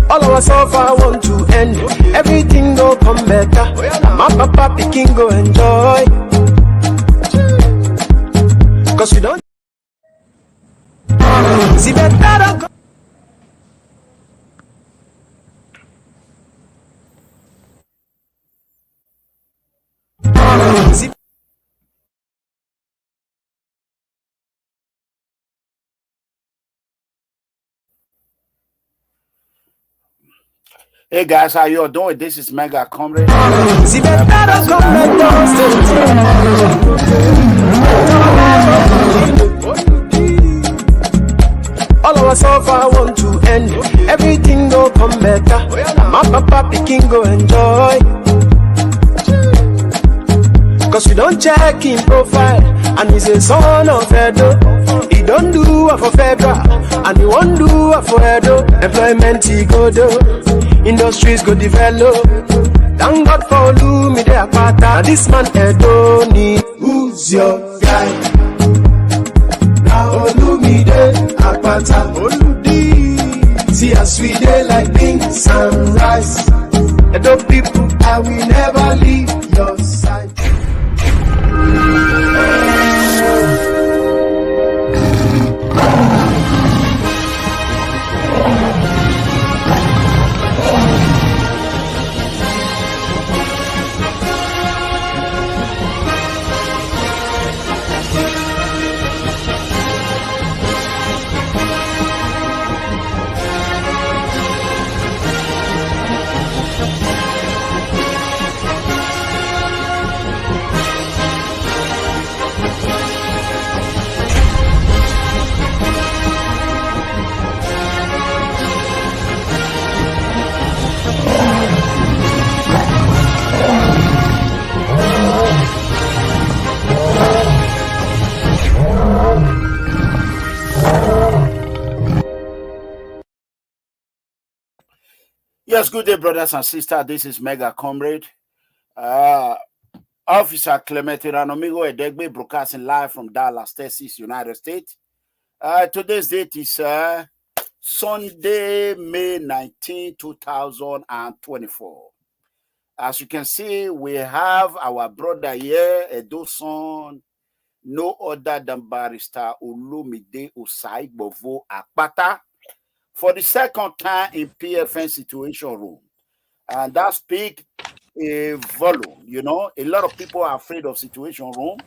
All our suffer want to end. Everything go come better. My papa picking go enjoy. Cause we don't see better. Hey guys, how you all doing? This is Mega Comrade. All our suffer want to end. Everything go come better. My papa picking go enjoy. Cause we don't check in profile. And he's a son of Edo. He don't do it for federal. And he won't do it for Edo. Employment he go do. Industries go develop. Thank God for Olumide Akpata. This man Edo need. Who's your guy? Now Olumide Akpata. See us we dey like beans and rice. Edo people, I will never leave your side. Yes, good day, brothers and sisters. This is Mega Comrade. Officer Clemente Ranomigo Edegbe broadcasting live from Dallas, Texas, United States. Today's date is Sunday, May 19, 2024. As you can see, we have our brother here, Edo son, no other than Barrister Olumide Osaigbovo Akpata, for the second time in PFN Situation Room. And that speaks a volume. You know, a lot of people are afraid of Situation Room,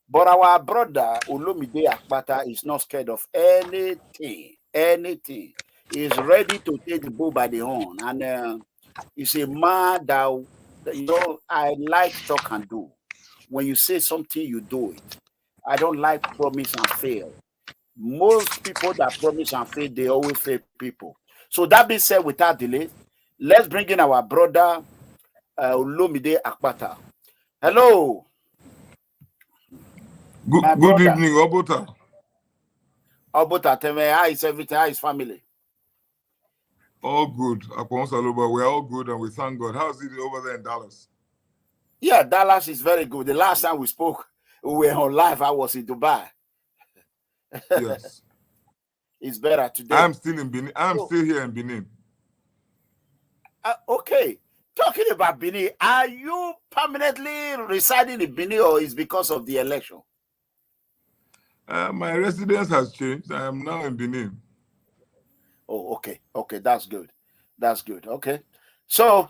but our brother Olumide Akpata is not scared of anything. He's ready to take the bull by the horn. And he's a man that, you know, I like talk and do. When you say something, you do it. I don't like promise and fail. Most people that promise and fail, they always fail people. So that being said, without delay, let's bring in our brother Olumide Akpata. Hello. Good evening, Obota. Obota, tell me, how is everything? How is family? All good. We're all good and we thank God. How's it over there in Dallas? Yeah, Dallas is very good. The last time we spoke, we were on live. I was in Dubai. Yes. It's better today. I'm still in Benin. Still here in Benin. Okay. Talking about Benin, are you permanently residing in Benin or is because of the election? My residence has changed. I am now in Benin. Oh, okay. Okay, that's good. That's good. Okay. So,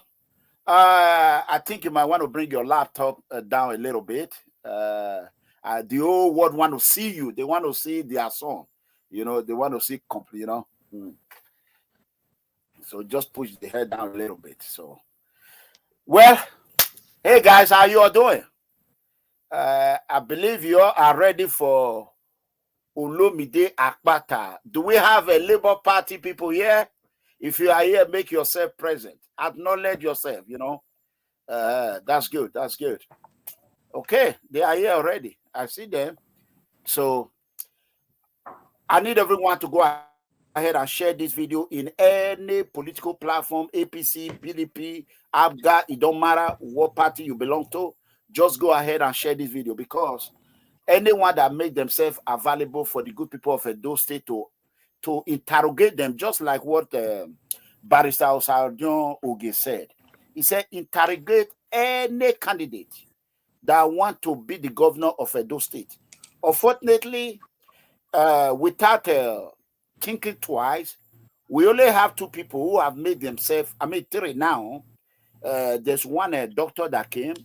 I think you might want to bring your laptop down a little bit. The whole world want to see you. They want to see their son. You know, they want to see complete, you know. So just push the head down a little bit. So, well, hey guys, how you all doing? I believe you all are ready for Olumide Akpata. Do we have a Labour Party people here? If you are here, make yourself present. Acknowledge yourself, you know. That's good. That's good. Okay, they are here already. I see them. So I need everyone to go ahead and share this video in any political platform, APC, PDP, ABGA. It don't matter what party you belong to. Just go ahead and share this video because anyone that make themselves available for the good people of Edo State to interrogate them, just like what Barrister Osaigbovo Oge said. He said, interrogate any candidate that want to be the governor of Edo State. Unfortunately, without thinking twice, we only have 2 people who have made themselves, 3 now. There's one doctor that came,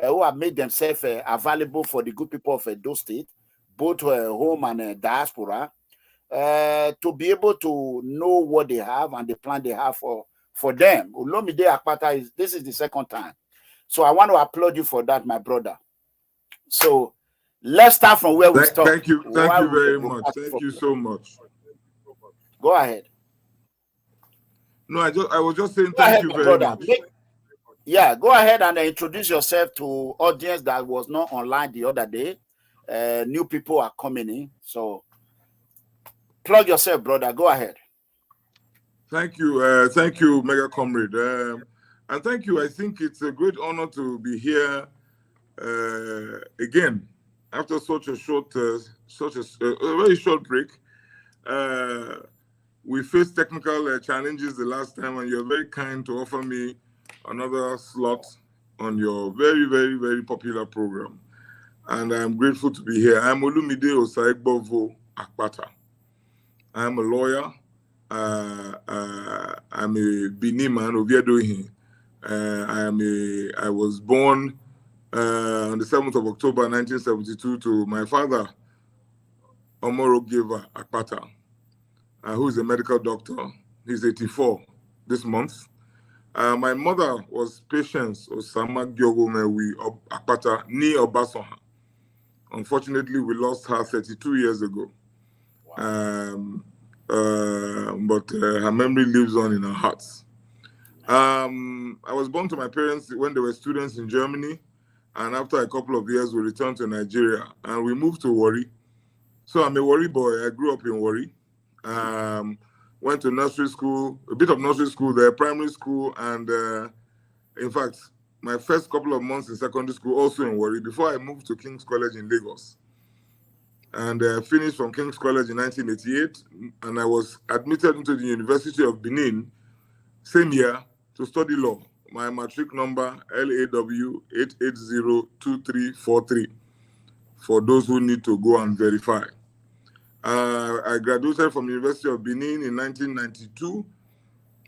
who have made themselves available for the good people of Edo State, both home and diaspora, to be able to know what they have and the plan they have for them. Olumide Akpata, this is the 2nd time. So I want to applaud you for that, my brother. So let's start from where we stopped. Thank you very much. Thank you so much. Go ahead. No, I was just saying thank you very much. Yeah, go ahead and introduce yourself to audience that was not online the other day. New people are coming in, so plug yourself, brother. Go ahead. Thank you, Mega Comrade, and thank you. I think it's a great honor to be here again after such a very short break. We faced technical challenges the last time, and you're very kind to offer me another slot on your very, very, very popular program. And I'm grateful to be here. I'm Olumide Osaigbovo Akpata. I'm a lawyer. I'm a Bini man, Oviedohi. I was born on the 7th of October 1972 to my father, Osaigbovo Akpata, who is a medical doctor. He's 84 this month. My mother was Patience Osama Gyogomewi Akpata ni Obasoha. Unfortunately, we lost her 32 years ago. Wow. But her memory lives on in our hearts. I was born to my parents when they were students in Germany, and after a couple of years, we returned to Nigeria, and we moved to Warri. So I'm a Warri boy. I grew up in Warri. Went to nursery school, a bit of nursery school there, primary school, and in fact, my first couple of months in secondary school also in Warri before I moved to King's College in Lagos. And I finished from King's College in 1988, and I was admitted into the University of Benin same year to study law. My matric number, LAW 8802343, for those who need to go and verify. I graduated from the University of Benin in 1992,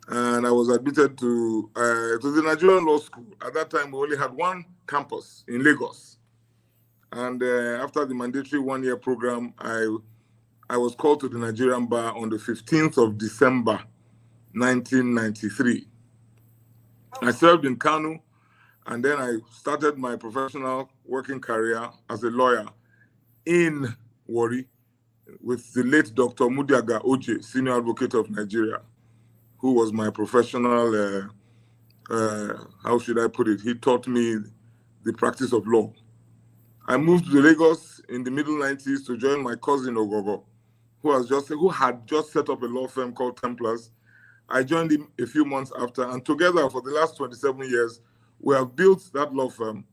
and I was admitted to the Nigerian Law School. At that time, we only had one campus in Lagos. And after the mandatory one-year program, I was called to the Nigerian Bar on the 15th of December, 1993. I served in Kanu, and then I started my professional working career as a lawyer in Warri with the late Dr. Mudiaga Oje, Senior Advocate of Nigeria, who was my professional, how should I put it? He taught me the practice of law. I moved to Lagos in the middle 90s to join my cousin Ogogo, who had just set up a law firm called Templars. I joined him a few months after, and together for the last 27 years, we have built that law firm.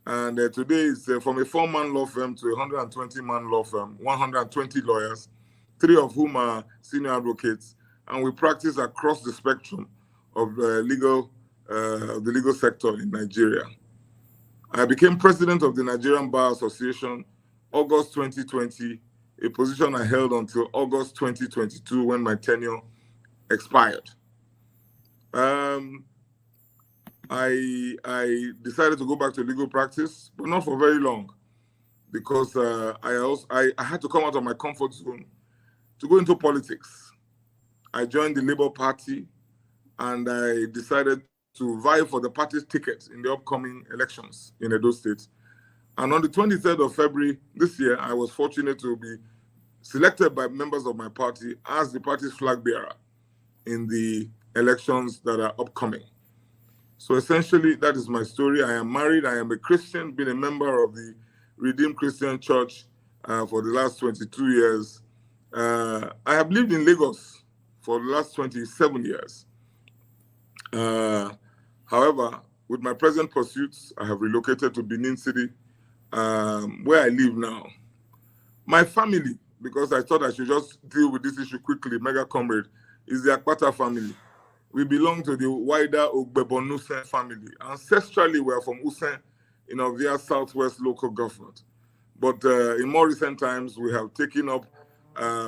And today it's from a 4-man law firm to a 120-man law firm, 120 lawyers, 3 of whom are senior advocates, and we practice across the spectrum of the legal sector in Nigeria. I became president of the Nigerian Bar Association August 2020, a position I held until August 2022 when my tenure expired. I decided to go back to legal practice, but not for very long, because I had to come out of my comfort zone to go into politics. I joined the Labour Party, and I decided to vie for the party's ticket in the upcoming elections in Edo State. And on the 23rd of February this year, I was fortunate to be selected by members of my party as the party's flag bearer in the elections that are upcoming. So essentially, that is my story. I am married. I am a Christian, been a member of the Redeemed Christian Church for the last 22 years. I have lived in Lagos for the last 27 years. However, with my present pursuits, I have relocated to Benin City where I live now. My family, because I thought I should just deal with this issue quickly, mega comrade, is the Akpata family. We belong to the wider Ogbebon family. Ancestrally, we are from Usen in Ovia Southwest local government. But in more recent times, we have taken up,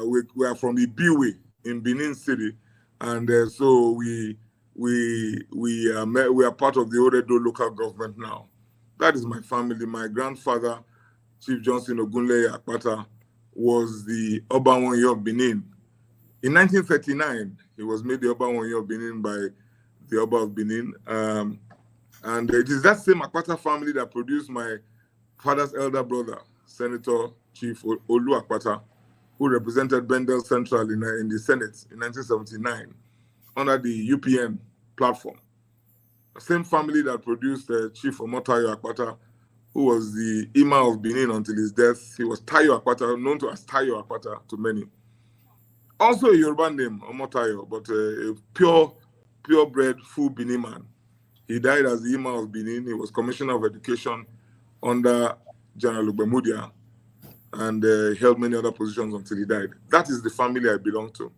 we are from Ibiwe in Benin City. And so we are part of the Oredo local government now. That is my family. My grandfather, Chief Johnson Ogunleye Akpata, was the Oba Wonye of Benin. In 1939, he was made the Oba Wonye of Benin by the Oba of Benin. And it is that same Akpata family that produced my father's elder brother, Senator Chief Olu Akpata, who represented Bendel Central in the Senate in 1979 under the UPN platform. The same family that produced Chief Omotayo Akpata, who was the Ima of Benin until his death. He was Tayo Akpata, known to as Tayo Akpata to many. Also a Yoruba name, Omotayo, but a purebred, full Benin man. He died as the Ima of Benin. He was Commissioner of Education under General Ugbemudia and held many other positions until he died. That is the family I belong to.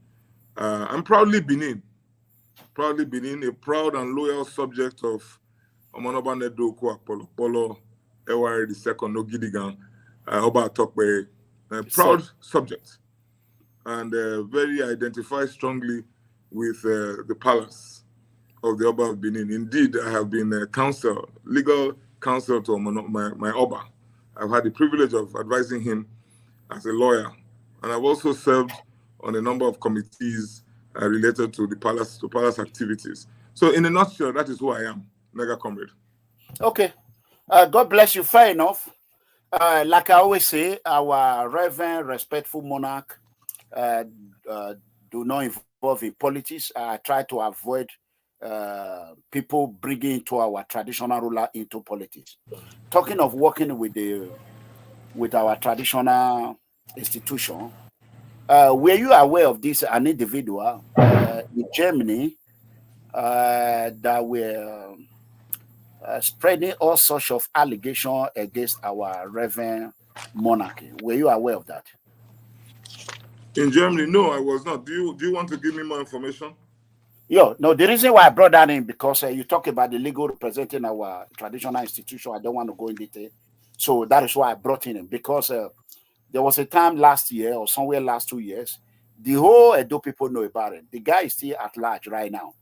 I'm proudly Benin, a proud and loyal subject of Omanoba Nedoku Apollo Ewari II Ogidigan, Oba Atokwe, a proud subject, and very identified strongly with the palace of the Oba of Benin. Indeed, I have been legal counsel to my Oba. I've had the privilege of advising him as a lawyer, and I've also served on a number of committees related to the palace activities. So, in a nutshell, that is who I am, mega comrade. Okay, God bless you. Fair enough. Like I always say, our reverend, respectful monarch do not involve in politics. I try to avoid people bringing into our traditional ruler into politics. Talking of working with our traditional institution, were you aware of this? An individual in Germany that were spreading all sorts of allegations against our reverend monarchy. Were you aware of that? In Germany, no, I was not. Do you want to give me more information? Yeah, no, the reason why I brought that in, because you talk about the legal representing our traditional institution. I don't want to go in detail. So that is why I brought in him, because there was a time last year or somewhere last 2 years, the whole Edo people know about it. The guy is still at large right now.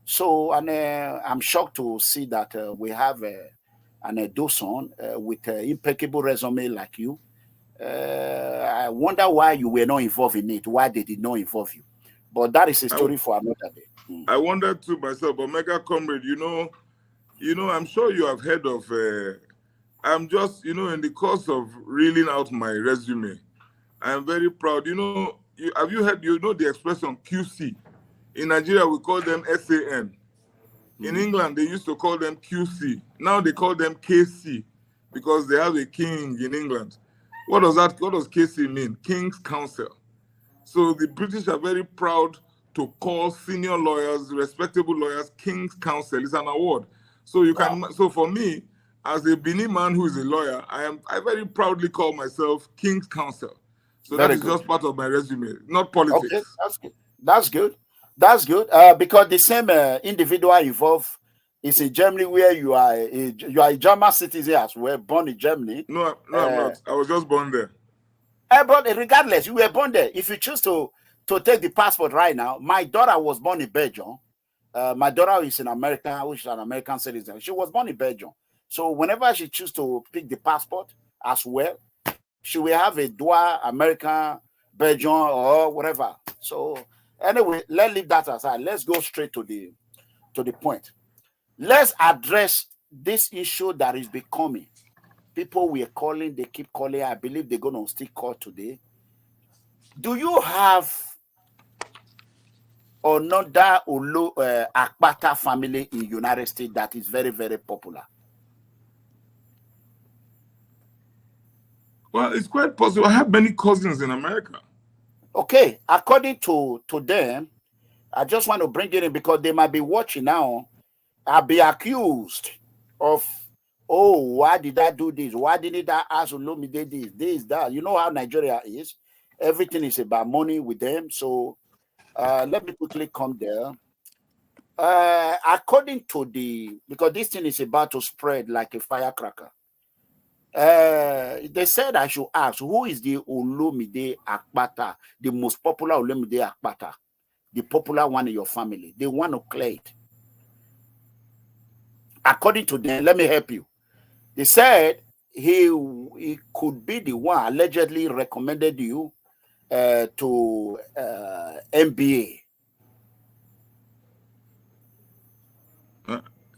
So, and I'm shocked to see that we have an Edo son with an impeccable resume like you. I wonder why you were not involved in it, why they did not involve you. But that is a story for another day. I wondered too myself, but mega comrade, you know, I'm sure you have heard of, I'm just, in the course of reeling out my resume, I am very proud. Have you heard, the expression QC? In Nigeria, we call them SAN. In England, they used to call them QC. Now they call them KC because they have a king in England. What does KC mean? King's Counsel. So the British are very proud to call senior lawyers, respectable lawyers, King's Counsel. It's an award. So you can. So for me, as a Benin man who is a lawyer, I very proudly call myself King's Counsel. So that is just part of my resume, not politics. Okay, that's good. That's good. That's good. Because the same individual involved is in Germany, where you are a German citizen as well, born in Germany. No, I'm not. I was just born there. But regardless, you were born there. If you choose to take the passport right now, my daughter was born in Belgium. My daughter is in America, which is an American citizen. She was born in Belgium. So whenever she chooses to pick the passport as well, she will have a dual American, Belgium, or whatever. So anyway, let's leave that aside. Let's go straight to the point. Let's address this issue that is becoming. People we are calling, they keep calling. I believe they're going to still call today. Do you have another Akpata family in United States that is very, very popular? Well, it's quite possible. I have many cousins in America. Okay, according to them, I just want to bring it in because they might be watching now. I'll be accused of oh, why did I do this? Why didn't I ask Olumide this, that? You know how Nigeria is. Everything is about money with them. So let me quickly come there. According to because this thing is about to spread like a firecracker. They said I should ask, who is the Olumide Akpata, the most popular Olumide Akpata, the popular one in your family? They want to clear it. According to them, let me help you. They said he could be the one allegedly recommended you to MBA.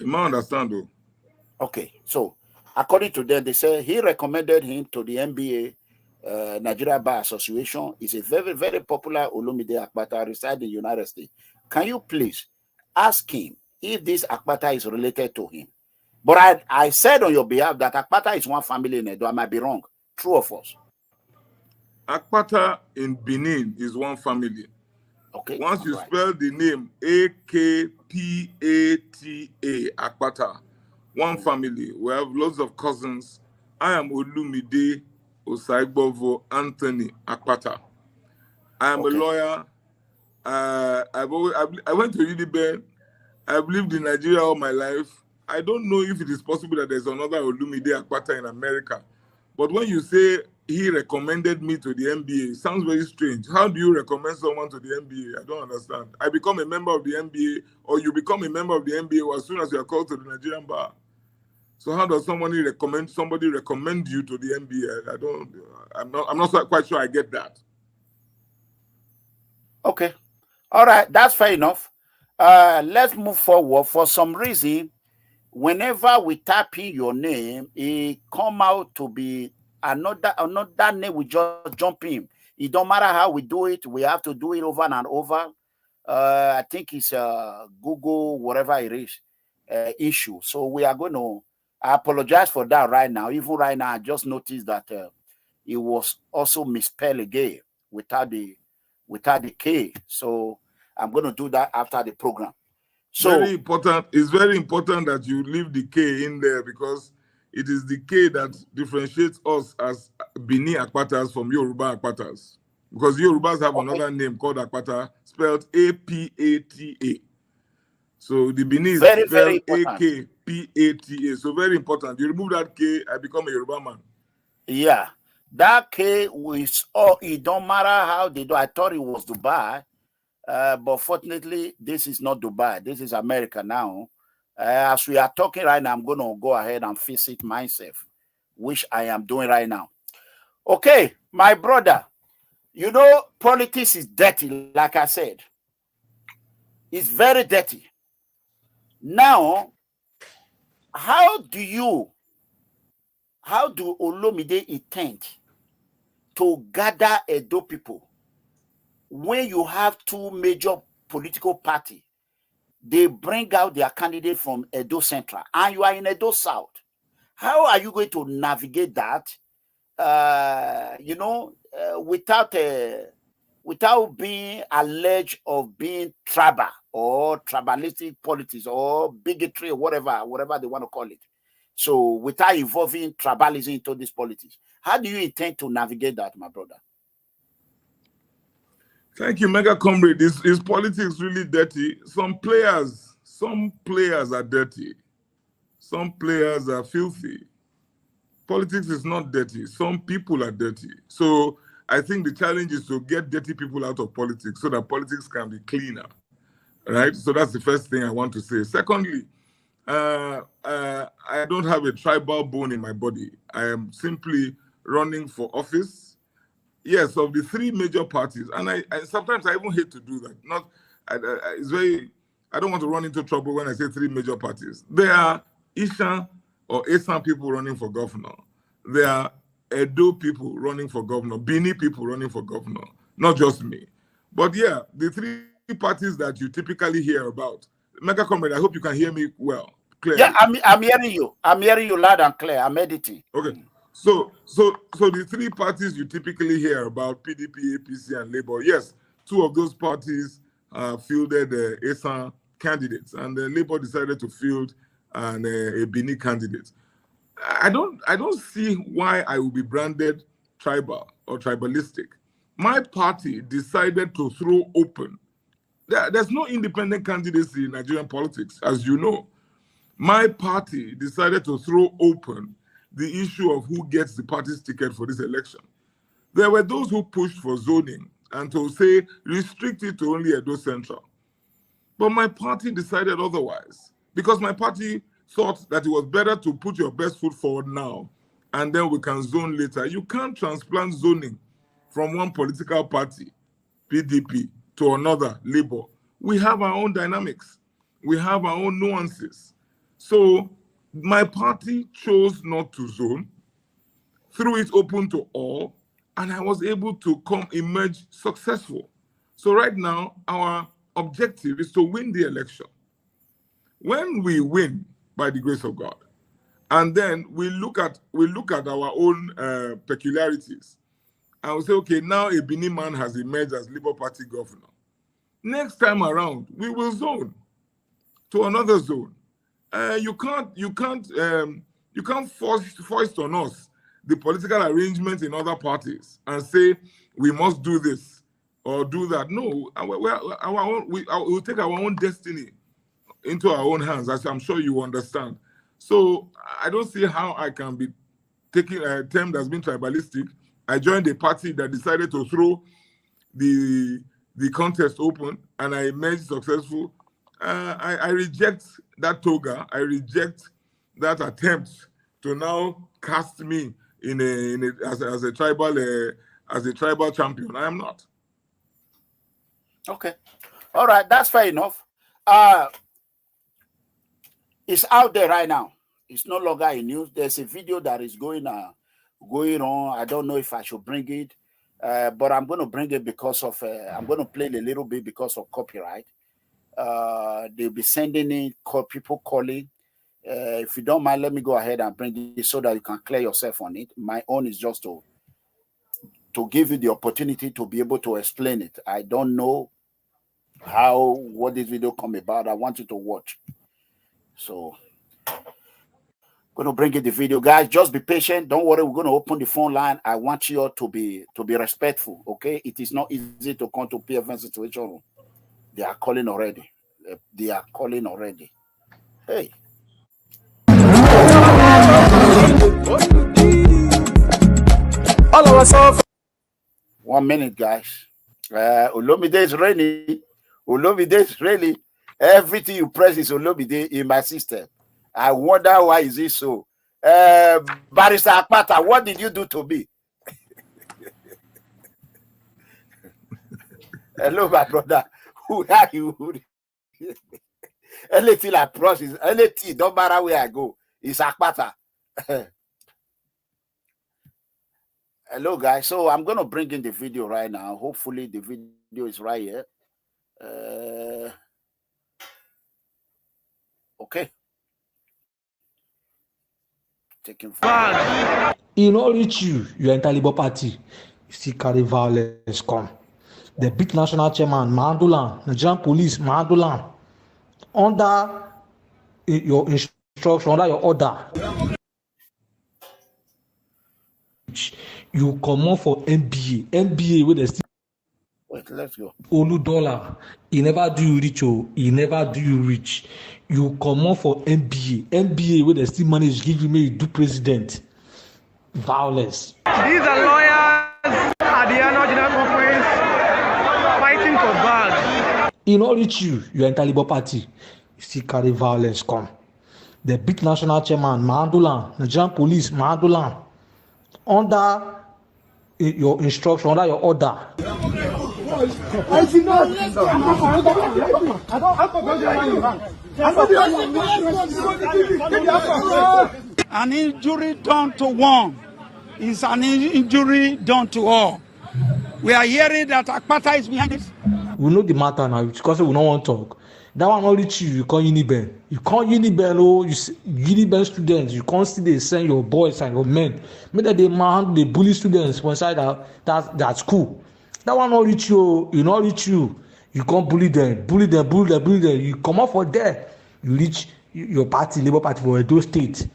You might understand though. Okay, so according to them, they say he recommended him to the NBA, Nigeria Bar Association. Is a very, very popular Olumide Akpata, reside in the United States. Can you please ask him if this Akpata is related to him? But I said on your behalf that Akpata is one family in Edo. I might be wrong. True or false? Akpata in Benin is one family. Okay. Once you spell the name Akpata, Akpata, one family. We have lots of cousins. I am Olumide Osaigbovo Anthony Akpata. I am a lawyer. I went to UDB. I've lived in Nigeria all my life. I don't know if it is possible that there's another Olumide Akpata in America. But when you say he recommended me to the NBA, it sounds very strange. How do you recommend someone to the NBA? I don't understand. I become a member of the NBA, or you become a member of the NBA as soon as you are called to the Nigerian bar. So how does somebody recommend you to the NBA? I'm not quite sure I get that. Okay. All right, that's fair enough. Let's move forward. For some reason, whenever we type in your name, it come out to be another name. We just jump in. It don't matter how we do it. We have to do it over and over. I think it's Google, whatever it is, issue. So we are going to. I apologize for that right now. Even right now, I just noticed that it was also misspelled again without the K. So I'm going to do that after the program. So very important. It's very important that you leave the K in there, because it is the K that differentiates us as Bini Akpatas from Yoruba Akpatas. Because Yorubas have another name called Akpata, spelled Apata. So the Bini is spelled Akpata. So very important. You remove that K, I become a Yoruba man. Yeah. That K is, it don't matter how they do. I thought it was Dubai. But fortunately, this is not Dubai. This is America now. As we are talking right now, I'm going to go ahead and fix it myself, which I am doing right now. Okay, my brother, you know, politics is dirty, like I said. It's very dirty. Now, how do Olumide intend to gather Edo people when you have two major political parties? They bring out their candidate from Edo Central, and you are in Edo South. How are you going to navigate that? Without being alleged of being tribal or tribalistic politics or bigotry or whatever they want to call it. So without involving tribalism into this politics, how do you intend to navigate that, my brother? Thank you, Mega Comrade. Is politics really dirty? Some players are dirty. Some players are filthy. Politics is not dirty. Some people are dirty. So I think the challenge is to get dirty people out of politics so that politics can be cleaner, right? So that's the first thing I want to say. Secondly, I don't have a tribal bone in my body. I am simply running for office. Yes, of the three major parties, and I sometimes I even hate to do that. I don't want to run into trouble when I say three major parties. There are Ishan or Esan people running for governor. There are Edo people running for governor, Bini people running for governor, not just me. But yeah, the three parties that you typically hear about. Mega Comrade, I hope you can hear me well, clearly. Yeah, I'm hearing you. I'm hearing you loud and clear. I'm editing. Okay. So the three parties you typically hear about, PDP, APC, and Labour, yes, two of those parties fielded Esan candidates, and Labour decided to field a Bini candidate. I don't see why I will be branded tribal or tribalistic. My party decided to throw open. There's no independent candidacy in Nigerian politics, as you know. My party decided to throw open the issue of who gets the party's ticket for this election. There were those who pushed for zoning and to say restrict it to only Edo Central. But my party decided otherwise because my party thought that it was better to put your best foot forward now and then we can zone later. You can't transplant zoning from one political party, PDP, to another, Labour. We have our own dynamics. We have our own nuances. So my party chose not to zone, threw it open to all, and I was able to emerge successful. So right now, our objective is to win the election. When we win, by the grace of God, and then we look at our own peculiarities, and we say, okay, now a Benin man has emerged as Labour Party governor. Next time around, we will zone to another zone. You can't foist on us the political arrangements in other parties and say we must do this or do that. No, we'll take our own destiny into our own hands, as I'm sure you understand. So I don't see how I can be taking a term that's been tribalistic. I joined a party that decided to throw the contest open, and I emerged successful. I reject that toga. I reject that attempt to now cast me as a tribal champion. I am not. Okay, all right, that's fair enough. It's out there right now. It's no longer in news. There's a video that is going on. I don't know if I should bring it, but I'm going to bring it because of. I'm going to play it a little bit because of copyright. They'll be sending in people calling. If you don't mind, let me go ahead and bring it so that you can clear yourself on it. My own is just to give you the opportunity to be able to explain it. I don't know what this video come about. I want you to watch. So I'm going to bring you the video. Guys, just be patient. Don't worry, we're going to open the phone line. I want you all to be respectful, okay? It is not easy to come to PFN situation room. They are calling already. Hey. All of us. 1 minute, guys. Olumide is ready. Olumide is ready. Everything you press is Olumide in my system. I wonder why is it so. Barrister Akpata, what did you do to me? Hello, my brother. Who are you? Anything I process, anything, don't matter where I go. It's Akpata. Hello, guys. So I'm going to bring in the video right now. Hopefully the video is right here. Okay. Taking for he not reach you enter Labour Party. You see carry violence come. The big national chairman, Mahandulan, Nigerian police, Mahandulan, under your instruction, under your order, you come on for NBA with the wait, let's go. $Olu, he never do you rich, he never do you rich. You come on for NBA with the still manage give you me do president. Violence. These are lawyers at the annual general conference fighting for Barr. He not reach you enter Labour Party. You see carry violence come. The big national chairman, Mahandulan, Nigerian police, Mahandulan, under your instruction, under your order. An injury done to one is an injury done to all. We are hearing that Akpata is behind it. We know the matter now because we don't want to talk. That one not reach you. You call Uniben. You call Uniben. Oh, you Uniben students. You can't see they send your boys and your men. Maybe they man they bully students inside that school. That one not reach you. You not reach you. You can't bully them. You come out for there. You reach your party, Labour Party for Edo State.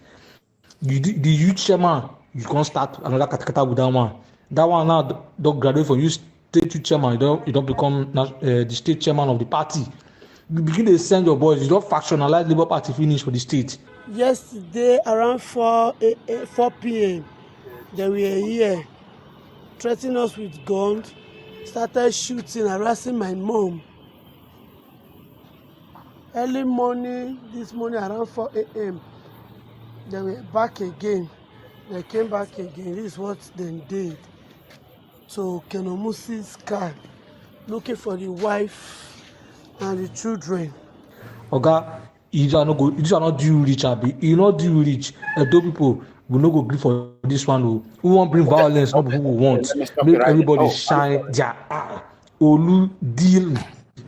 The youth chairman, you can't start another katakata with that one. That one now don't graduate from you state youth chairman, you don't become the state chairman of the party. You begin to send your boys, you don't factionalize Labour Party finish for the state. Yesterday around 4 p.m. they were here threatening us with guns, started shooting, harassing my mom. Early morning, this morning around 4 a.m. they were back again. They came back again. This is what they did. So Kenomusi's car, looking for the wife and the children. Oga, you are not do rich, abi. You not do rich. Though people will not go gree for this one. Who won't bring violence? Not people who want. Make everybody shine their eye. Olu deal,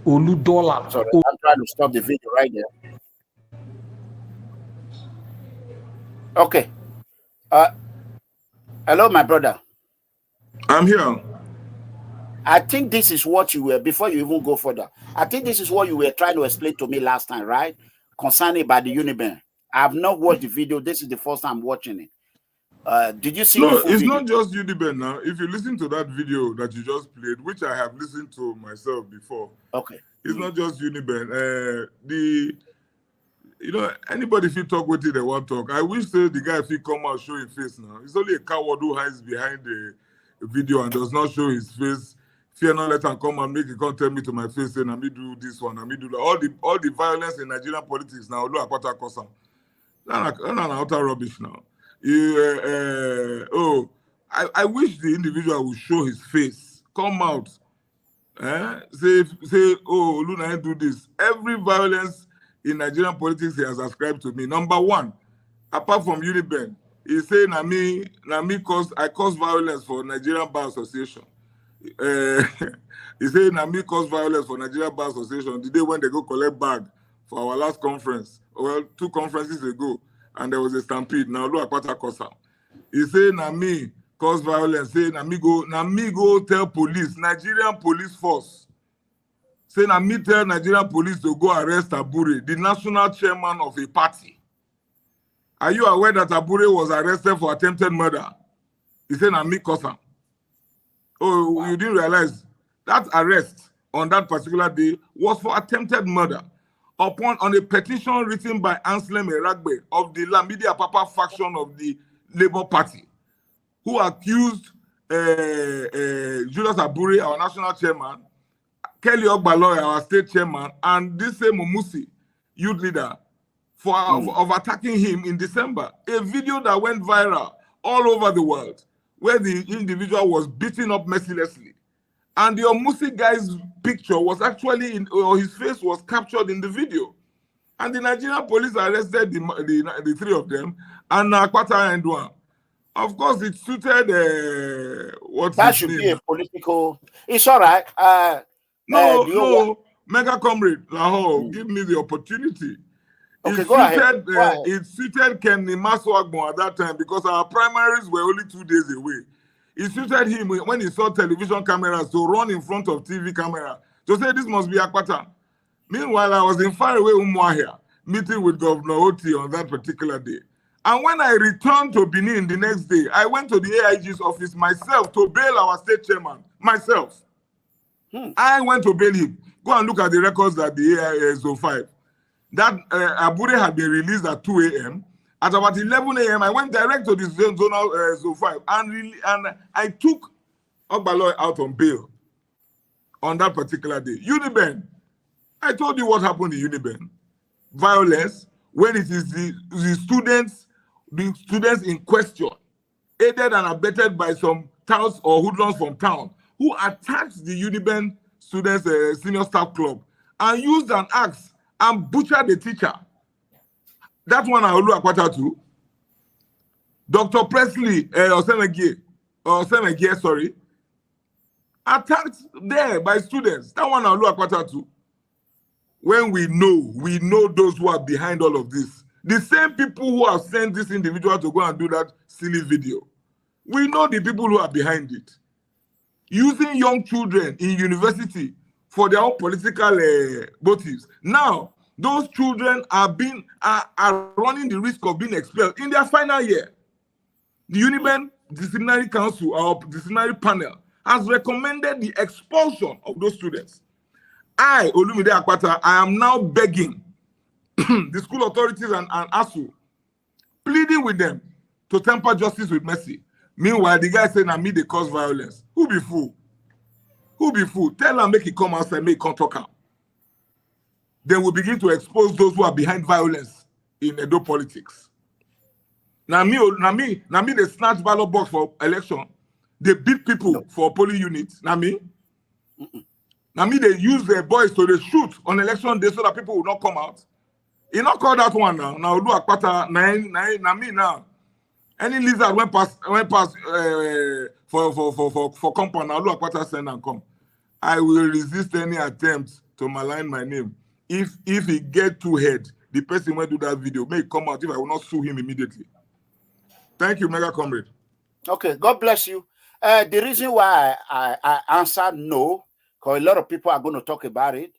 Olu dollar. Sorry, I'm trying to stop the video right there. Okay. Hello, my brother. I'm here. I think this is what you were, before you even go further, I think this is what you were trying to explain to me last time, right? Concerning about the Uniben. I have not watched the video. This is the first time watching it. Did you see No, the full it's video? not just Uniben now. If you listen to that video that you just played, which I have listened to myself before, okay, it's not just Uniben. Anybody if you talk with it, they want to talk. I wish the guy if he come out show his face now. It's only a coward who hides behind the video and does not show his face. Fear not let him come and make it come tell me to my face saying, "Let me do this one, let me do that." All the violence in Nigerian politics now. Look at Akpata Kosa. That's an utter rubbish now. I wish the individual would show his face, come out, say, "Oh, Luna, do this." Every violence in Nigerian politics he has ascribed to me. Number one, apart from Uniben, he say, I cause violence for Nigerian Bar Association. He said, "Nami cause violence for Nigeria Bar Association." The day when they go collect bag for our last conference, well, 2 conferences ago, and there was a stampede. Now look at Akpata Kosa. He said, "Nami cause violence." Say, "Nami go tell police, Nigerian police force." Say, "Nami tell Nigerian police to go arrest Abure, the national chairman of a party." Are you aware that Abure was arrested for attempted murder? He said, "Nami Kosa." Oh, wow. You didn't realize that arrest on that particular day was for attempted murder on a petition written by Anselm Eragbe of the Lamidi Papa faction of the Labour Party, who accused Julius Abure, our national chairman, Kelly Ogbaloy, our state chairman, and this same Omusi, youth leader, of attacking him in December. A video that went viral all over the world, where the individual was beaten up mercilessly. And the Omusi guy's picture was actually, his face was captured in the video. And the Nigerian police arrested the 3 of them, and Akpata and one. Of course, it suited that should be a political. It's all right. No, Mega Comrade Lahore, give me the opportunity. Okay, go ahead. It suited Ken Nimaso at that time because our primaries were only 2 days away. It suited him when he saw television cameras to run in front of TV camera to say this must be Akpata. Meanwhile, I was in faraway Umuahia meeting with Governor Oti on that particular day. And when I returned to Benin the next day, I went to the AIG's office myself to bail our state chairman, myself. I went to bail him. Go and look at the records at the AIA Zone 5. That Abure had been released at 2 a.m. At about 11 a.m., I went direct to the zonal Zone 5 and I took Ogbaloy out on bail on that particular day. Uniben, I told you what happened in Uniben. Violence, when it is the students in question, aided and abetted by some touts or hoodlums from town, who attacked the Uniben students' senior staff club and used an axe and butchered the teacher. That one I will Akpata too. Dr. Presley Osaigbovo Akpata, attacked there by students. That one I will Akpata too. When we know those who are behind all of this. The same people who have sent this individual to go and do that silly video. We know the people who are behind it. Using young children in university for their own political motives. Now, Those children are running the risk of being expelled in their final year. The Uniben Disciplinary Council or Disciplinary Panel has recommended the expulsion of those students. I, Olumide Akpata, I am now begging the school authorities and ASU, pleading with them to temper justice with mercy. Meanwhile, the guy saying, "I me they cause violence." Who be fool? Who be fool? Tell them make it come outside, make it talk out. Then we begin to expose those who are behind violence in Edo politics. Now me, they snatch ballot box for election. They beat people for polling units. Now me, they use their boys to they shoot on election day so that people will not come out. You not call that one now. Now Olumide Akpata, na me now. Any lizard went past for compound. Now Olumide Akpata send and come. I will resist any attempt to malign my name. If he get too head, the person who do that video may come out if I will not sue him immediately. Thank you, Mega Comrade. Okay, God bless you. The reason why I answered no, because a lot of people are going to talk about it.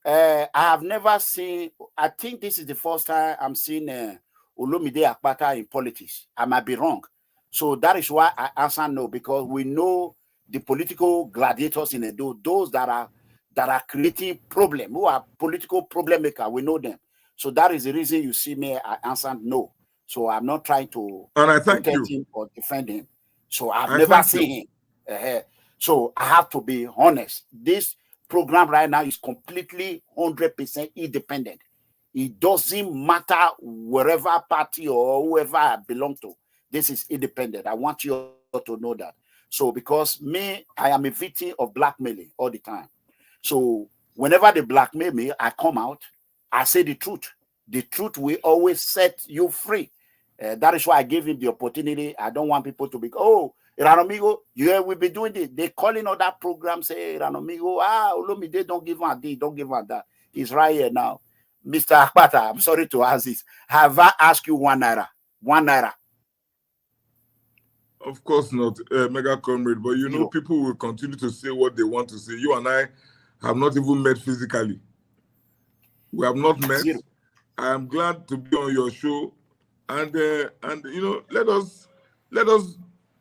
I have never seen, I think this is the first time I'm seeing Olumide Akpata in politics. I might be wrong. So that is why I answer no, because we know the political gladiators in Edo, those that are creating problem, who are political problem maker, we know them. So that is the reason you see me, I answered no. So I'm not trying to protect him or defend him. So I've never seen him. So I have to be honest. This program right now is completely 100% independent. It doesn't matter wherever party or whoever I belong to. This is independent. I want you to know that. So because me, I am a victim of blackmailing all the time. So whenever they blackmail me, I come out, I say the truth. The truth will always set you free. That is why I gave him the opportunity. I don't want people to be, oh, Iranomigo, yeah, we'll be doing this. They calling on that program, say, Iranomigo, Olumide, don't give him this, don't give him that. He's right here now. Mr. Akpata, I'm sorry to ask this. Have I asked you 1 naira? 1 naira? Of course not, Mega Comrade, but you know, people will continue to say what they want to say. You and I have not even met physically. We have not met. Zero. I am glad to be on your show. And you know, let us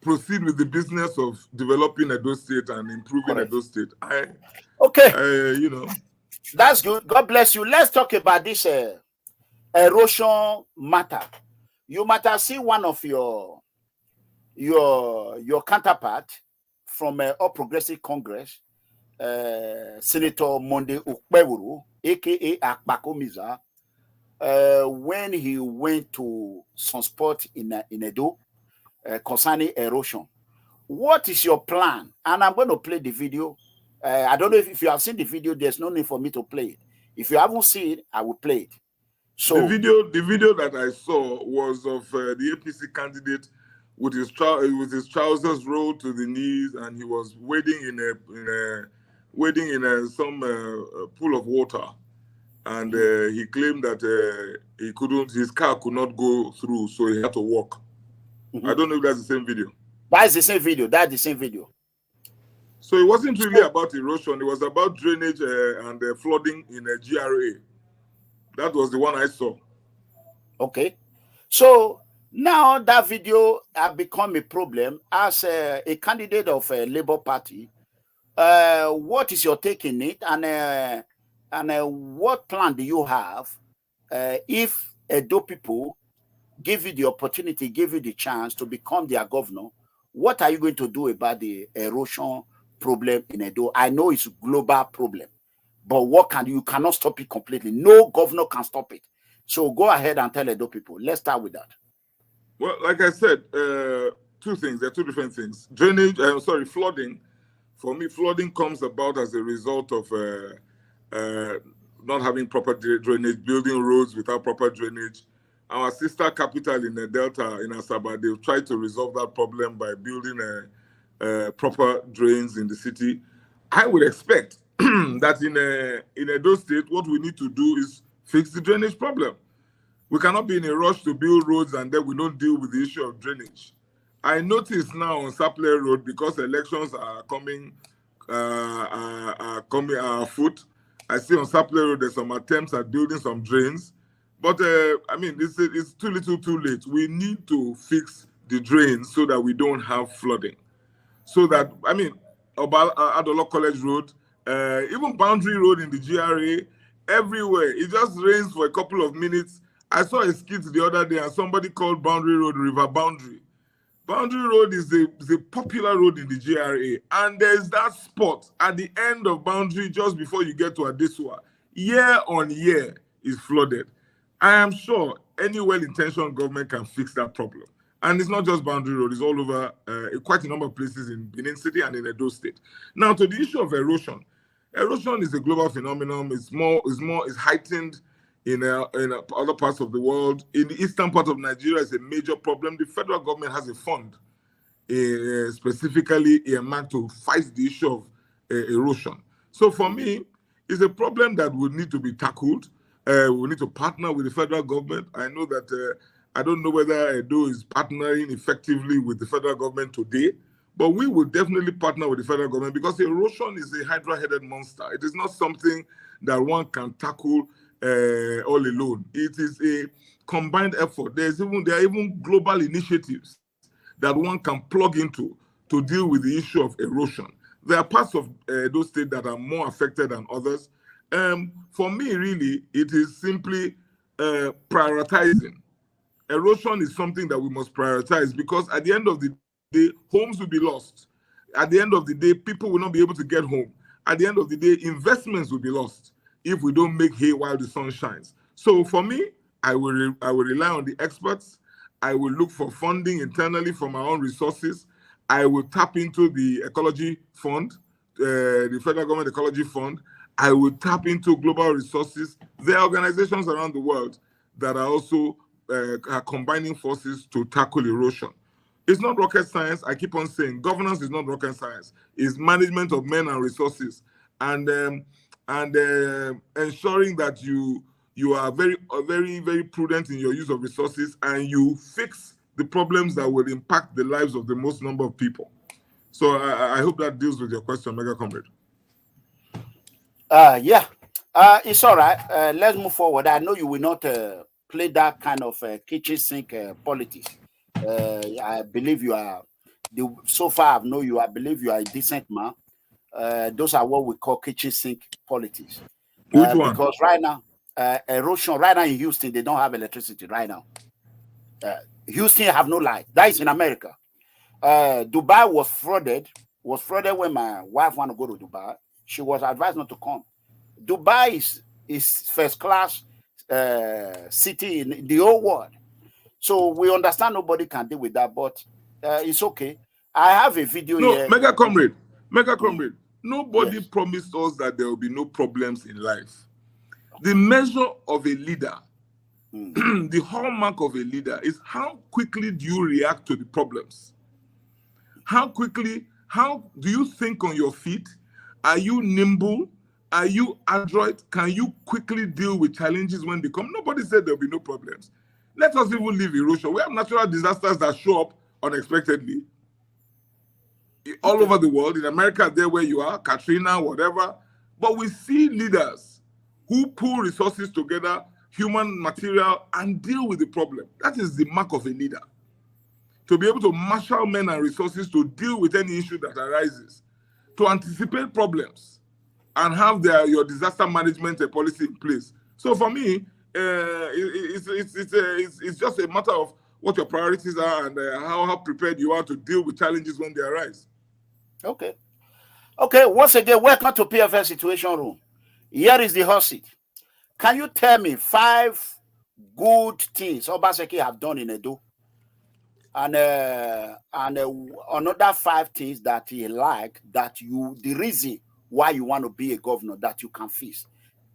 proceed with the business of developing Edo State and improving Edo State. You know, that's good. God bless you. Let's talk about this erosion matter. You might have seen one of your counterpart from All Progressive Congress, Senator Monday Okpebholo, aka Akpakomiza. When he went to some spot in Edo concerning erosion. What is your plan? And I'm going to play the video. I don't know if you have seen the video. There's no need for me to play it. If you haven't seen it, I will play it. So the video that I saw was of the APC candidate with his trousers rolled to the knees, and he was wading in some pool of water. And he claimed that his car could not go through, so he had to walk. I don't know if that's the same video. That's the same video. That's the same video. So it wasn't really about erosion. It was about drainage and flooding in a GRA. That was the one I saw. Okay. So now that video has become a problem as a candidate of a Labour Party. What is your take in it? And what plan do you have if Edo people give you the opportunity, give you the chance to become their governor? What are you going to do about the erosion problem in Edo? I know it's a global problem, but you cannot stop it completely. No governor can stop it. So go ahead and tell Edo people. Let's start with that. Well, like I said, two things. There are two different things. Flooding. For me, flooding comes about as a result of not having proper drainage, building roads without proper drainage. Our sister capital in the Delta, in Asaba, they've tried to resolve that problem by building proper drains in the city. I would expect that in Edo State, what we need to do is fix the drainage problem. We cannot be in a rush to build roads and then we don't deal with the issue of drainage. I notice now on Sapele Road, because elections are coming afoot, I see on Sapler Road there's some attempts at building some drains. But I mean, it's too little, too late. We need to fix the drains so that we don't have flooding. So that, I mean, Adolo College Road, even Boundary Road in the GRA, everywhere. It just rains for a couple of minutes. I saw a skit the other day and somebody called Boundary Road River Boundary. Boundary Road is a popular road in the GRA, and there's that spot at the end of Boundary just before you get to Adesua. Year on year is flooded. I am sure any well-intentioned government can fix that problem. And it's not just Boundary Road, it's all over quite a number of places in Benin City and in Edo State. Now, to the issue of erosion. Erosion is a global phenomenon. It's heightened in other parts of the world. In the eastern part of Nigeria, it's a major problem. The federal government has a fund specifically earmarked to fight the issue of erosion. So for me, it's a problem that will need to be tackled. We need to partner with the federal government. I know that I don't know whether Edo is partnering effectively with the federal government today, but we will definitely partner with the federal government because erosion is a hydra-headed monster. It is not something that one can tackle all alone. It is a combined effort. There are even global initiatives that one can plug into to deal with the issue of erosion. There are parts of those states that are more affected than others. For me, really, it is simply prioritizing. Erosion is something that we must prioritize because at the end of the day, homes will be lost. At the end of the day, people will not be able to get home. At the end of the day, investments will be lost if we don't make hay while the sun shines. So for me, I will rely on the experts. I will look for funding internally from our own resources. I will tap into the ecology fund, the federal government ecology fund. I will tap into global resources. There are organizations around the world that are also are combining forces to tackle erosion. It's not rocket science. I keep on saying governance is not rocket science. It's management of men and resources, and ensuring that you are very prudent in your use of resources and you fix the problems that will impact the lives of the most number of people. So I hope that deals with your question, Mega Comrade. Yeah, it's all right. Let's move forward. I know you will not play that kind of kitchen sink politics. I believe you are. So far, I've known you. I believe you are a decent man. Those are what we call kitchen sink politics. Which one? Because right now, erosion. Right now in Houston, they don't have electricity. Right now, Houston have no light. That is in America. Dubai was flooded. Was flooded when my wife wanted to go to Dubai. She was advised not to come. Dubai is first class city in the whole world. So we understand nobody can deal with that, but it's okay. I have a video here. Mega Comrade, nobody promised us that there will be no problems in life. The measure of a leader, the hallmark of a leader is how quickly do you react to the problems? How do you think on your feet? Are you nimble? Are you adroit? Can you quickly deal with challenges when they come? Nobody said there'll be no problems. Let us even leave erosion. We have natural disasters that show up unexpectedly all over the world. In America, there where you are, Katrina, whatever. But we see leaders who pull resources together, human material, and deal with the problem. That is the mark of a leader. To be able to marshal men and resources to deal with any issue that arises, to anticipate problems, and have your disaster management policy in place. So for me, it's just a matter of what your priorities are and how prepared you are to deal with challenges when they arise. Okay. Once again, welcome to PFS Situation Room. Here is the hot seat. Can you tell me 5 good things Obaseki have done in Edo? And another 5 things that he like, the reason why you want to be a governor that you can fix.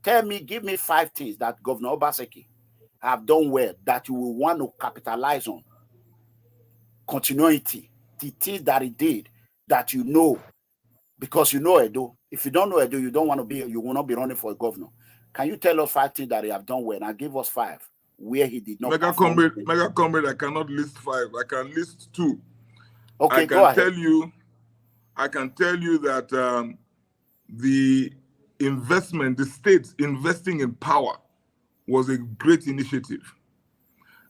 Give me 5 things that Governor Obaseki have done well that you will want to capitalize on. Continuity, the things that he did that you know, because you know Edo. If you don't know Edo, you will not be running for a governor. Can you tell us 5 things that he have done well and give us 5 where he did not? Mega Comrade, I cannot list 5. I can list 2. Okay, go ahead. I can tell you that the investment, the states investing in power was a great initiative.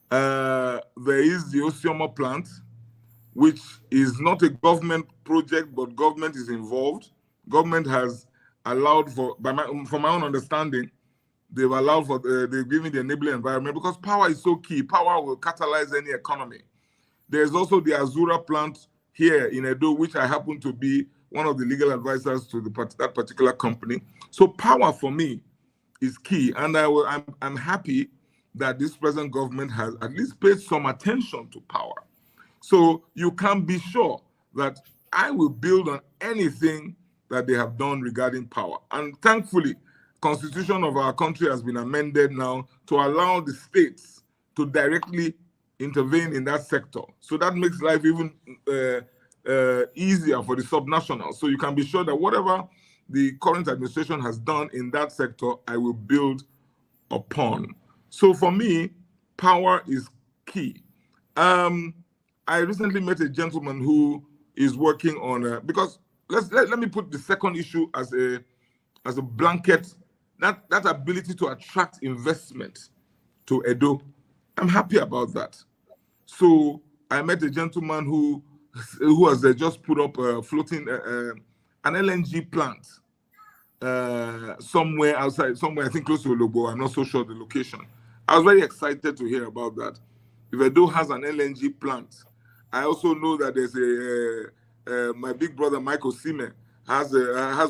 There is the Osioma plant, which is not a government project, but government is involved. Government has allowed for, from my own understanding, they've allowed for, they've given the enabling environment because power is so key. Power will catalyze any economy. There's also the Azura plant here in Edo, which I happen to be one of the legal advisors to that particular company. So power for me is key. And I'm happy that this present government has at least paid some attention to power. So you can be sure that I will build on anything that they have done regarding power. And thankfully, Constitution of our country has been amended now to allow the states to directly intervene in that sector. So that makes life even easier for the subnationals. So you can be sure that whatever the current administration has done in that sector, I will build upon. So for me, power is key. I recently met a gentleman who is working on because let me put the second issue as a blanket, that ability to attract investment to Edo. I'm happy about that. So I met a gentleman who has just put up a floating an LNG plant somewhere outside, somewhere I think close to Olobo. I'm not so sure the location. I was very excited to hear about that. If Edo has an LNG plant, I also know that there's my big brother Michael Sime has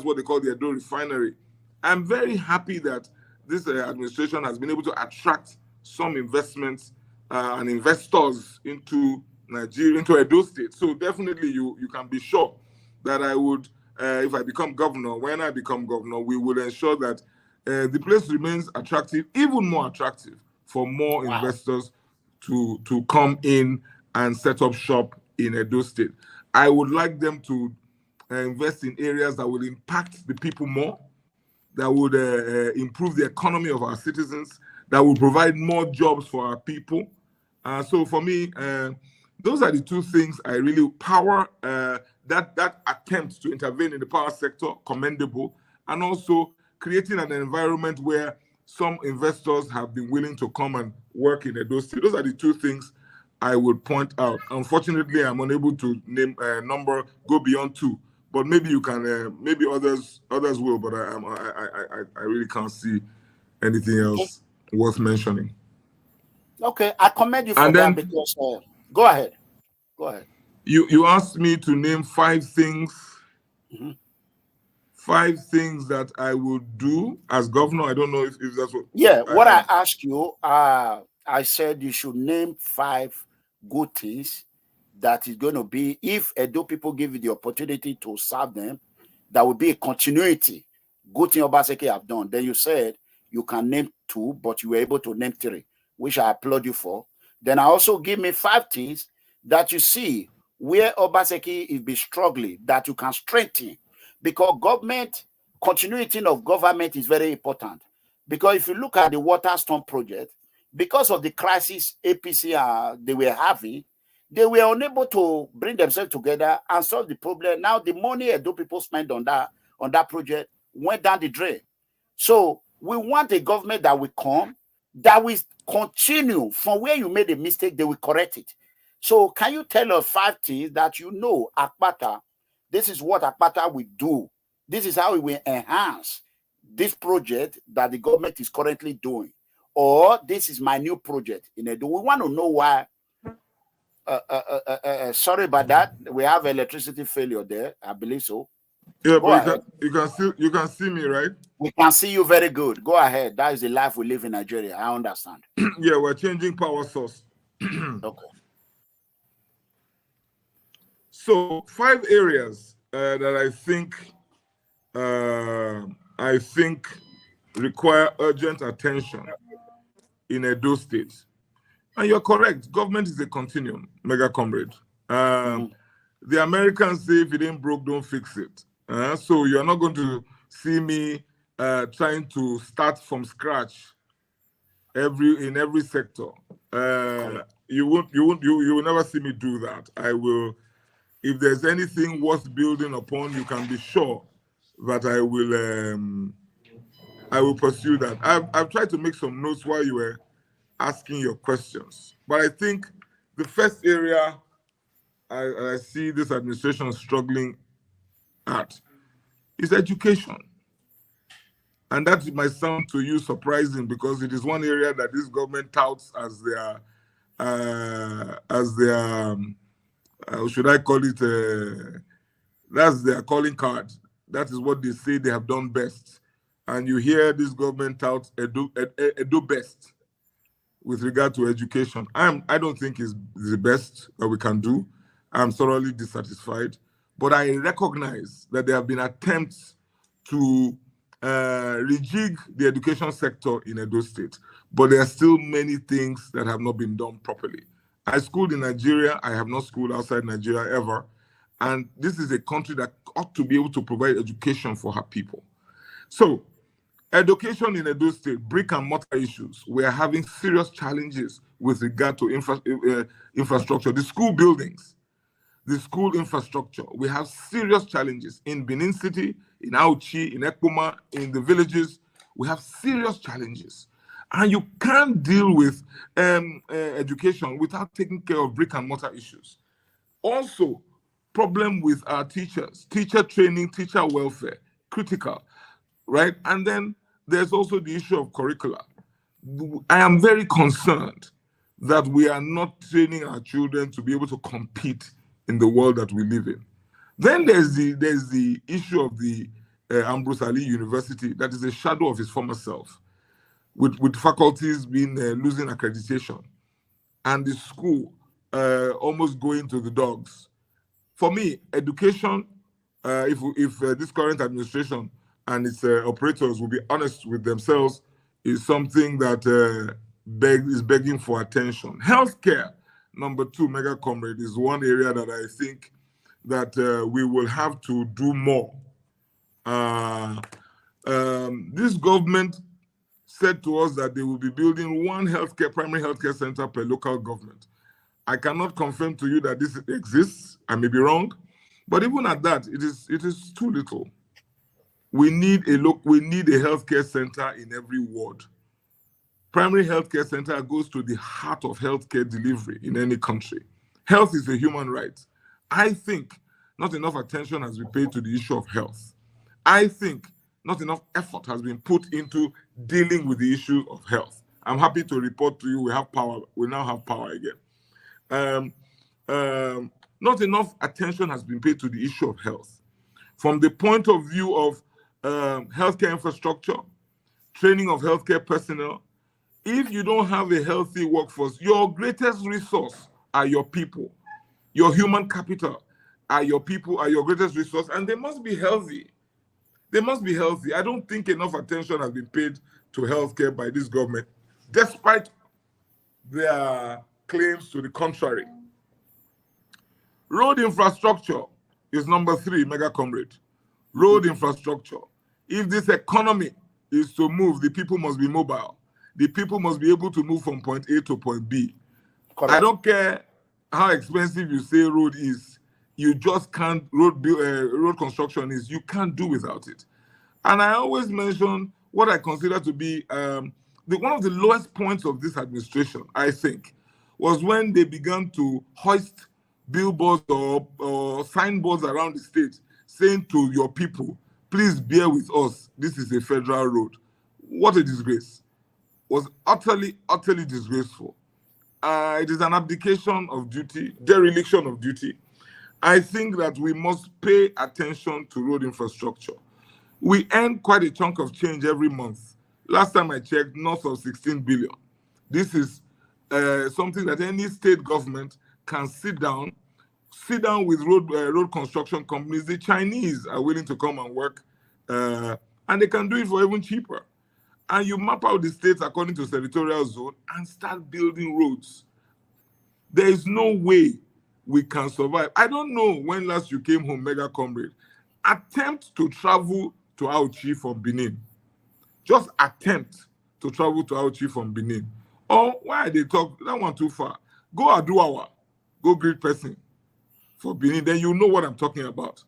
what they call the Edo refinery. I'm very happy that this administration has been able to attract some investments and investors into Nigeria, into Edo State. So definitely you can be sure that I would, if I become governor, when I become governor, we will ensure that the place remains attractive, even more attractive for more investors to come in and set up shop in Edo State. I would like them to invest in areas that will impact the people more, that would improve the economy of our citizens, that will provide more jobs for our people. So for me, those are the two things I really power, that attempt to intervene in the power sector, commendable, and also creating an environment where some investors have been willing to come and work in Edo State. Those are the two things I would point out. Unfortunately, I'm unable to name a number, go beyond two. But maybe you can, maybe others will. But I really can't see anything else worth mentioning. Okay, I commend you for that because go ahead. You asked me to name 5 things. 5 things that I would do as governor. I don't know if that's what. Yeah, what I asked you, I said you should name 5 good things that is going to be, if Edo people give you the opportunity to serve them, that will be a continuity. Good thing Obaseki have done. Then you said you can name 2, but you were able to name 3, which I applaud you for. Then I also give me 5 things that you see where Obaseki is be struggling, that you can strengthen. Because continuity of government is very important. Because if you look at the water storm project, because of the crisis APC they were having, they were unable to bring themselves together and solve the problem. Now the money Edo people spent on that project went down the drain. So we want a government that will come, that will continue from where you made a mistake, they will correct it. So can you tell us 5 things that you know Akpata, this is what Akpata will do. This is how it will enhance this project that the government is currently doing. Or this is my new project in Edo. We want to know why. Sorry about that. We have electricity failure there. I believe so. Yeah, but you can see me, right? We can see you very good. Go ahead. That is the life we live in Nigeria. I understand. Yeah, we're changing power source. Okay. So 5 areas that I think require urgent attention in Edo State. And you're correct. Government is a continuum, mega comrade. The Americans say if it ain't broke, don't fix it. So you're not going to see me trying to start from scratch in every sector. You will never see me do that. I will. If there's anything worth building upon, you can be sure that I will I will pursue that. I've tried to make some notes while you were asking your questions. But I think the first area I see this administration struggling at is education. And that might sound to you surprising because it is one area that this government touts as their should I call it, that's their calling card. That is what they say they have done best. And you hear this government tout edu best with regard to education. I don't think it's the best that we can do. I'm thoroughly dissatisfied. But I recognize that there have been attempts to rejig the education sector in Edo State. But there are still many things that have not been done properly. I schooled in Nigeria. I have not schooled outside Nigeria ever. And this is a country that ought to be able to provide education for her people. So, education in Edo State, brick and mortar issues, we are having serious challenges with regard to infrastructure. The school buildings, the school infrastructure, we have serious challenges in Benin City, in Auchi, in Ekpoma, in the villages. We have serious challenges. And you can't deal with education without taking care of brick and mortar issues. Also, problem with our teachers, teacher training, teacher welfare, critical, right? And then there's also the issue of curricula. I am very concerned that we are not training our children to be able to compete in the world that we live in. Then there's the issue of the Ambrose Ali University that is a shadow of his former self, with faculties being losing accreditation, and the school almost going to the dogs. For me, education, if this current administration and its operators will be honest with themselves, is something that is begging for attention. Healthcare, number two, mega comrade, is one area that I think that we will have to do more. This government said to us that they will be building one primary healthcare center per local government. I cannot confirm to you that this exists. I may be wrong, but even at that, it is too little. We need a healthcare center in every ward. Primary healthcare center goes to the heart of healthcare delivery in any country. Health is a human right. I think not enough attention has been paid to the issue of health. I think not enough effort has been put into dealing with the issue of health. I'm happy to report to you we have power. We now have power again. Not enough attention has been paid to the issue of health. From the point of view of healthcare infrastructure, training of healthcare personnel, if you don't have a healthy workforce, your greatest resource are your people. Your human capital are your people, are your greatest resource, and they must be healthy. They must be healthy. I don't think enough attention has been paid to healthcare by this government, despite their claims to the contrary. Road infrastructure is number three, mega comrade. Road infrastructure. If this economy is to move, the people must be mobile. The people must be able to move from point A to point B. Correct. I don't care how expensive you say road is. You just can't, road construction is, you can't do without it. And I always mention what I consider to be one of the lowest points of this administration, I think, was when they began to hoist billboards or signboards around the state saying to your people, please bear with us, this is a federal road. What a disgrace. It was utterly, utterly disgraceful. It is an abdication of duty, dereliction of duty. I think that we must pay attention to road infrastructure. We earn quite a chunk of change every month. Last time I checked, north of 16 billion. This is something that any state government can sit down with road construction companies. The Chinese are willing to come and work, and they can do it for even cheaper. And you map out the states according to territorial zone and start building roads. There is no way we can survive. I don't know when last you came home, mega comrade. Attempt to travel to Auchi from Benin. Just attempt to travel to Auchi from Benin. Or why they talk, that one too far. Go Aduawa, go greet person for Benin, then you know what I'm talking about.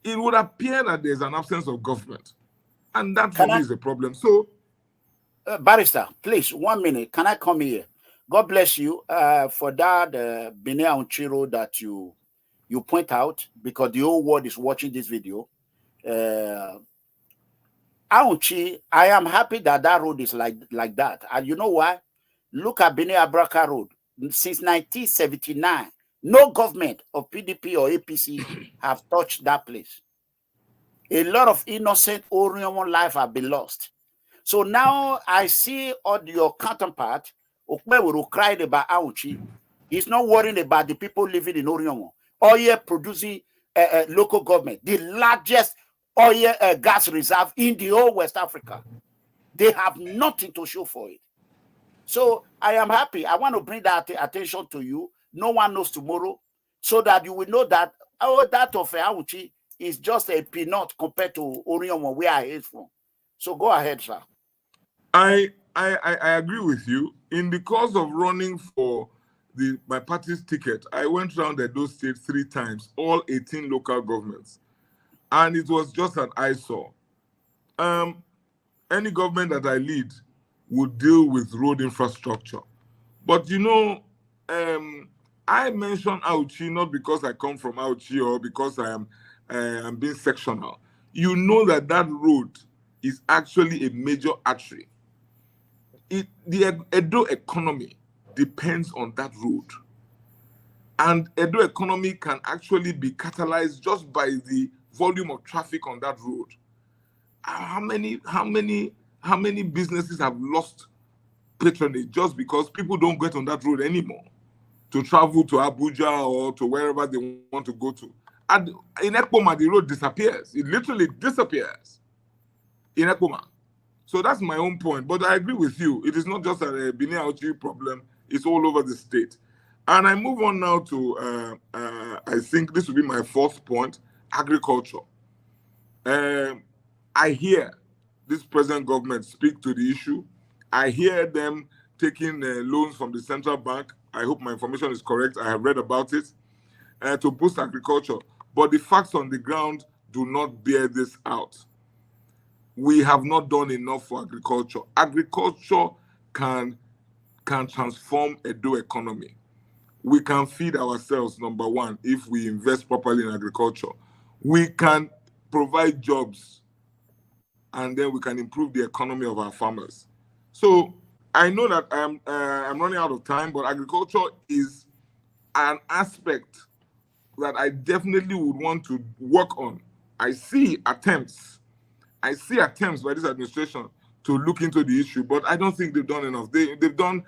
It would appear that there's an absence of government. And that for me is a problem. So, Barrister, please, 1 minute. Can I come here? God bless you for that Bine Onchiro that you point out, because the whole world is watching this video. Aunchi, I am happy that that road is like that. And you know why? Look at Bine Abraka Road. Since 1979, no government of PDP or APC have touched that place. A lot of innocent Orion life have been lost. So now I see all your counterpart, Okwe will cry about Aunchi. He's not worrying about the people living in Orion. Oil producing local government, the largest oil gas reserve in the whole West Africa. They have nothing to show for it. So I am happy. I want to bring that attention to you. No one knows tomorrow, so that you will know that that of Aunchi is just a peanut compared to Orion, where I hail from. So go ahead, sir. I agree with you. In the course of running for my party's ticket, I went around those states 3 times, all 18 local governments, and it was just an eyesore. Any government that I lead would deal with road infrastructure, but you know, I mention Auchi not because I come from Auchi or because I'm being sectional. You know that road is actually a major artery. The Edo economy depends on that road. And Edo economy can actually be catalyzed just by the volume of traffic on that road. How many businesses have lost patronage just because people don't get on that road anymore to travel to Abuja or to wherever they want to go to? And in Ekpoma, the road disappears. It literally disappears in Ekpoma. So that's my own point. But I agree with you. It is not just a Bine Auchi problem. It's all over the state. And I move on now to, I think this will be my 4th point, agriculture. I hear this present government speak to the issue. I hear them taking loans from the central bank. I hope my information is correct. I have read about it, to boost agriculture. But the facts on the ground do not bear this out. We have not done enough for agriculture. Agriculture can transform Edo economy. We can feed ourselves, number one, if we invest properly in agriculture. We can provide jobs, and then we can improve the economy of our farmers. So I know that I'm running out of time, but agriculture is an aspect that I definitely would want to work on. I see attempts by this administration to look into the issue, but I don't think they've done enough. They've done,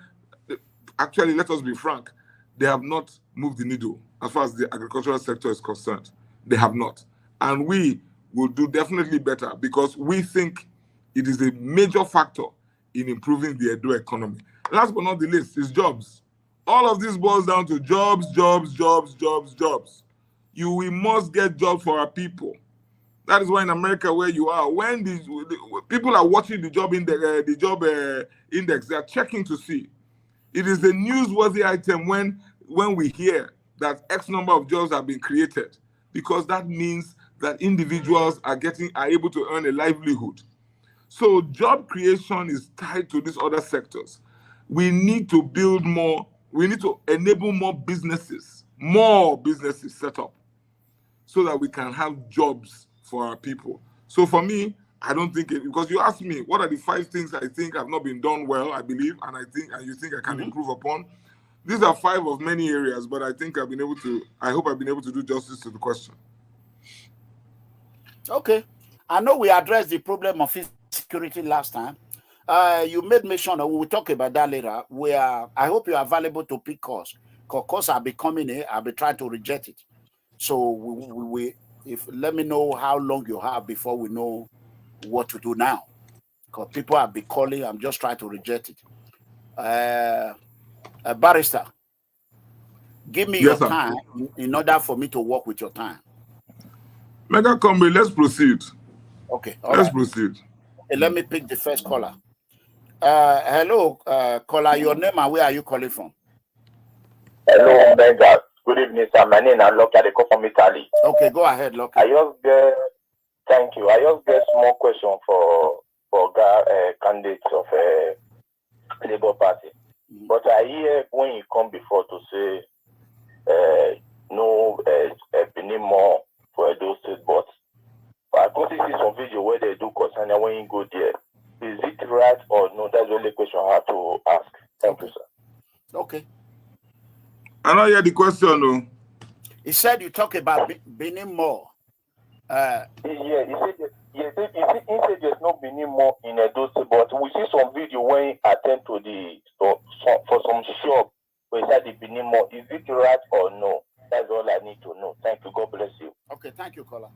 actually, let us be frank, they have not moved the needle as far as the agricultural sector is concerned. They have not. And we will do definitely better because we think it is a major factor in improving the Edo economy. Last but not the least is jobs. All of this boils down to jobs. We must get jobs for our people. That is why in America, where you are, when the people are watching the job index, they are checking to see. It is a newsworthy item when we hear that X number of jobs have been created, because that means that individuals are able to earn a livelihood. So job creation is tied to these other sectors. We need to build more. We need to enable more businesses set up so that we can have jobs for our people. So for me, I don't think it, because you asked me, what are the 5 things I think have not been done well, I believe, and you think I can improve upon? These are 5 of many areas, but I think I hope I've been able to do justice to the question. Okay. I know we addressed the problem of insecurity last time. You made mention, we will talk about that later. I hope you are available to pick course. Because I'll be coming here, I'll be trying to reject it. So let me know how long you have before we know what to do now. Because people have been calling, I'm just trying to reject it. Barrister, give me your time in order for me to work with your time. Mega Combi, let's proceed. Okay, let's proceed. Okay, let me pick the first caller. Hello, caller, your name and where are you calling from? Hello, Benga. Good evening, sir. My name is Loki. I come from Italy. Okay, go ahead, Loki. I just get Thank you. I just get small question for candidates of Labour Party. But I hear when you come before to say no Benin more for those State, but I couldn't see some video where they do concerning when you go there. Is it right or no? That's the only question I have to ask. Thank you, sir. Okay. I don't hear the question, no. He said you talk about Benin more. Yeah, he said there's no Benin more in Edo State, but we see some video when he attend to the for some shop where he said the Benin more. Is it right or no? That's all I need to know. Thank you. God bless you. Okay, thank you, caller.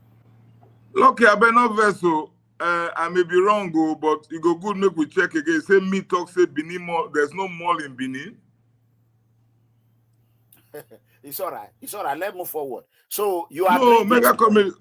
Look, I be not vessel. I may be wrong, but it go good make we check again. Say me talk say Benin mall. There's no mall in Benin. It's all right. It's all right. Let's move forward. So you are no mega comment.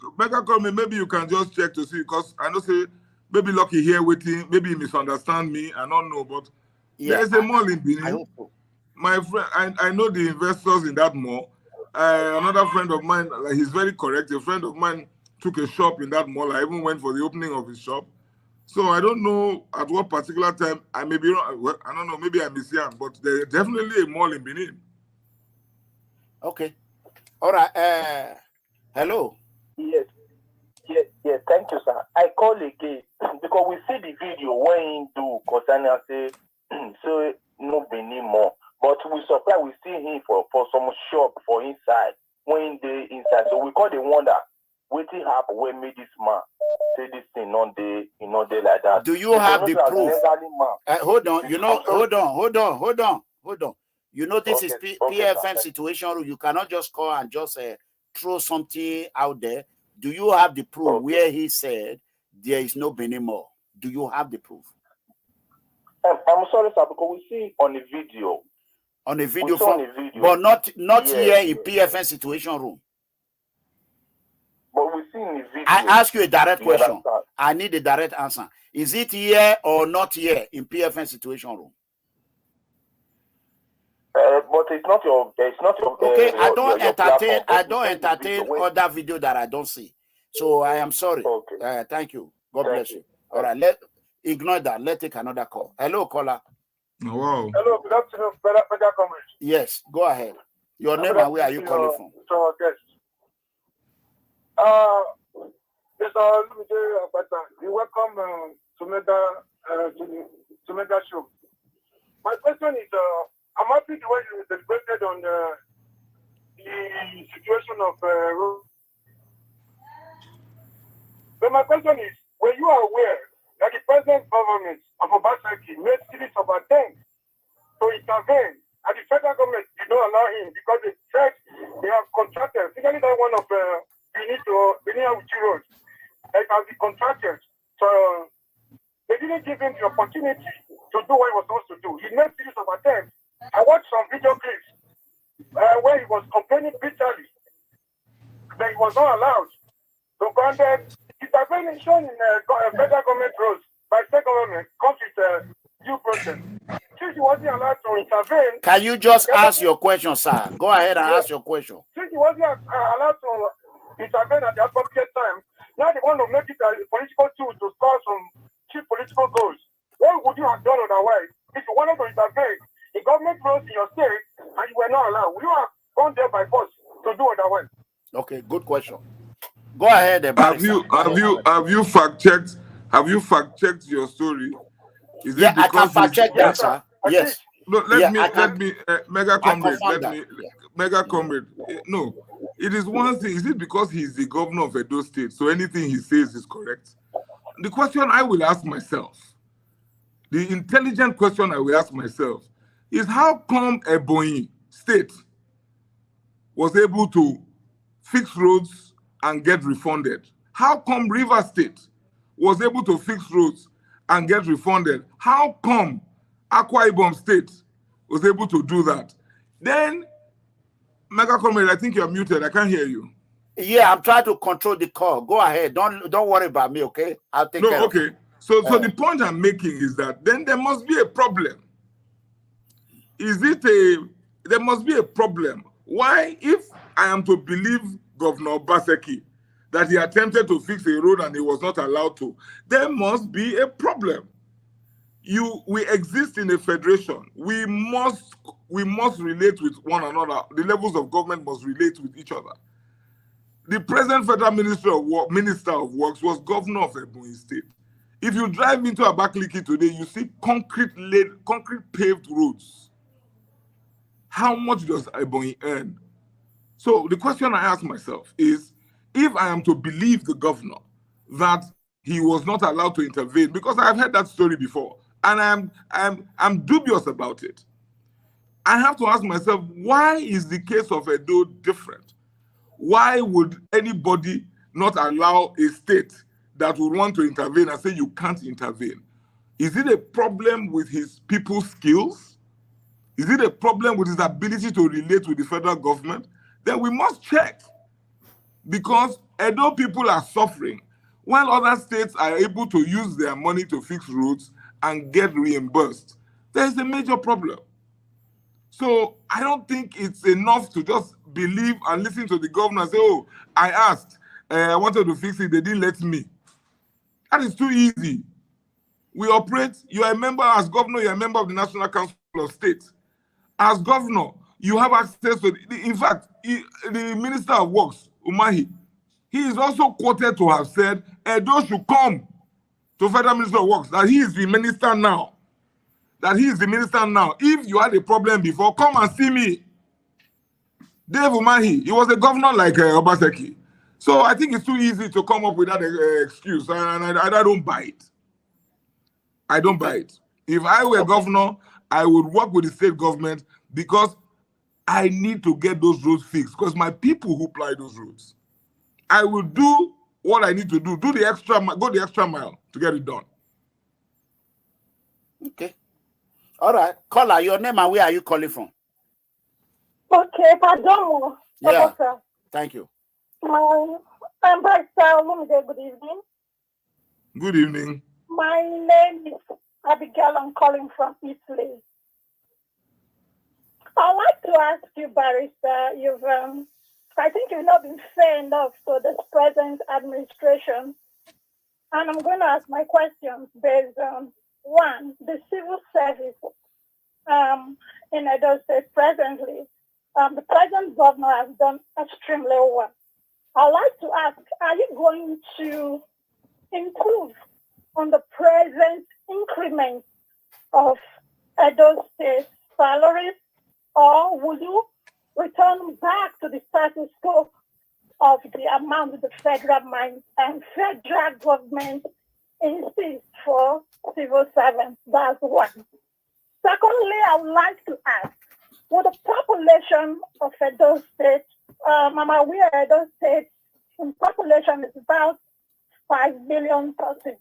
Maybe you can just check to see, because I know say maybe Lucky here waiting. Maybe he misunderstand me. I don't know, but yeah, there's a mall in Benin. I hope so. My friend, I know the investors in that mall. Another friend of mine, he's very correct. A friend of mine took a shop in that mall. I even went for the opening of his shop. So I don't know at what particular time. I may be wrong. Well, I don't know. Maybe I miss him, but there's definitely a mall in Benin. Okay. All right. Hello. Yes. Thank you, sir. I call again because we see the video when he do concerning say so no Benin more. But we supply we see him for some shop for inside when they inside. So we call the wonder waiting happen when made this man say this thing not day like that. Do you have the proof? Hold on. Hold on. You know this is PFM situation room. You cannot just call and just throw something out there. Do you have the proof where he said there is no Benin more? Do you have the proof? I'm sorry, sir, because we see on the video. On a video, but not here in PFN situation room. But we see in the video. I ask you a direct question. I need a direct answer. Is it here or not here in PFN situation room? But it's not your. Okay, I don't entertain other video that I don't see. So I am sorry. Okay. Thank you. God bless you. All right, let ignore that. Let's take another call. Hello, caller. Oh, wow. Hello, good afternoon, better comrade. Yes, go ahead. Your name and where are you calling from? Mr. Olumide Akpata, you welcome to Mega Show. My question is, I'm happy the way you deliberated on the situation of but my question is, were you aware that the present government of Obaseki made series of attempts to intervene, and the federal government did not allow him because they said they have contracted, especially that one of Benin Road, they have been contracted. So they didn't give him the opportunity to do what he was supposed to do. He made series of attempts. I watched some video clips where he was complaining bitterly that he was not allowed to conduct intervention in federal government roads by state government comes with due process. Since he wasn't allowed to intervene, can you just ask your question, sir? Go ahead and ask your question. Since he wasn't allowed to intervene at the appropriate time, now they want to make it a political tool to score some cheap political goals. What would you have done otherwise if you wanted to intervene in government roads in your state and you were not allowed? Would you have gone there by force to do otherwise? Okay, good question. Go ahead. Have you fact checked? Have you fact checked your story? Is it I can fact check that, sir. Yes. No, let me, Mega Comrade. Mega Comrade. No, it is one thing. Is it because he's the governor of Edo State, so anything he says is correct? The question I will ask myself, the intelligent question I will ask myself, is how come Ebonyi State was able to fix roads and get refunded? How come River State was able to fix roads and get refunded? How come Akwa Ibom State was able to do that? Then, Mega Comrade, I think you're muted. I can't hear you. Yeah, I'm trying to control the call. Go ahead. Don't worry about me, okay? I'll take care of it. So the point I'm making is that then there must be a problem. There must be a problem. Why, if I am to believe Governor Obaseki, that he attempted to fix a road and he was not allowed to, there must be a problem. We exist in a federation. We must relate with one another. The levels of government must relate with each other. The present federal minister of works was governor of Ebonyi State. If you drive into Abakaliki today, you see concrete paved roads. How much does Ebonyi earn? So the question I ask myself is, if I am to believe the governor that he was not allowed to intervene, because I've heard that story before, and I'm dubious about it, I have to ask myself, why is the case of Edo different? Why would anybody not allow a state that would want to intervene and say you can't intervene? Is it a problem with his people's skills? Is it a problem with his ability to relate with the federal government? Then we must check, because Edo people are suffering while other states are able to use their money to fix roads and get reimbursed. There's a major problem. So I don't think it's enough to just believe and listen to the governor and say, oh, I asked, I wanted to fix it, they didn't let me. That is too easy. We operate, you are a member, as governor, you are a member of the National Council of State. As governor, you have access to, in fact, the Minister of Works, Umahi, he is also quoted to have said, Edo should come to Federal Minister of Works, that he is the minister now. That he is the minister now. If you had a problem before, come and see me. Dave Umahi, he was a governor like Obaseki. So I think it's too easy to come up with that excuse, and I don't buy it. I don't buy it. If I were governor, I would work with the state government, because I need to get those roads fixed, because my people who ply those roads. I will do what I need to do the extra, go the extra mile to get it done. Okay. All right. Caller, your name and where are you calling from? Okay, pardon. Yeah. Thank you. I'm Barr. Olumide, good evening. Good evening. My name is Abigail. I'm calling from Italy. I'd like to ask you, Barrister, I think you've not been fair enough to this present administration. And I'm going to ask my questions based on, one, the civil service in Edo State presently. The present governor has done extremely well. I'd like to ask, are you going to improve on the present increment of Edo State salaries, or will you return back to the status quo of the amount the federal government insists for civil servants? That's one. Secondly, I would like to ask, with the population of Edo State, I'm aware Edo State in population is about 5 billion persons.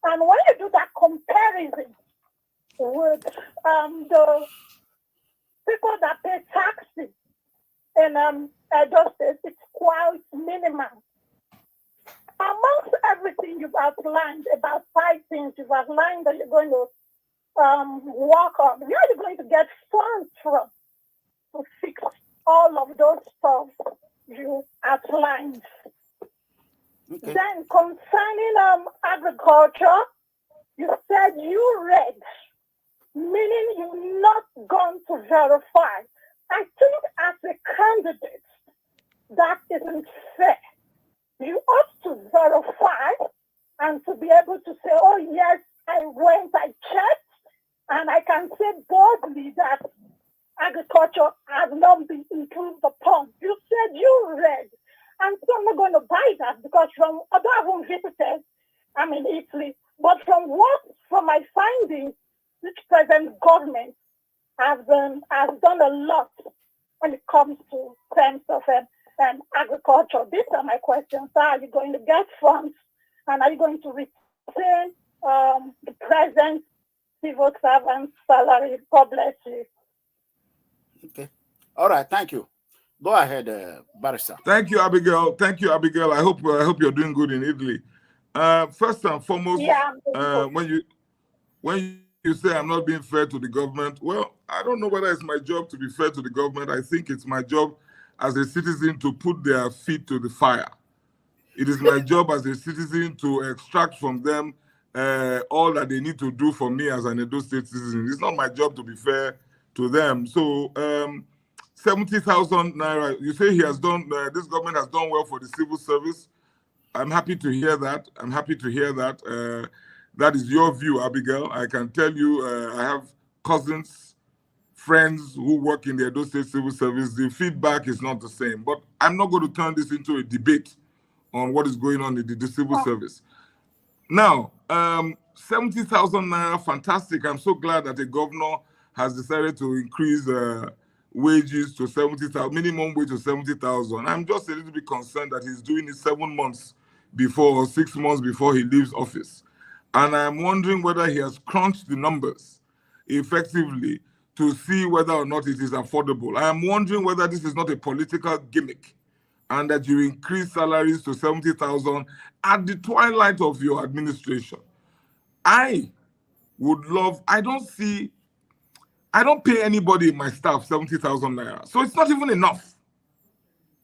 And when you do that comparison with the people that pay taxes in Edo State, it's quite minimal. Amongst everything you've outlined, about 5 things you've outlined that you're going to work on, where are you going to get funds from to fix all of those stuff you outlined? Okay. Then concerning agriculture, you said you read, meaning you're not going to verify. I think as a candidate, that isn't fair. You ought to verify and to be able to say, oh yes, I went, I checked, and I can say boldly that agriculture has not been improved upon. You said you read, and so I'm not going to buy that, because although I haven't visited, I'm in Italy, but from my findings, this present government has done a lot when it comes to terms of agriculture. These are my questions. Are you going to get funds, and are you going to retain the present civil servant salary? God bless you. Okay. All right. Thank you. Go ahead, Barrister. Thank you, Abigail. Thank you, Abigail. I hope you're doing good in Italy. First and foremost, when you say I'm not being fair to the government, well, I don't know whether it's my job to be fair to the government. I think it's my job as a citizen to put their feet to the fire. It is my job as a citizen to extract from them all that they need to do for me as an Edo State citizen. It's not my job to be fair to them. So 70,000 naira, you say he has done, this government has done well for the civil service. I'm happy to hear that. I'm happy to hear that. That is your view, Abigail. I can tell you, I have cousins, friends who work in the Edo State Civil Service. The feedback is not the same. But I'm not going to turn this into a debate on what is going on in the civil service. Now, 70,000 naira, fantastic. I'm so glad that the governor has decided to increase wages to 70,000, minimum wage to 70,000. I'm just a little bit concerned that he's doing it 7 months before or 6 months before he leaves office. And I'm wondering whether he has crunched the numbers effectively to see whether or not it is affordable. I'm wondering whether this is not a political gimmick and that you increase salaries to 70,000 at the twilight of your administration. I would love, I don't pay anybody in my staff 70,000 naira. So it's not even enough,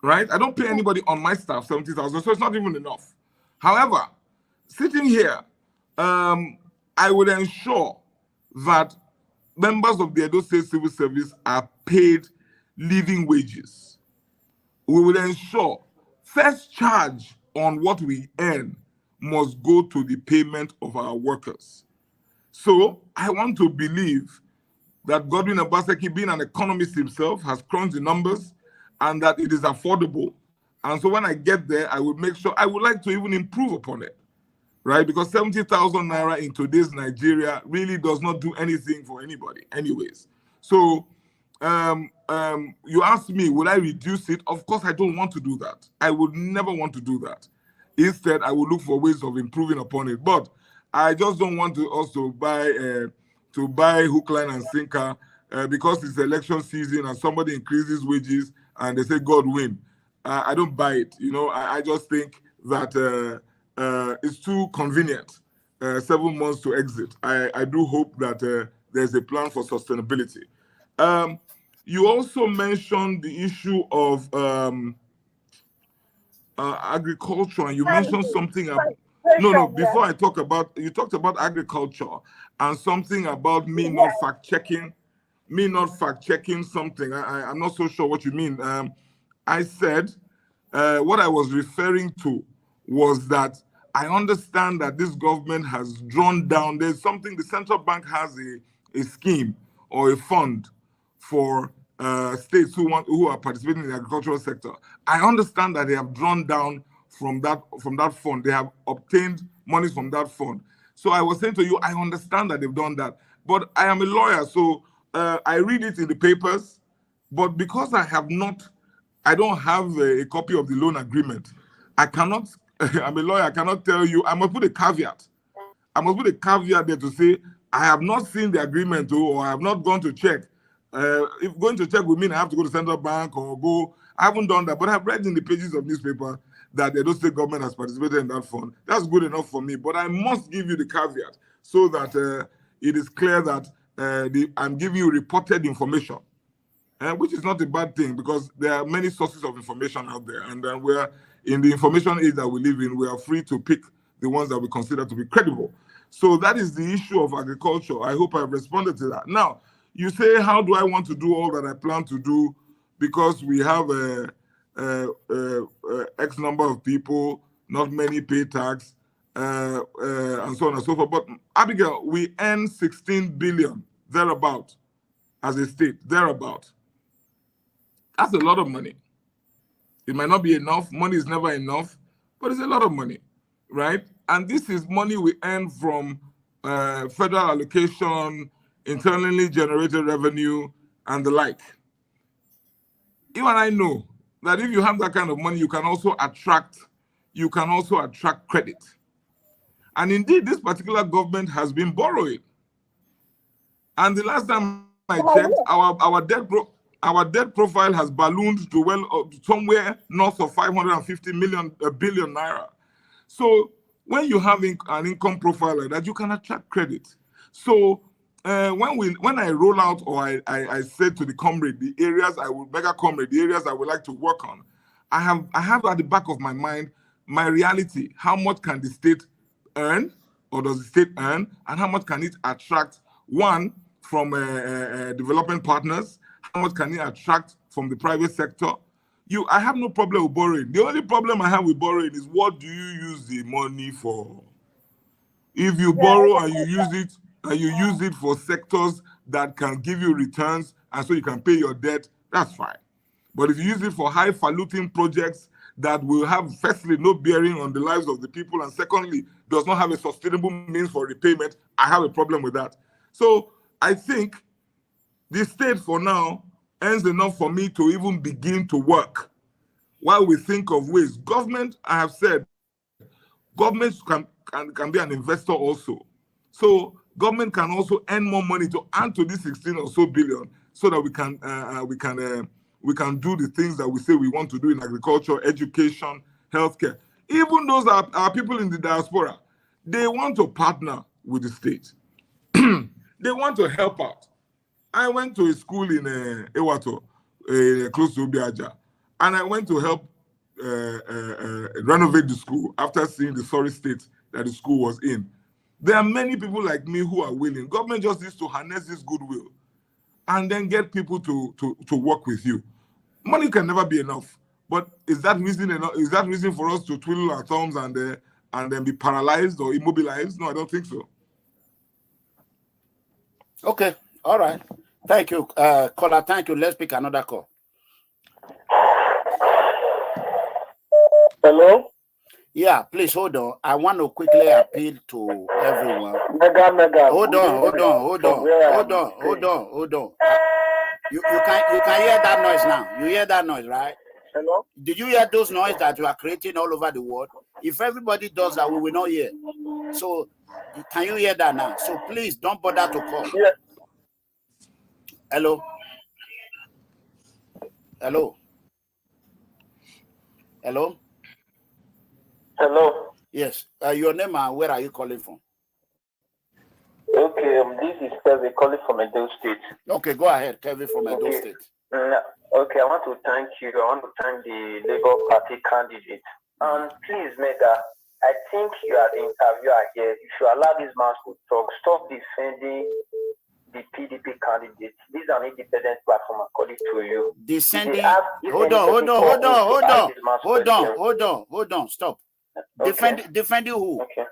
right? I don't pay anybody on my staff 70,000, so it's not even enough. However, sitting here, I would ensure that members of the Edo State Civil Service are paid living wages. We will ensure first charge on what we earn must go to the payment of our workers. So I want to believe that Godwin Obaseki, being an economist himself, has crunched the numbers and that it is affordable. And so when I get there, I would make sure, I would like to even improve upon it, right? Because 70,000 naira in today's Nigeria really does not do anything for anybody anyways. So you asked me, will I reduce it? Of course, I don't want to do that. I would never want to do that. Instead, I will look for ways of improving upon it. But I just don't want to also buy hook, line, and sinker because it's election season and somebody increases wages and they say God win. I don't buy it. You know, I just think that it's too convenient. 7 months to exit. I do hope that there's a plan for sustainability. You also mentioned the issue of agriculture, and you mentioned something about before I talk about, you talked about agriculture and something about me not fact-checking something. I'm not so sure what you mean. I said what I was referring to was that I understand that this government has drawn down, there's something, the central bank has a scheme or a fund for states who are participating in the agricultural sector. I understand that they have drawn down from that fund. They have obtained money from that fund. So I was saying to you, I understand that they've done that, but I am a lawyer, so I read it in the papers. But because I don't have a copy of the loan agreement, I cannot. I'm a lawyer. I cannot tell you. I must put a caveat. There to say I have not seen the agreement, or I have not gone to check. If going to check would mean I have to go to central bank or go. I haven't done that, but I've read in the pages of newspaper that the Edo State government has participated in that fund. That's good enough for me, but I must give you the caveat so that it is clear that I'm giving you reported information, which is not a bad thing because there are many sources of information out there, and we're in the information age that we live in. We are free to pick the ones that we consider to be credible. So that is the issue of agriculture. I hope I've responded to that. Now, you say, how do I want to do all that I plan to do? Because we have X number of people, not many pay tax, and so on and so forth. But Abigail, we earn 16 billion, thereabout, as a state, thereabout. That's a lot of money. It might not be enough. Money is never enough, but it's a lot of money, right? And this is money we earn from federal allocation, internally generated revenue, and the like. You and I know that if you have that kind of money, you can also attract credit. And indeed, this particular government has been borrowing. And the last time I checked, our debt profile has ballooned to somewhere north of 550 billion naira. So when you have an income profile like that, you can attract credit. So when I roll out, or I said to the comrade, the areas I would like to work on, I have at the back of my mind my reality. How much can the state earn, or does the state earn, and how much can it attract, one, from development partners? How much can it attract from the private sector? I have no problem with borrowing. The only problem I have with borrowing is, what do you use the money for? If you borrow and you use it for sectors that can give you returns and so you can pay your debt, that's fine. But if you use it for highfalutin projects that will have, firstly, no bearing on the lives of the people, and secondly, does not have a sustainable means for repayment, I have a problem with that. So I think the state for now earns enough for me to even begin to work while we think of ways. Government, I have said, government can be an investor also. So government can also earn more money to add to this 16 or so billion, so that we can do the things that we say we want to do in agriculture, education, healthcare. Even those are people in the diaspora. They want to partner with the state. They want to help out. I went to a school in Ewato, close to Obiaja, and I went to help renovate the school after seeing the sorry state that the school was in. There are many people like me who are willing. Government just needs to harness this goodwill and then get people to work with you. Money can never be enough, but is that reason enough? Is that reason for us to twiddle our thumbs and then be paralyzed or immobilized? No, I don't think so. Okay, all right. Thank you, caller. Thank you. Let's pick another call. Hello? Yeah, please hold on. I want to quickly appeal to everyone. Mega. Hold on. You can hear that noise now. You hear that noise, right? Hello? Did you hear those noises that you are creating all over the world? If everybody does that, we will not hear. So can you hear that now? So please don't bother to call. Yeah. Hello? Yes. Your name and where are you calling from? Okay, this is Kevin calling from Edo State. Okay, go ahead, Kevin from Edo State. Okay, I want to thank you. I want to thank the Labour Party candidate. Please, Mega, I think you are the interviewer here. You should allow this man to talk. Stop defending the PDP candidate. This is an independent platform, according to you. Hold on. Stop. Okay. Defending who? Okay.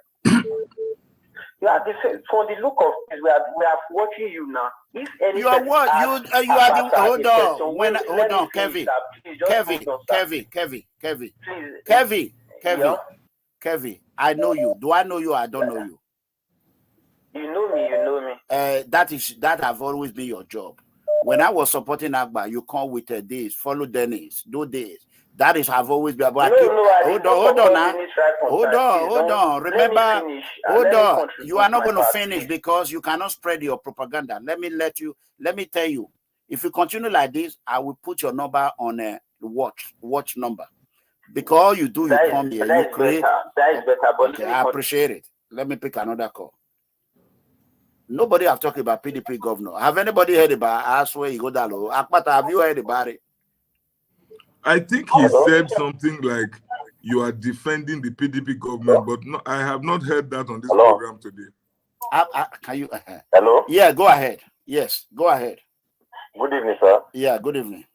Yeah, from the look of things, we are watching you now. If you are what? You are the hold on, Kevin. Kevin. I know you. Do I know you? I don't know you. You know me. That have always been your job. When I was supporting Agba, you come with this, follow Dennis, do this. That is have always been about. Hold on. Remember, you are not going to finish because you cannot spread your propaganda. Let me tell you. If you continue like this, I will put your number on a watch number. Because all you do, you come here, you create. That is better. But okay, I appreciate it. Let me pick another call. Nobody have talked about PDP governor. Have anybody heard about? I swear you go down low. Akpata, have you heard about it? I think he said something like you are defending the PDP government, but no, I have not heard that on this program today. Can you? Hello? Yeah, go ahead. Yes, go ahead. Good evening, sir. Yeah, good evening.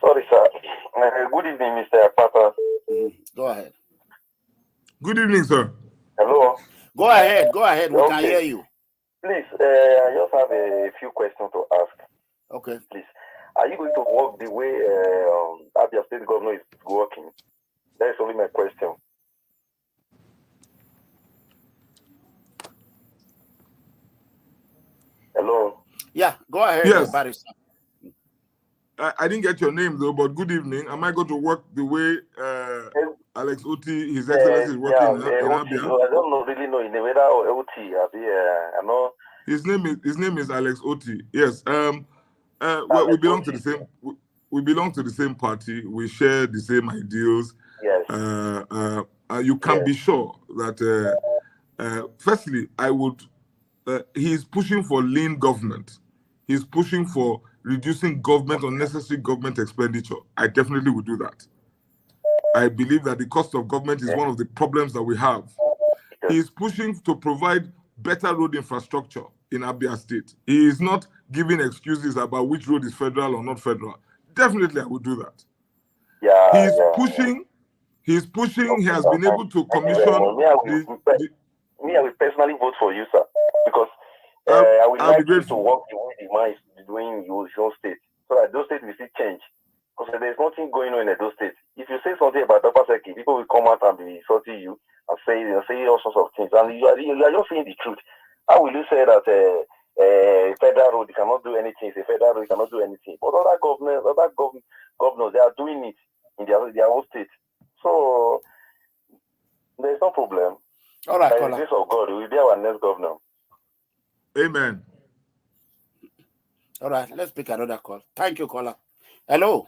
Sorry, sir. Good evening, Mr. Akpata. Go ahead. Good evening, sir. Hello? Go ahead. We can hear you. Please, I just have a few questions to ask. Okay. Please. Are you going to work the way Abia State Governor is working? That is only my question. Hello? Yeah, go ahead. Yes. Barrister. I didn't get your name though, but good evening. Am I going to work the way Alex Oti, His Excellency, is working in Abia? I don't really know in the weather or Oti. I know. His name is Alex Oti. Yes. Well, we belong to the same. We belong to the same party. We share the same ideals. Yes. You can be sure that. Firstly, I would. He's pushing for lean government. He's pushing for reducing unnecessary government expenditure. I definitely would do that. I believe that the cost of government is one of the problems that we have. He is pushing to provide better road infrastructure in Abia State. He is not giving excuses about which road is federal or not federal. Definitely, I would do that. He's pushing. He's pushing. Okay, he has been able to commission. Me, I will personally vote for you, sir, because I would like you to work the way the man is doing your state, so that those states will see change. Because there's nothing going on in those states. If you say something about Obaseki, people will come out and be insulting you and say all sorts of things, and you are just saying the truth. How will you say that federal road cannot do anything? It's a federal road cannot do anything, but other governors, they are doing it in their own state. So there's no problem. All right, by the grace of God, we will be our next governor. Amen. All right, let's pick another call. Thank you, caller. Hello.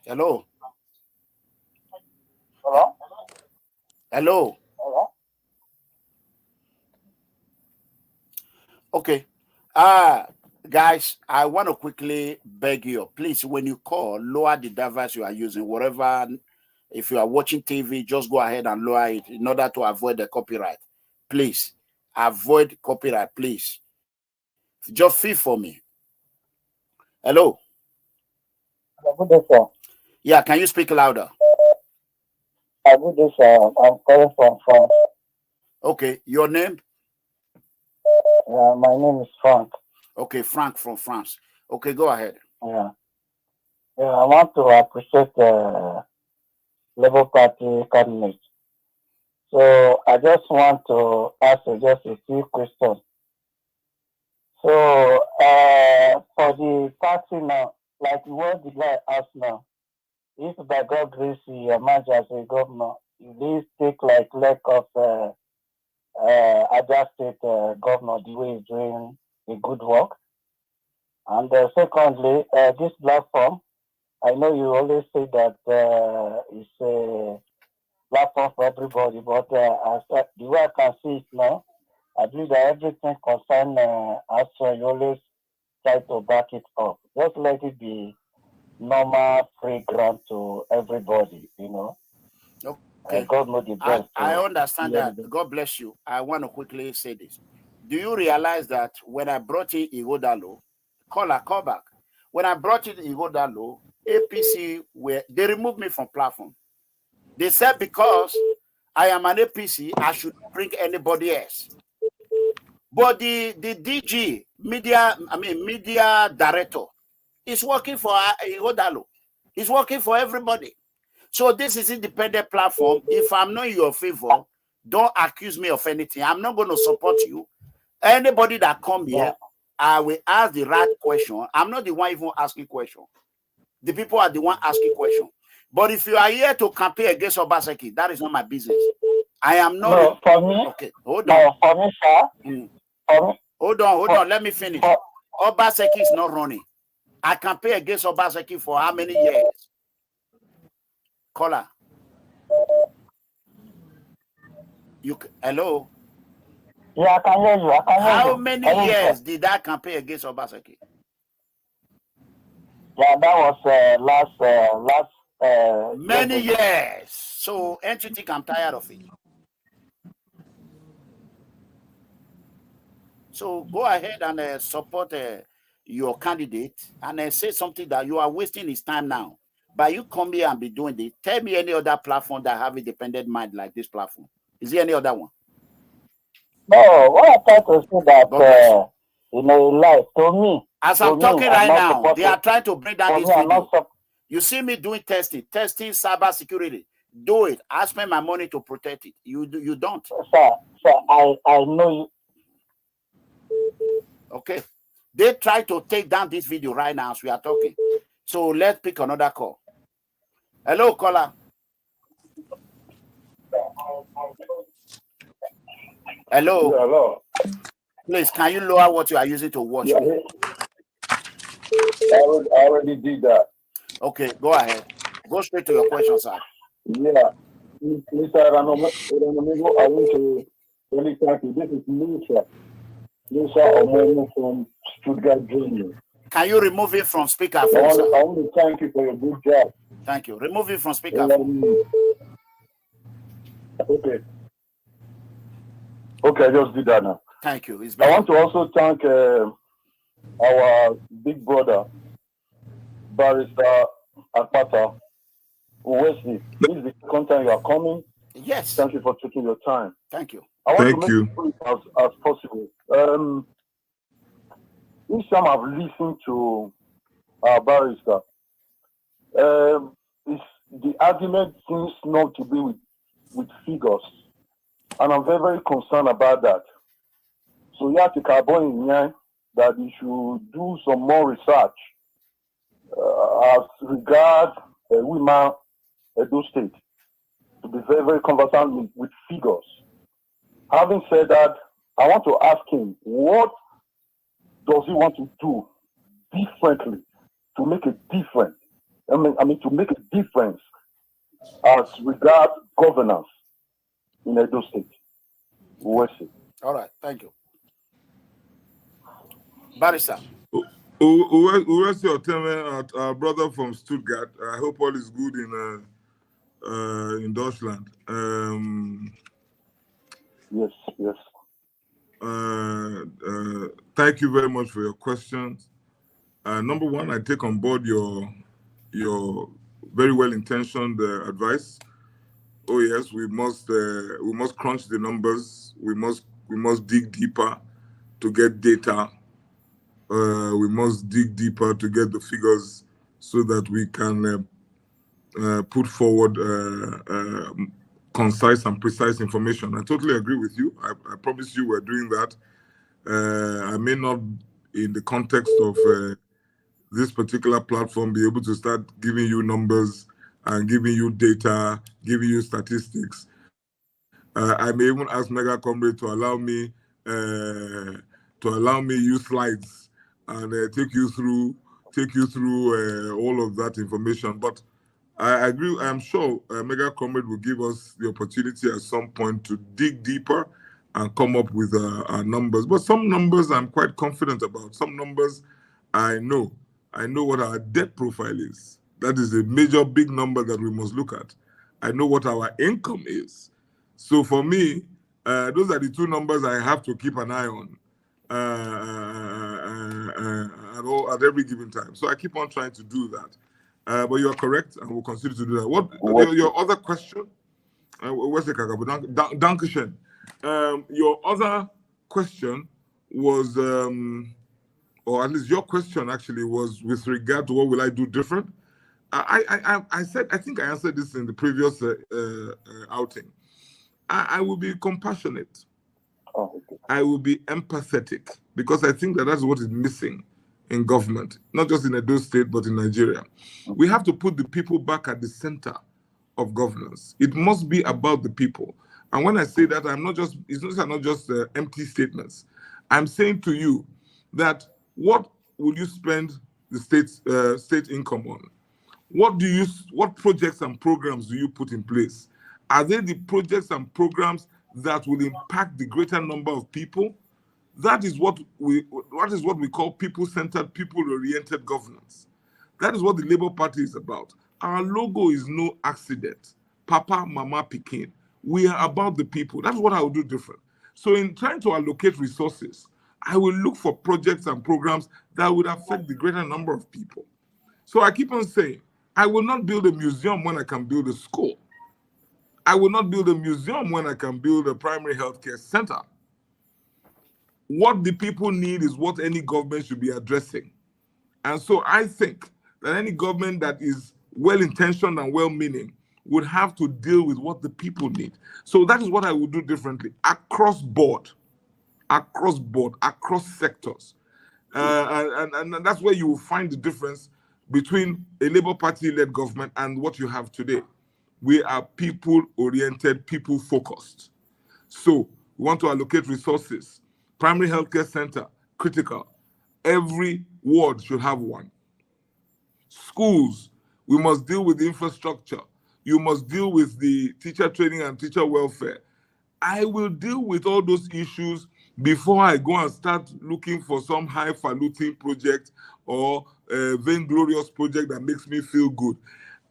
Hello. Hello. Hello. Hello. Okay. Guys, I want to quickly beg you, please, when you call, lower the device you are using, whatever. If you are watching TV, just go ahead and lower it in order to avoid the copyright. Please, avoid copyright, please. Just feel for me. Hello. Good day, sir. Yeah, can you speak louder? Good day, sir. I'm calling from France. Okay, your name? My name is Frank. Okay, Frank from France. Okay, go ahead. Yeah, I want to appreciate the Labour Party candidate. So I just want to ask you just a few questions. So for the party now, like what the guy asked now, if by God grace he emerge as a governor, you take like lack of Abia State governor the way he's doing a good work. And secondly, this platform, I know you always say that it's a platform for everybody, but as the way I can see it now, I believe that everything concerning action, you always try to back it up. Just let it be normal, free grant to everybody, you know. Okay. God knows the best. I understand that. God bless you. I want to quickly say this. Do you realize that when I brought in Igodalo, call back. When I brought in Igodalo, APC, they removed me from platform. They said because I am an APC, I should bring anybody else. But the DG, media director, is working for Igodalo. He's working for everybody. So this is independent platform. If I'm not in your favor, don't accuse me of anything. I'm not going to support you. Anybody that come here, I will ask the right question. I'm not the one even asking question. The people are the one asking question. But if you are here to campaign against Obaseki, that is not my business. I am not. No, for me. Okay, hold on. No, for me, sir. For me. Hold on. Let me finish. Obaseki is not running. I campaign against Obaseki for how many years? Caller. Hello? Yeah, I can hear you. How many years did I campaign against Obaseki? Yeah, that was last. Many years. So, ain't you think I'm tired of it? So, go ahead and support your candidate and say something that you are wasting his time now. But you come here and be doing this. Tell me any other platform that have a dependent mind like this platform. Is there any other one? No, what I try to say that life to me. As I'm talking right now, they are trying to bring down this video. You see me doing testing cyber security. Do it. I spend my money to protect it. You don't. Sir, I know you. Okay. They try to take down this video right now as we are talking. So let's pick another call. Hello, caller. Hello. Yeah, hello. Please, can you lower what you are using to watch me? I already did that. Okay, go ahead. Go straight to your question, sir. Yeah. Mr. Ranamigo, I want to really thank you. This is Lucia Omomo from Stuttgart, Germany. Can you remove it from speaker? I want to thank you for your good job. Thank you. Remove it from speaker. Okay. Okay, I just did that now. Thank you. I want to also thank our big brother, Barrister Akpata. Wesley, this is the second time you are coming. Yes. Thank you for taking your time. Thank you. I want to make it brief as possible. Each time I've listened to our barrister, the argument seems not to be with figures. And I'm very, very concerned about that. So you have to carbon in here that you should do some more research as regards women Edo State to be very, very conversant with figures. Having said that, I want to ask him, what does he want to do differently to make a difference? I mean, to make a difference as regards governance in Edo State. All right, thank you. Barrister. Where's your our brother from Stuttgart? I hope all is good in Deutschland. Yes. Thank you very much for your questions. Number one, I take on board your very well-intentioned advice. Oh yes, we must crunch the numbers. We must dig deeper to get data. We must dig deeper to get the figures so that we can put forward concise and precise information. I totally agree with you. I promise you we're doing that. I may not, in the context of this particular platform, be able to start giving you numbers and giving you data, giving you statistics. I may even ask Mega Comrade to allow me use slides and take you through all of that information. But I agree. I'm sure Mega Comrade will give us the opportunity at some point to dig deeper and come up with our numbers. But some numbers I'm quite confident about. Some numbers I know what our debt profile is. That is a major big number that we must look at. I know what our income is. So for me, those are the two numbers I have to keep an eye on at every given time. So I keep on trying to do that. But you are correct, and we'll continue to do that. What your other question? Dankeschön. Your other question was, or at least your question actually was with regard to what will I do different. I said, I think I answered this in the previous outing. I will be compassionate. I will be empathetic, because I think that's what is missing in government, not just in Edo State, but in Nigeria. We have to put the people back at the center of governance. It must be about the people. And when I say that, it's not just empty statements. I'm saying to you that what will you spend the state income on? What projects and programs do you put in place? Are they the projects and programs that will impact the greater number of people? That is what we call people-centered, people-oriented governance. That is what the Labour Party is about. Our logo is no accident. Papa, Mama, Pekin. We are about the people. That's what I will do different. So in trying to allocate resources, I will look for projects and programs that would affect the greater number of people. So I keep on saying, I will not build a museum when I can build a school. I will not build a museum when I can build a primary healthcare center. What the people need is what any government should be addressing. And so I think that any government that is well-intentioned and well-meaning would have to deal with what the people need. So that is what I would do differently, across board, across sectors. And that's where you will find the difference between a Labour Party-led government and what you have today. We are people-oriented, people-focused. So we want to allocate resources. Primary healthcare center, critical. Every ward should have one. Schools, we must deal with the infrastructure. You must deal with the teacher training and teacher welfare. I will deal with all those issues before I go and start looking for some highfalutin project or a vainglorious project that makes me feel good.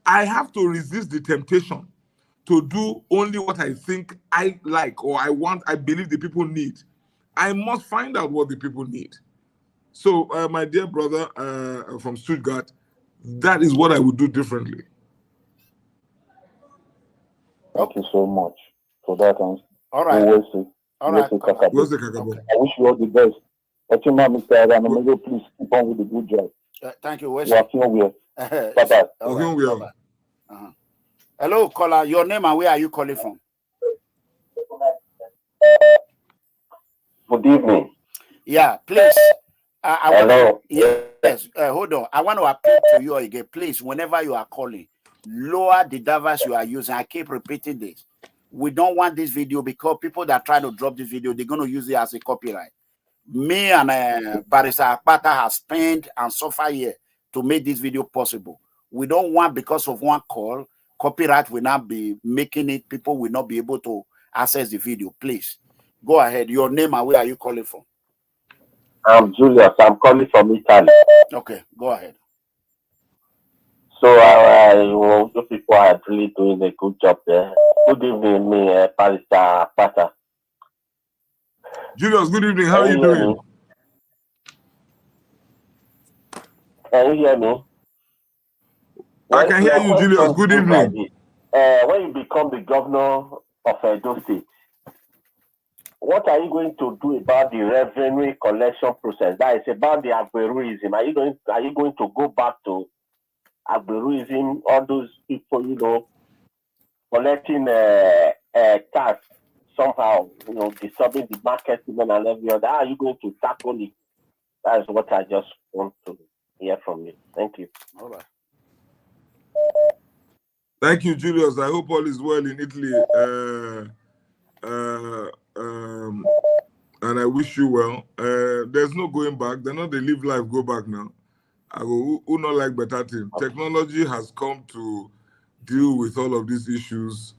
I have to resist the temptation to do only what I think I like or I want, I believe the people need. I must find out what the people need. So, my dear brother from Stuttgart, that is what I would do differently. Thank you so much for that answer. All right. All right. I wish you all the best. Mr. Adanomedo, please keep on with the good job. Thank you. Bye-bye. Bye-bye. Hello, caller. Your name and where are you calling from? Good evening. Yeah, please. Hello. Yes. Hold on. I want to appeal to you again. Please, whenever you are calling, lower the device you are using. I keep repeating this. We don't want this video because people that try to drop this video, they're going to use it as a copyright. Me and Barrister Akpata have spent and suffered here to make this video possible. We don't want, because of one call, copyright will not be making it. People will not be able to access the video. Please, go ahead. Your name and where are you calling from? I'm Julius. I'm calling from Italy. Okay, go ahead. So, those people are really doing a good job there. Good evening, me, Barrister Akpata. Julius, good evening. How are you doing? Can you hear me? I can hear you, Julius. Good evening. When you become the governor of Edo State, what are you going to do about the revenue collection process? That is about the Agberuism. Are you going to go back to Agberuism? All those people, collecting tax somehow, disturbing the market and every other. How are you going to tackle it? That is what I just want to hear from you. Thank you. All right. Thank you, Julius. I hope all is well in Italy. And I wish you well. There's no going back. They're not they live life, go back now. I go, who not like better thing? Technology has come to deal with all of these issues.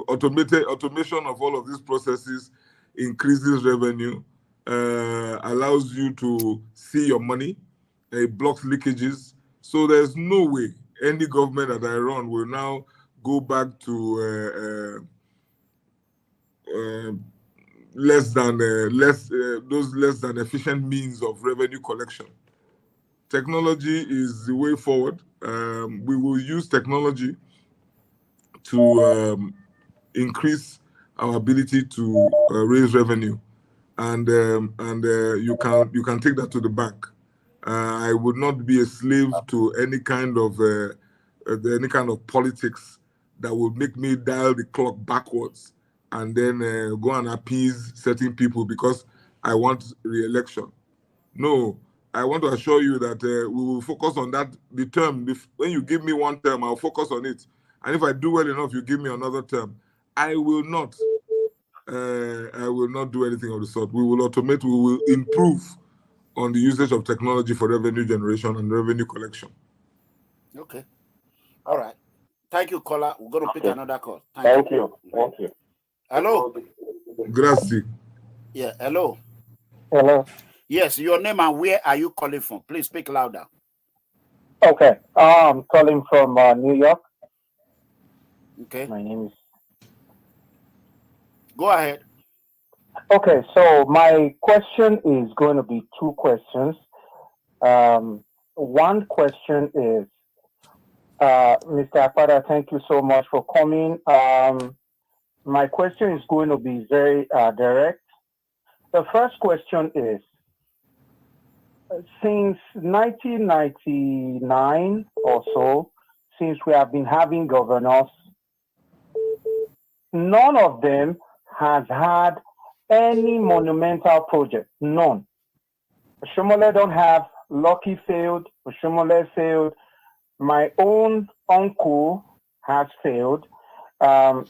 Automation of all of these processes increases revenue, allows you to see your money, it blocks leakages. So there's no way any government that I run will now go back to less than efficient means of revenue collection. Technology is the way forward. We will use technology to increase our ability to raise revenue, and you can take that to the bank. I would not be a slave to any kind of politics that would make me dial the clock backwards and then go and appease certain people because I want re-election. No, I want to assure you that we will focus on that. The term, when you give me one term, I'll focus on it. And if I do well enough, you give me another term. I will not do anything of the sort. We will automate, we will improve on the usage of technology for revenue generation and revenue collection. Okay. All right. Thank you, caller. We're going to pick another call. Thank you. Hello. Grazie. Yeah, hello. Hello. Yes, your name and where are you calling from? Please speak louder. Okay. I'm calling from New York. Okay. My name is... Go ahead. Okay, so my question is going to be two questions. One question is, Mr. Akpata, thank you so much for coming. My question is going to be very direct. The first question is, since 1999 or so, since we have been having governors, none of them has had any monumental project, none. Oshomole don't have, Lucky failed, Oshomole failed. My own uncle has failed.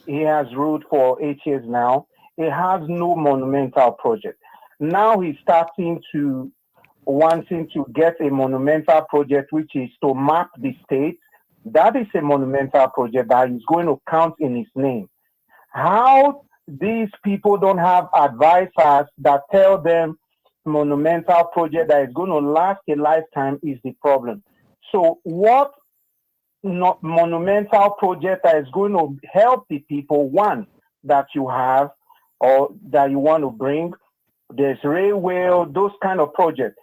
He has ruled for 8 years now. He has no monumental project. Now he's wanting to get a monumental project, which is to map the state. That is a monumental project that is going to count in his name. How these people don't have advisors that tell them monumental project that is going to last a lifetime is the problem. So what monumental project that is going to help the people, one, that you have or that you want to bring. There's railway, those kind of projects.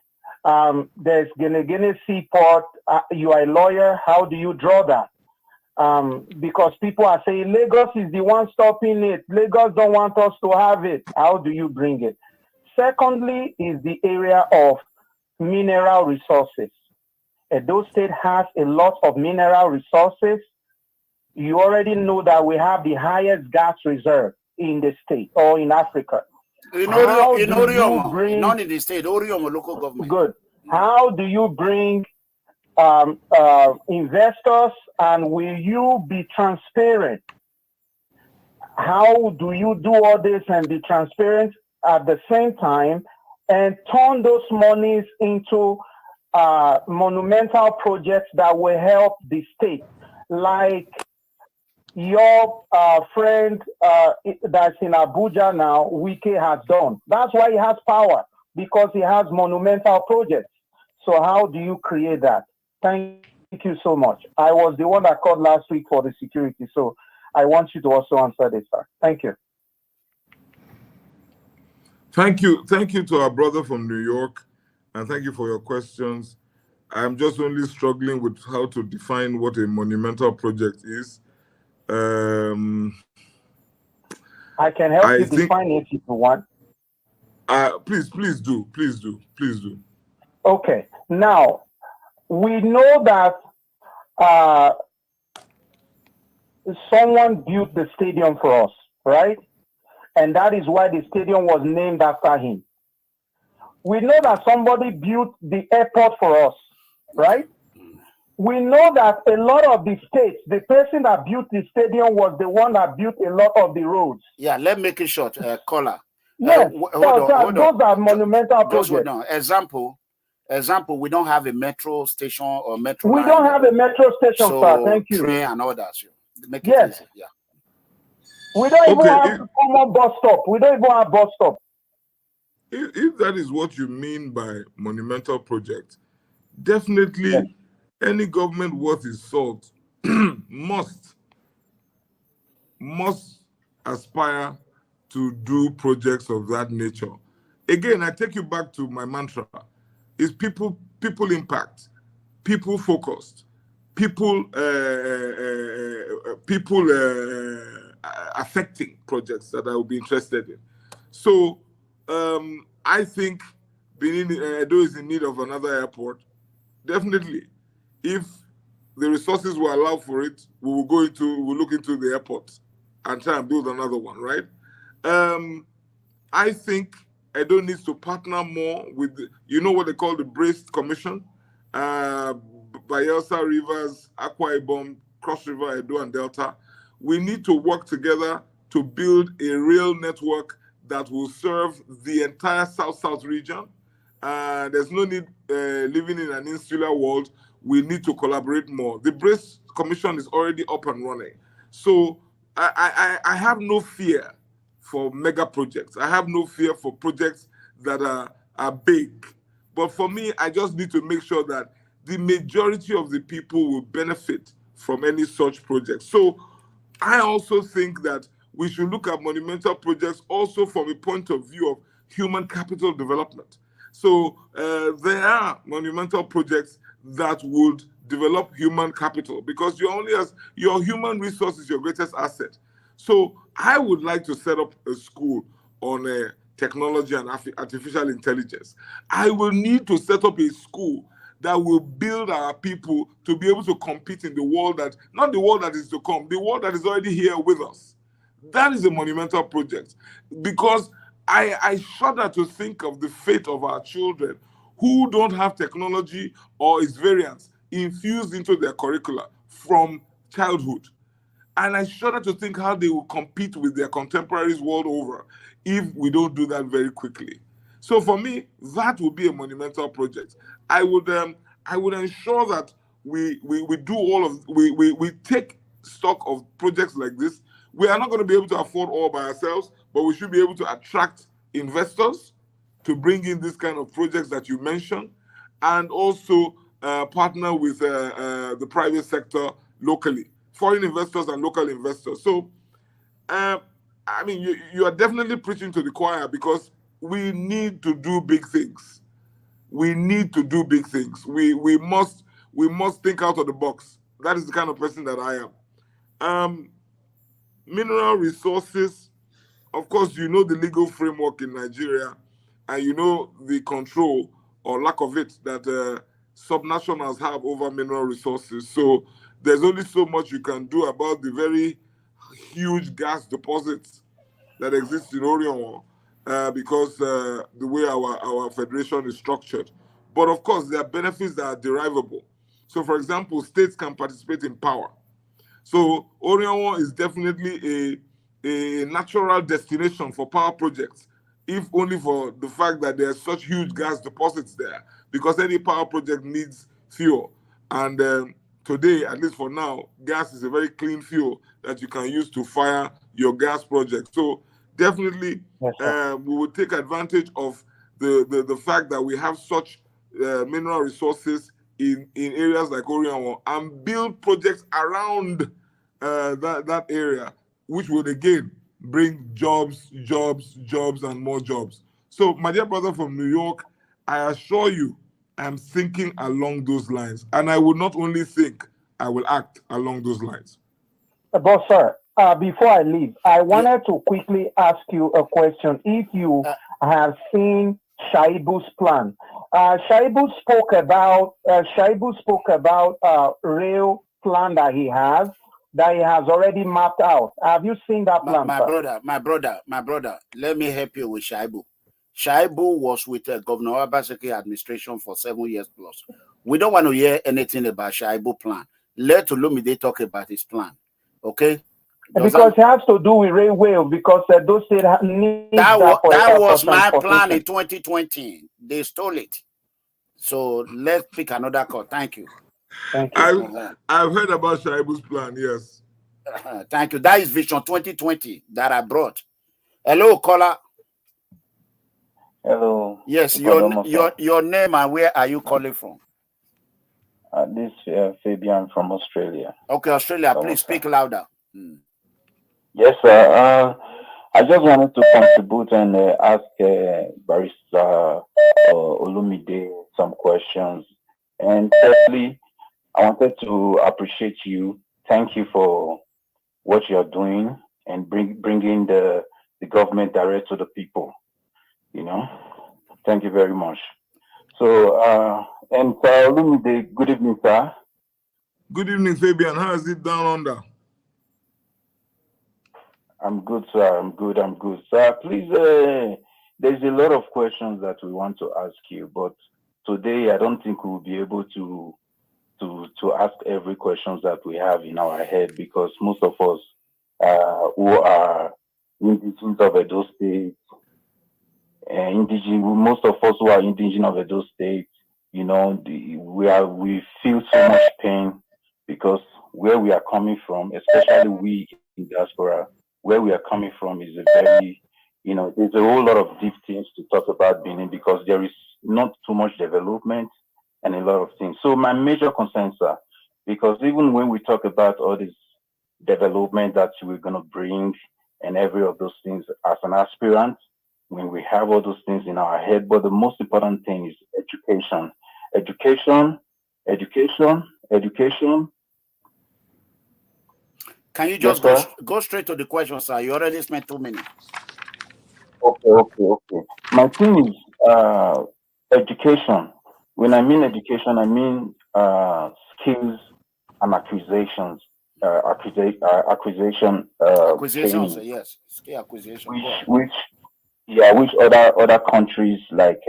There's Gene Seaport. You are a lawyer. How do you draw that? Because people are saying Lagos is the one stopping it. Lagos don't want us to have it. How do you bring it? Secondly is the area of mineral resources. Edo State has a lot of mineral resources. You already know that we have the highest gas reserve in the state or in Africa. How do you bring, not in the state, Orion local government. Good. How do you bring investors, and will you be transparent? How do you do all this and be transparent at the same time and turn those monies into monumental projects that will help the state, like your friend that's in Abuja now, Wike, has done? That's why he has power, because he has monumental projects. So how do you create that? Thank you so much. I was the one that called last week for the security, so I want you to also answer this, sir. Thank you. Thank you to our brother from New York, and thank you for your questions. I'm just only struggling with how to define what a monumental project is. I can help you define it if you want. Please do. Okay. Now, we know that someone built the stadium for us, right? And that is why the stadium was named after him. We know that somebody built the airport for us, right? We know that a lot of the states, the person that built the stadium was the one that built a lot of the roads. Yeah, let's make it short, caller. Yes, those are monumental projects. Hold on. Example, we don't have a metro station or metro line. We don't have a metro station, so sir. Thank you. Train and all that. Make it yes. easy. Yeah. We don't even have a common bus stop. We don't even have bus stop. If that is what you mean by monumental project, definitely any government worth its salt must aspire to do projects of that nature. Again, I take you back to my mantra: is people impact, people focused, people affecting projects that I will be interested in. So I think Edo is in need of another airport. Definitely, if the resources will allow for it, we'll look into the airport and try and build another one, right? I think Edo needs to partner more with, what they call the Braced Commission, Bayelsa, Rivers, Akwa Ibom, Cross River, Edo, and Delta. We need to work together to build a real network that will serve the entire South-South region. There's no need living in an insular world. We need to collaborate more. The Braced Commission is already up and running. So I have no fear for mega projects. I have no fear for projects that are big. But for me, I just need to make sure that the majority of the people will benefit from any such project. So I also think that we should look at monumental projects also from a point of view of human capital development. So there are monumental projects that would develop human capital, because your human resource is your greatest asset. So I would like to set up a school on technology and artificial intelligence. I will need to set up a school that will build our people to be able to compete in the world not the world that is to come, the world that is already here with us. That is a monumental project, because I shudder to think of the fate of our children who don't have technology or its variants infused into their curricula from childhood. And I shudder to think how they will compete with their contemporaries world over if we don't do that very quickly. So for me, that would be a monumental project. I would ensure that we take stock of projects like this. We are not going to be able to afford all by ourselves, but we should be able to attract investors to bring in this kind of projects that you mentioned, and also partner with the private sector locally, foreign investors and local investors. So, I mean, you are definitely preaching to the choir, because we need to do big things. We need to do big things. We must think out of the box. That is the kind of person that I am. Mineral resources, of course, you know the legal framework in Nigeria, and you know the control or lack of it that subnationals have over mineral resources. So there's only so much you can do about the very huge gas deposits that exist in Orion, because the way our federation is structured. But of course, there are benefits that are derivable. So, for example, states can participate in power. So Orion is definitely a natural destination for power projects, if only for the fact that there's such huge gas deposits there, because any power project needs fuel. And today, at least for now, gas is a very clean fuel that you can use to fire your gas project. So definitely, we will take advantage of the fact that we have such mineral resources in areas like Orion, and build projects around that area, which would again bring jobs, and more jobs. So, my dear brother from New York, I assure you, I'm thinking along those lines, and I will not only think, I will act along those lines. But sir, before I leave, I wanted to quickly ask you a question. If you have seen Shaibu's plan, Shaibu spoke about real plan that he has already mapped out. Have you seen that plan, my brother, let me help you with Shaibu. Shaibu was with Governor Obaseki administration for 7 years plus. We don't want to hear anything about Shaibu plan. Let Olumide talk about his plan. Okay? Because it has to do with railway, because those states need that was my plan in 2020. They stole it. So let's pick another call. Thank you. Thank you. I've heard about Shaibu's plan, yes. Thank you. That is Vision 2020 that I brought. Hello, caller. Hello. Yes, your name and where are you calling from? This Fabian from Australia. Okay, Australia, please speak louder. Yes, sir. I just wanted to contribute and ask Barrister Olumide some questions. And firstly, I wanted to appreciate you. Thank you for what you're doing and bringing the government direct to the people. You know, thank you very much. So, and Olumide, good evening, sir. Good evening, Fabian. How is it down under? I'm good, sir. I'm good. Sir, please, there's a lot of questions that we want to ask you, but today I don't think we'll be able to ask every question that we have in our head, because most of us who are indigenous of Edo State, most of us who are indigenous of Edo State, you know, we feel so much pain, because where we are coming from, especially we in diaspora, where we are coming from is a very, you know, there's a whole lot of deep things to talk about Benin, because there is not too much development and a lot of things. So my major concerns are, because even when we talk about all this development that we're going to bring and every of those things as an aspirant, when we have all those things in our head, but the most important thing is education. Can you just go straight to the question, sir? You already spent 2 minutes. Okay. My thing is education. When I mean education, I mean skills and acquisitions. Acquisitions, yes, skill acquisition. Which other countries like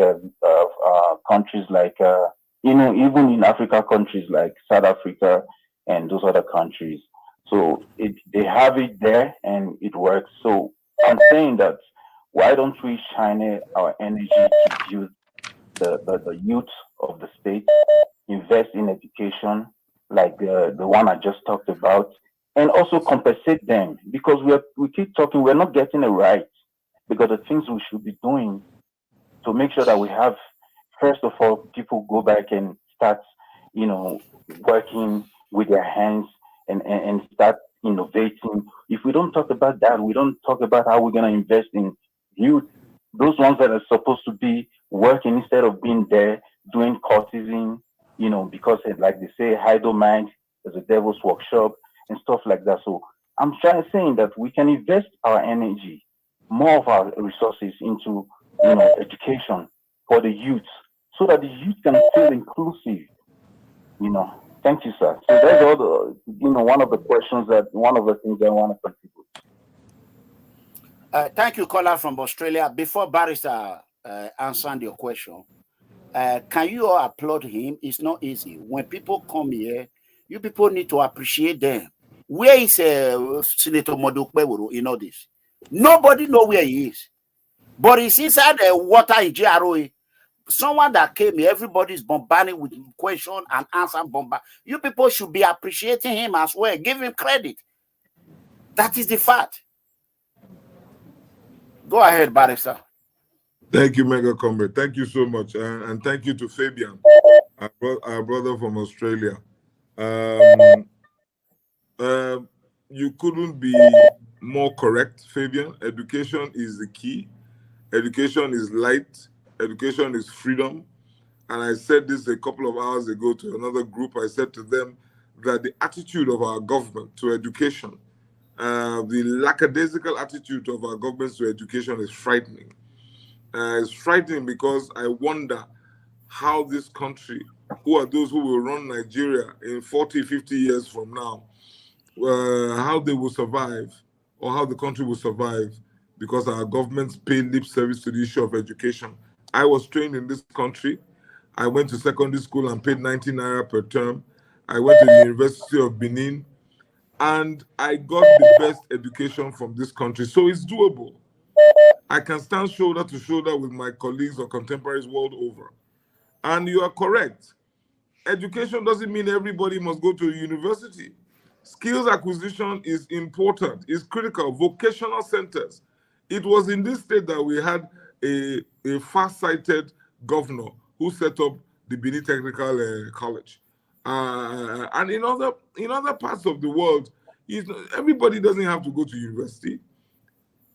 you know, even in Africa, countries like South Africa and those other countries. So they have it there and it works. So I'm saying that why don't we channel our energy to build the youth of the state, invest in education like the one I just talked about, and also compensate them, because we keep talking, we're not getting it right, because the things we should be doing to make sure that we have, first of all, people go back and start, you know, working with their hands and start innovating. If we don't talk about that, we don't talk about how we're going to invest in youth, those ones that are supposed to be working instead of being there doing courtesing, because like they say, idle mind is a devil's workshop and stuff like that. So I'm saying that we can invest our energy, more of our resources into education for the youth, so that the youth can feel inclusive. Thank you, sir. So that's all one of the questions one of the things I want to contribute. Thank you, caller from Australia. Before Barrister answered your question, can you all applaud him? It's not easy. When people come here, you people need to appreciate them. Where is Senator Modukwe in all this? Nobody know where he is. But he's inside the water in GROA. Someone that came here, everybody's bombarding with question and answer bombard. You people should be appreciating him as well. Give him credit. That is the fact. Go ahead, Barrister. Thank you, Mega Comrade. Thank you so much. And thank you to Fabian, our brother from Australia. You couldn't be more correct, Fabian. Education is the key. Education is light. Education is freedom. And I said this a couple of hours ago to another group. I said to them that the attitude of our government to education, the lackadaisical attitude of our governments to education is frightening. It's frightening because I wonder how this country, who are those who will run Nigeria in 40, 50 years from now, how they will survive, or how the country will survive, because our governments pay lip service to the issue of education. I was trained in this country. I went to secondary school and paid 90 naira per term. I went to the University of Benin, and I got the best education from this country. So it's doable. I can stand shoulder to shoulder with my colleagues or contemporaries world over. And you are correct. Education doesn't mean everybody must go to university. Skills acquisition is important, is critical. Vocational centers. It was in this state that we had a far-sighted governor who set up the Benin Technical College. And in other parts of the world, everybody doesn't have to go to university.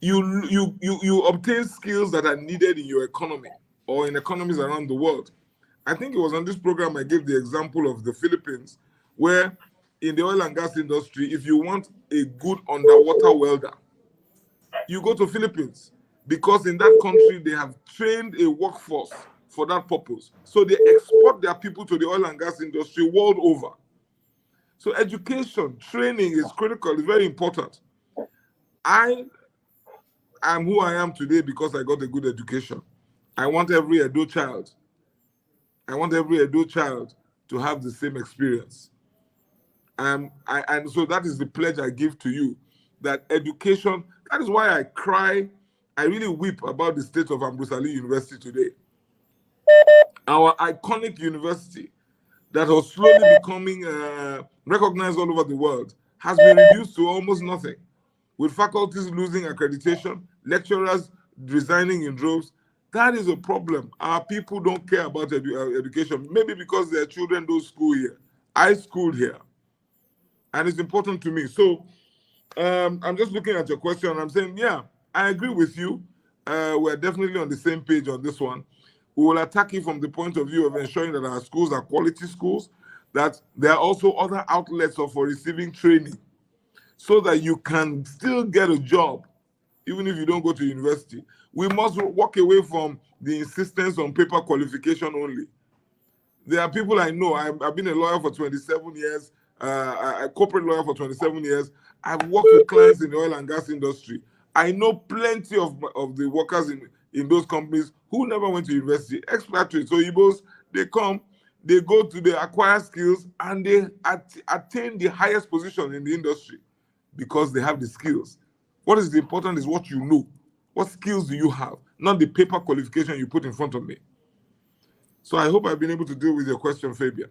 You obtain skills that are needed in your economy or in economies around the world. I think it was on this program I gave the example of the Philippines, where in the oil and gas industry, if you want a good underwater welder, you go to Philippines, because in that country they have trained a workforce for that purpose. So they export their people to the oil and gas industry world over. So education, training is critical, it's very important. I am who I am today because I got a good education. I want every Edo child to have the same experience. And so that is the pledge I give to you, that education, that is why I cry, I really weep about the state of Ambrose Ali University today. Our iconic university that was slowly becoming recognized all over the world has been reduced to almost nothing, with faculties losing accreditation, lecturers resigning in droves. That is a problem. Our people don't care about education, maybe because their children don't school here. I schooled here, and it's important to me. So I'm just looking at your question, and I'm saying, yeah, I agree with you. We're definitely on the same page on this one. We will attack it from the point of view of ensuring that our schools are quality schools, that there are also other outlets for receiving training, so that you can still get a job, even if you don't go to university. We must walk away from the insistence on paper qualification only. There are people I know. I've been a lawyer for 27 years, a corporate lawyer for 27 years. I've worked with clients in the oil and gas industry. I know plenty of the workers in those companies who never went to university, expatriates. So Igbos, they come, they acquire skills, and they attain the highest position in the industry because they have the skills. What is important is what you know. What skills do you have? Not the paper qualification you put in front of me. So I hope I've been able to deal with your question, Fabian.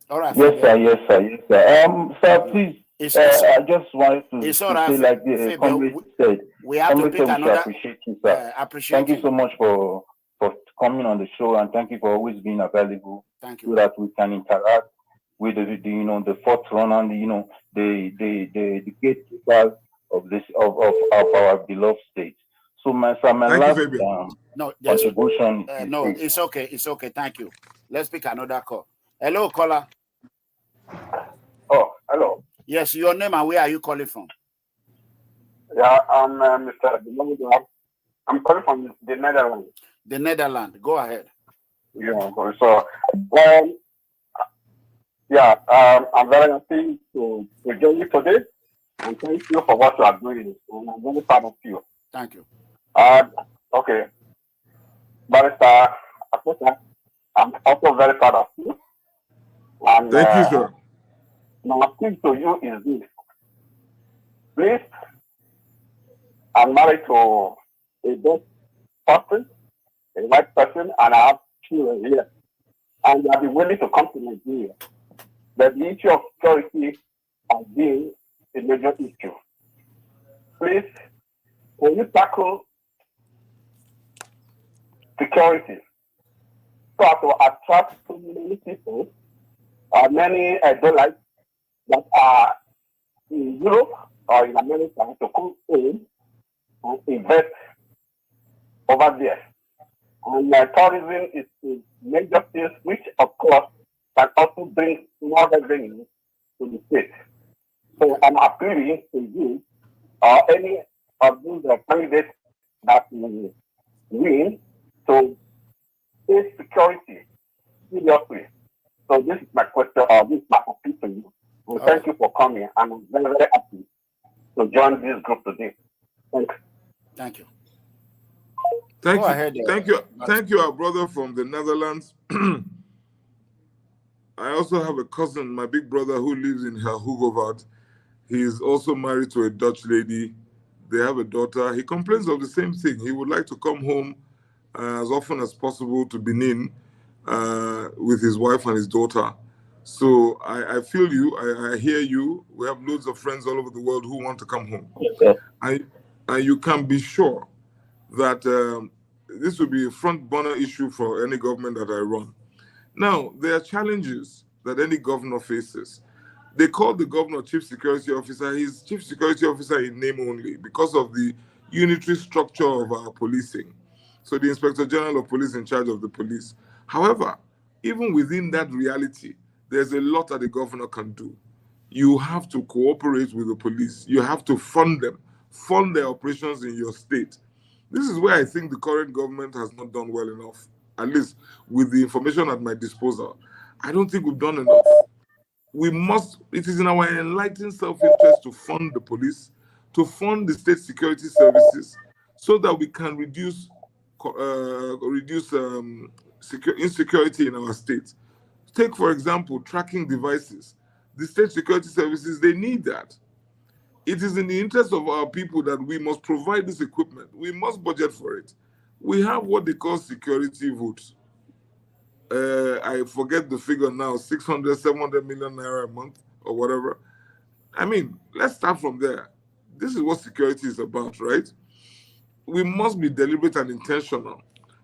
All right. Yes, sir. Yes, sir. Yes, sir. Sir, please. I just wanted to say, like the comrade said, we have to pick another. Appreciate you, sir. Thank you so much for coming on the show, and thank you for always being available. Thank you. So that we can interact. with the fourth runner, the gatekeepers of this of our beloved state. So my last contribution is no, it's okay. It's okay. Thank you. Let's pick another call. Hello, caller. Oh, hello. Yes, your name and where are you calling from? Yeah, I'm Mr. I'm calling from the Netherlands. The Netherlands. Go ahead. Yeah. So, I'm very happy to join you today, and thank you for what you are doing. And I'm very proud of you. Thank you. Okay, Barrister Akpata, I'm also very proud of you. And thank you, sir. My thing to you is this: please, I'm married to a good person, a white person, and I have children here. And I'll be willing to come to Nigeria. But the issue of security has been a major issue. Please, can you tackle security so as to attract so many people, many adults that are in Europe or in America to come in and invest over there? And tourism is a major thing which, of course, can also bring more revenue to the state. So I'm appealing to you or any of these candidates that will win to take security seriously. So this is my question, or this is my appeal to you. Well, thank you for coming, and I'm very, very happy to join this group today. Thanks. Thank you. Thank you. Thank you, our brother from the Netherlands. I also have a cousin, my big brother, who lives in Herhugovard. He is also married to a Dutch lady. They have a daughter. He complains of the same thing. He would like to come home as often as possible to Benin with his wife and his daughter. So I feel you. I hear you. We have loads of friends all over the world who want to come home. And you can be sure that this will be a front burner issue for any government that I run. Now, there are challenges that any governor faces. They call the governor chief security officer. He's chief security officer in name only because of the unitary structure of our policing. So the inspector general of police in charge of the police. However, even within that reality, there's a lot that the governor can do. You have to cooperate with the police. You have to fund them, fund their operations in your state. This is where I think the current government has not done well enough, at least with the information at my disposal. I don't think we've done enough. It is in our enlightened self-interest to fund the police, to fund the state security services, so that we can reduce insecurity in our state. Take, for example, tracking devices. The state security services, they need that. It is in the interest of our people that we must provide this equipment. We must budget for it. We have what they call security votes. I forget the figure now, 600, 700 million naira a month or whatever. I mean, let's start from there. This is what security is about, right? We must be deliberate and intentional,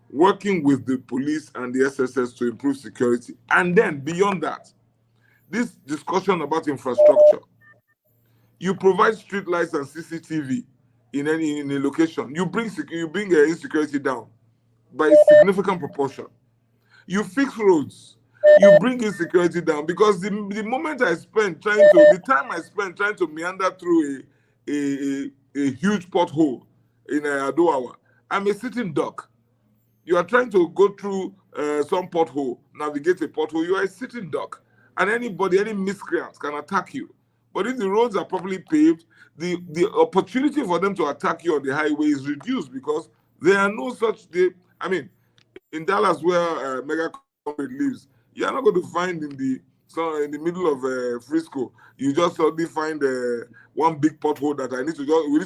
working with the police and the SSS to improve security. And then beyond that, this discussion about infrastructure. You provide street lights and CCTV in a location. You bring insecurity down by a significant proportion. You fix roads. You bring insecurity down, because the time I spent trying to meander through a huge pothole in Adoawa, I'm a sitting duck. You are trying to go through some pothole, navigate a pothole, you are a sitting duck. And any miscreant can attack you. But if the roads are properly paved, the opportunity for them to attack you on the highway is reduced, because there are no such. In Dallas, where Mega Comrade lives, you are not going to find in the middle of Frisco. You just suddenly find one big pothole that we need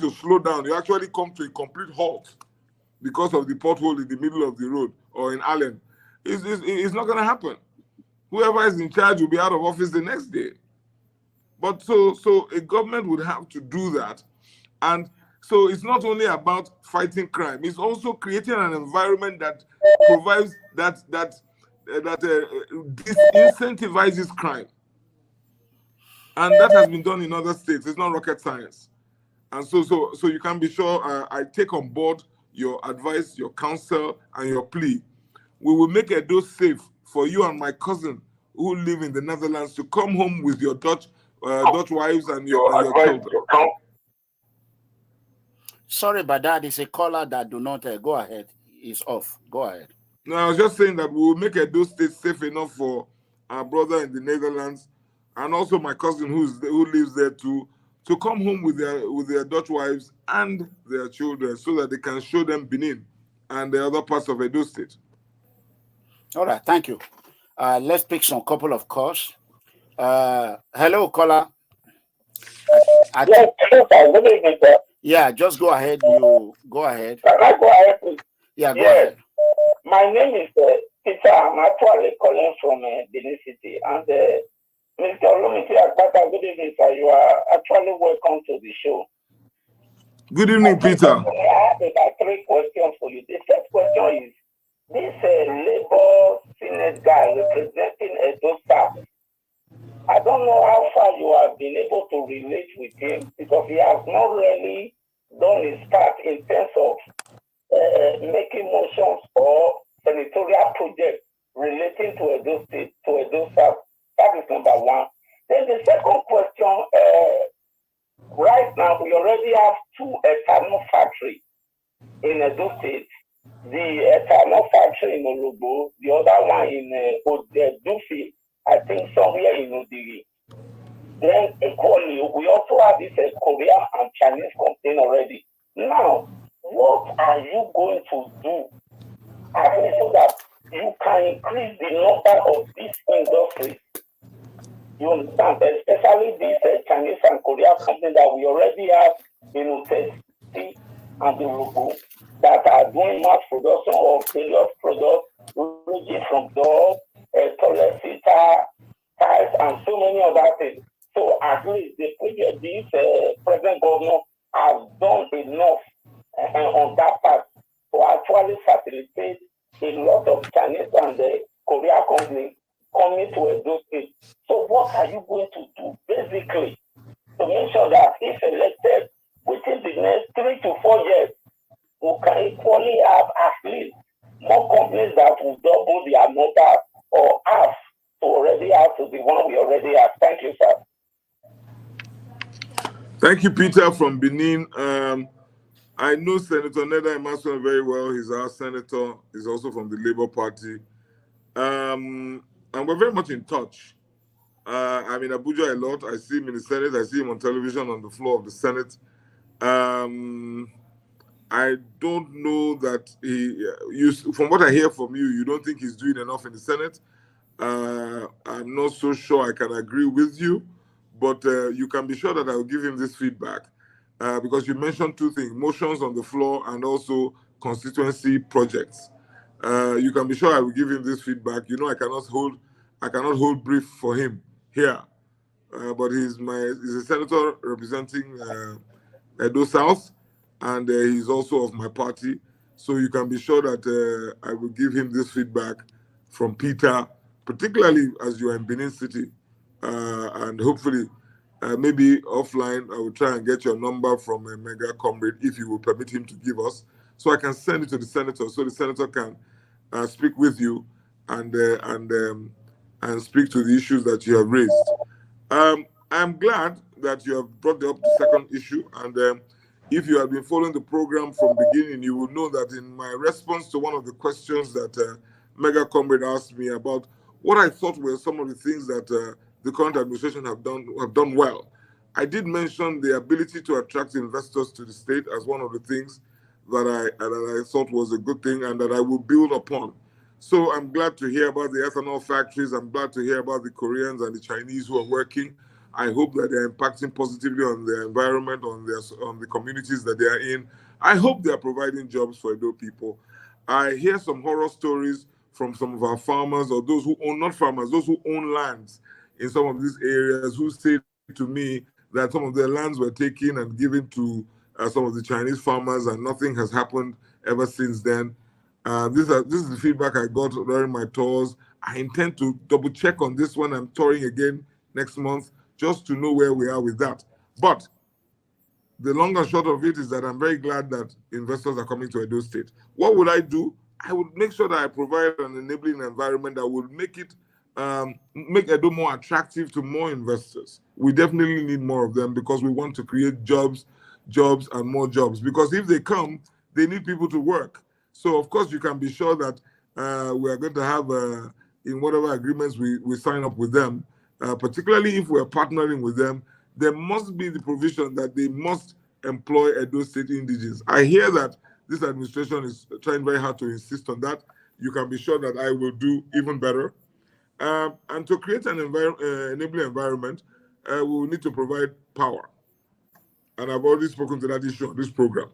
to slow down. You actually come to a complete halt because of the pothole in the middle of the road, or in Allen. It's not going to happen. Whoever is in charge will be out of office the next day. But so a government would have to do that. And so it's not only about fighting crime, it's also creating an environment that provides that disincentivizes crime. And that has been done in other states. It's not rocket science. And so you can be sure I take on board your advice, your counsel, and your plea. We will make Edo safe for you and my cousin who live in the Netherlands to come home with your Dutch wives and your children. Sorry, but that is a caller that do not go ahead. It's off. Go ahead. No, I was just saying that we will make Edo State safe enough for our brother in the Netherlands and also my cousin who lives there to come home with their Dutch wives and their children so that they can show them Benin and the other parts of Edo State. All right, thank you. Let's pick some couple of calls. Hello, caller. Yes, hello, sir. Good evening, sir. Yeah, just go ahead. You go ahead. Can I go ahead, please? Yeah, go ahead. My name is Peter. I'm actually calling from Benin City. And Mr. Olumide Akpata, good evening, sir. You are actually welcome to the show. Good evening, Peter. I have about 3 questions for you. The first question is, this Labour Senate guy representing Edo South, I don't know how far you have been able to relate with him because he has not really done his part in terms of making motions or senatorial projects relating to Edo State, to Edo South. That is number one. Then the second question, right now we already have 2 ethanol factories in Edo State. The ethanol factory in Olugbo, the other one in Dufi, I think somewhere in Odiri. Then equally, we also have this Korean and Chinese company already. Now, what are you going to do so that you can increase the number of these industries? You understand, especially these Chinese and Korean companies that we already have in Utesi and the Robo that are doing mass production of various products ranging from dogs, toilet seater, tiles, and so many other things. So at least this present governor has done enough on that part to actually facilitate a lot of Chinese and Korean companies coming to Edo State. So what are you going to do basically to make sure that if elected within the next 3 to 4 years, we can equally have at least more companies that will double their number or half to already have to the one we already have. Thank you, sir. Thank you, Peter from Benin. I know Senator Neda Emmanuel very well. He's our senator. He's also from the Labour Party. And we're very much in touch. I'm in Abuja a lot. I see him in the Senate. I see him on television on the floor of the Senate. I don't know that from what I hear from you, you don't think he's doing enough in the Senate. I'm not so sure I can agree with you, but you can be sure that I will give him this feedback because you mentioned 2 things, motions on the floor and also constituency projects. You can be sure I will give him this feedback. You know, I cannot hold brief for him here, but he's a senator representing Edo South, and he's also of my party. So you can be sure that I will give him this feedback from Peter, particularly as you are in Benin City, and hopefully maybe offline I will try and get your number from a mega comrade if you will permit him to give us, so I can send it to the senator so the senator can speak with you and speak to the issues that you have raised. I'm glad that you have brought up the second issue, and if you have been following the program from the beginning, you will know that in my response to one of the questions that Mega Comrade asked me about what I thought were some of the things that the current administration have done well, I did mention the ability to attract investors to the state as one of the things that I thought was a good thing and that I will build upon. So I'm glad to hear about the ethanol factories. I'm glad to hear about the Koreans and the Chinese who are working. I hope that they're impacting positively on the environment, on the communities that they are in. I hope they are providing jobs for Edo people. I hear some horror stories from some of our farmers or those who own, not farmers, those who own lands in some of these areas who say to me that some of their lands were taken and given to some of the Chinese farmers and nothing has happened ever since then. This is the feedback I got during my tours. I intend to double check on this when I'm touring again next month just to know where we are with that. But the long and short of it is that I'm very glad that investors are coming to Edo State. What would I do? I would make sure that I provide an enabling environment that would make it make Edo more attractive to more investors. We definitely need more of them because we want to create jobs, and more jobs. Because if they come, they need people to work. So of course you can be sure that we are going to have in whatever agreements we sign up with them, particularly if we're partnering with them, there must be the provision that they must employ Edo State indigenes. I hear that this administration is trying very hard to insist on that. You can be sure that I will do even better. And to create an enabling environment, we will need to provide power. And I've already spoken to that issue on this program.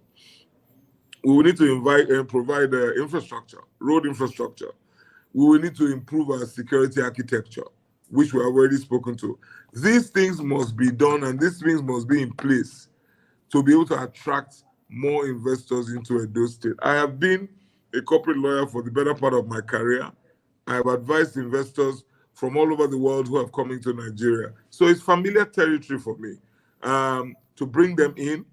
We will need to provide infrastructure, road infrastructure. We will need to improve our security architecture, which we have already spoken to. These things must be done and these things must be in place to be able to attract more investors into Edo State. I have been a corporate lawyer for the better part of my career. I have advised investors from all over the world who have come into Nigeria. So it's familiar territory for me to bring them in,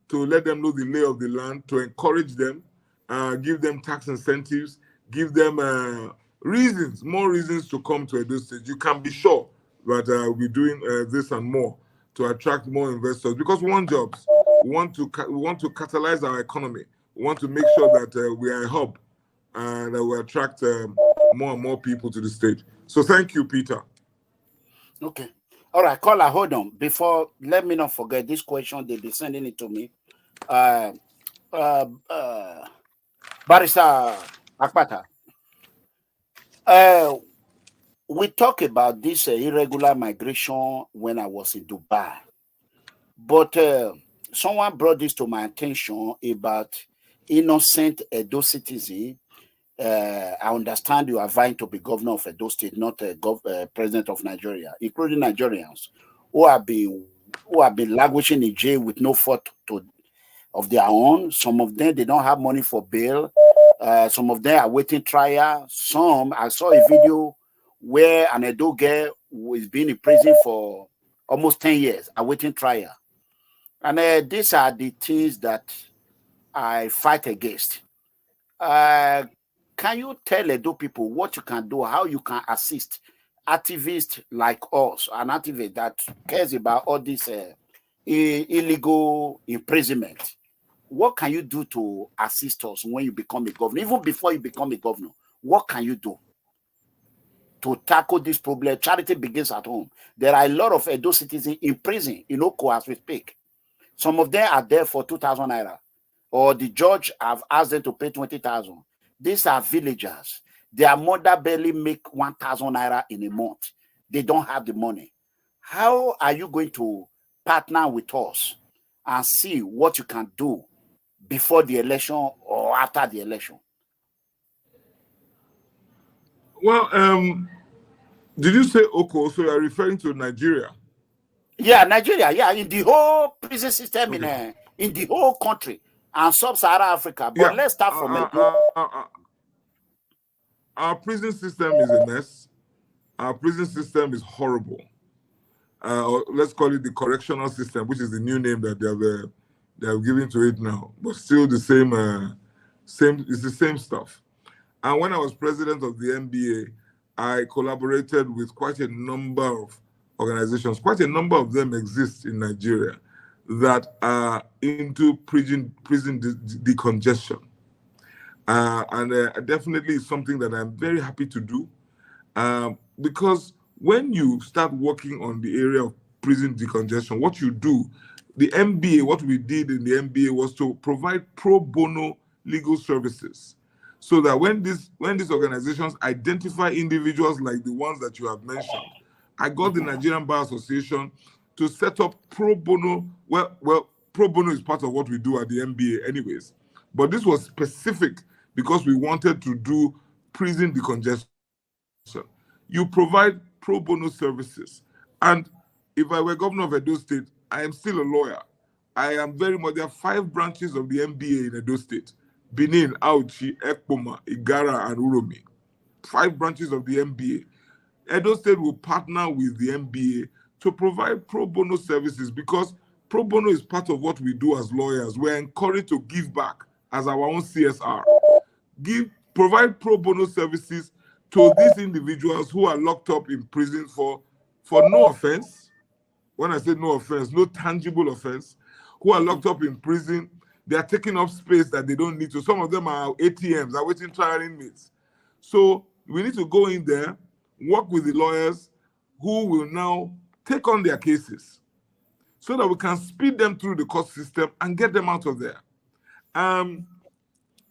to let them know the lay of the land, to encourage them, give them tax incentives, give them more reasons to come to Edo State. You can be sure that we'll be doing this and more to attract more investors because we want jobs. We want to catalyze our economy. We want to make sure that we are a hub and that we attract more and more people to the state. So thank you, Peter. Okay. All right, caller, hold on. Before, let me not forget this question. They'll be sending it to me. Barrister Akpata. We talk about this irregular migration when I was in Dubai. But someone brought this to my attention about innocent Edo citizen. I understand you are vying to be governor of Edo State, not president of Nigeria, including Nigerians who have been languishing in jail with no fault of their own. Some of them, they don't have money for bail. Some of them are waiting trial. Some, I saw a video where an Edo girl was being in prison for almost 10 years, awaiting trial. And these are the things that I fight against. Can you tell Edo people what you can do, how you can assist activists like us, an activist that cares about all this illegal imprisonment? What can you do to assist us when you become a governor? Even before you become a governor, what can you do to tackle this problem? Charity begins at home. There are a lot of Edo citizens in prison in Oko as we speak. Some of them are there for 2,000 naira, or the judge have asked them to pay 20,000. These are villagers. Their mother barely make 1,000 naira in a month. They don't have the money. How are you going to partner with us and see what you can do before the election or after the election? Well, did you say Oko? So you are referring to Nigeria? Yeah, Nigeria. Yeah, in the whole prison system, okay, in the whole country and sub-Saharan Africa. But let's start from our prison system is a mess. Our prison system is horrible. Or let's call it the correctional system, which is the new name that they have given to it now. But still the same. It's the same stuff. And when I was president of the NBA, I collaborated with quite a number of organizations. Quite a number of them exist in Nigeria that are into prison decongestion. And definitely is something that I'm very happy to do because when you start working on the area of prison decongestion, what you do, the MBA, what we did in the MBA was to provide pro bono legal services, so that when these organizations identify individuals like the ones that you have mentioned, I got the Nigerian Bar Association to set up pro bono. Well, pro bono is part of what we do at the MBA anyways, but this was specific because we wanted to do prison decongestion. You provide pro bono services. And if I were governor of Edo State, I am still a lawyer. I am very much, there are 5 branches of the MBA in Edo State: Benin, Auchi, Ekpoma, Igara, and Uromi. 5 branches of the MBA. Edo State will partner with the MBA to provide pro bono services, because pro bono is part of what we do as lawyers. We're encouraged to give back as our own CSR. Provide pro bono services to these individuals who are locked up in prison for no offense. When I say no offense, no tangible offense, who are locked up in prison. They are taking up space that they don't need to. Some of them are ATMs, are waiting trial inmates. So we need to go in there, work with the lawyers who will now take on their cases so that we can speed them through the court system and get them out of there. And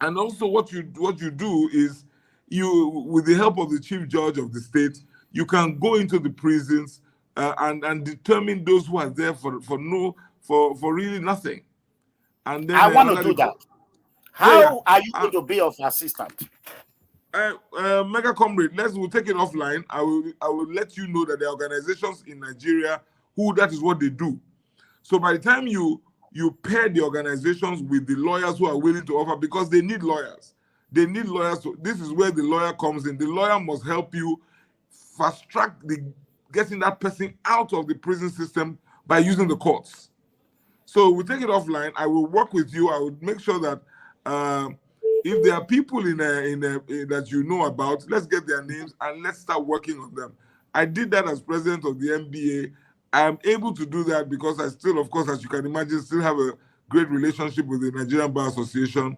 also what you do is, you, with the help of the chief judge of the state, you can go into the prisons and determine those who are there for really nothing. And then I want to do that. How are you going to be of assistance? Mega Comrade, we'll take it offline. I will let you know that there are organizations in Nigeria who that is what they do. So by the time you pair the organizations with the lawyers who are willing to offer, because they need lawyers. They need lawyers. This is where the lawyer comes in. The lawyer must help you fast track getting that person out of the prison system by using the courts. So we'll take it offline. I will work with you. I will make sure that if there are people that you know about, let's get their names and let's start working on them. I did that as president of the NBA. I am able to do that because I still, of course, as you can imagine, still have a great relationship with the Nigerian Bar Association.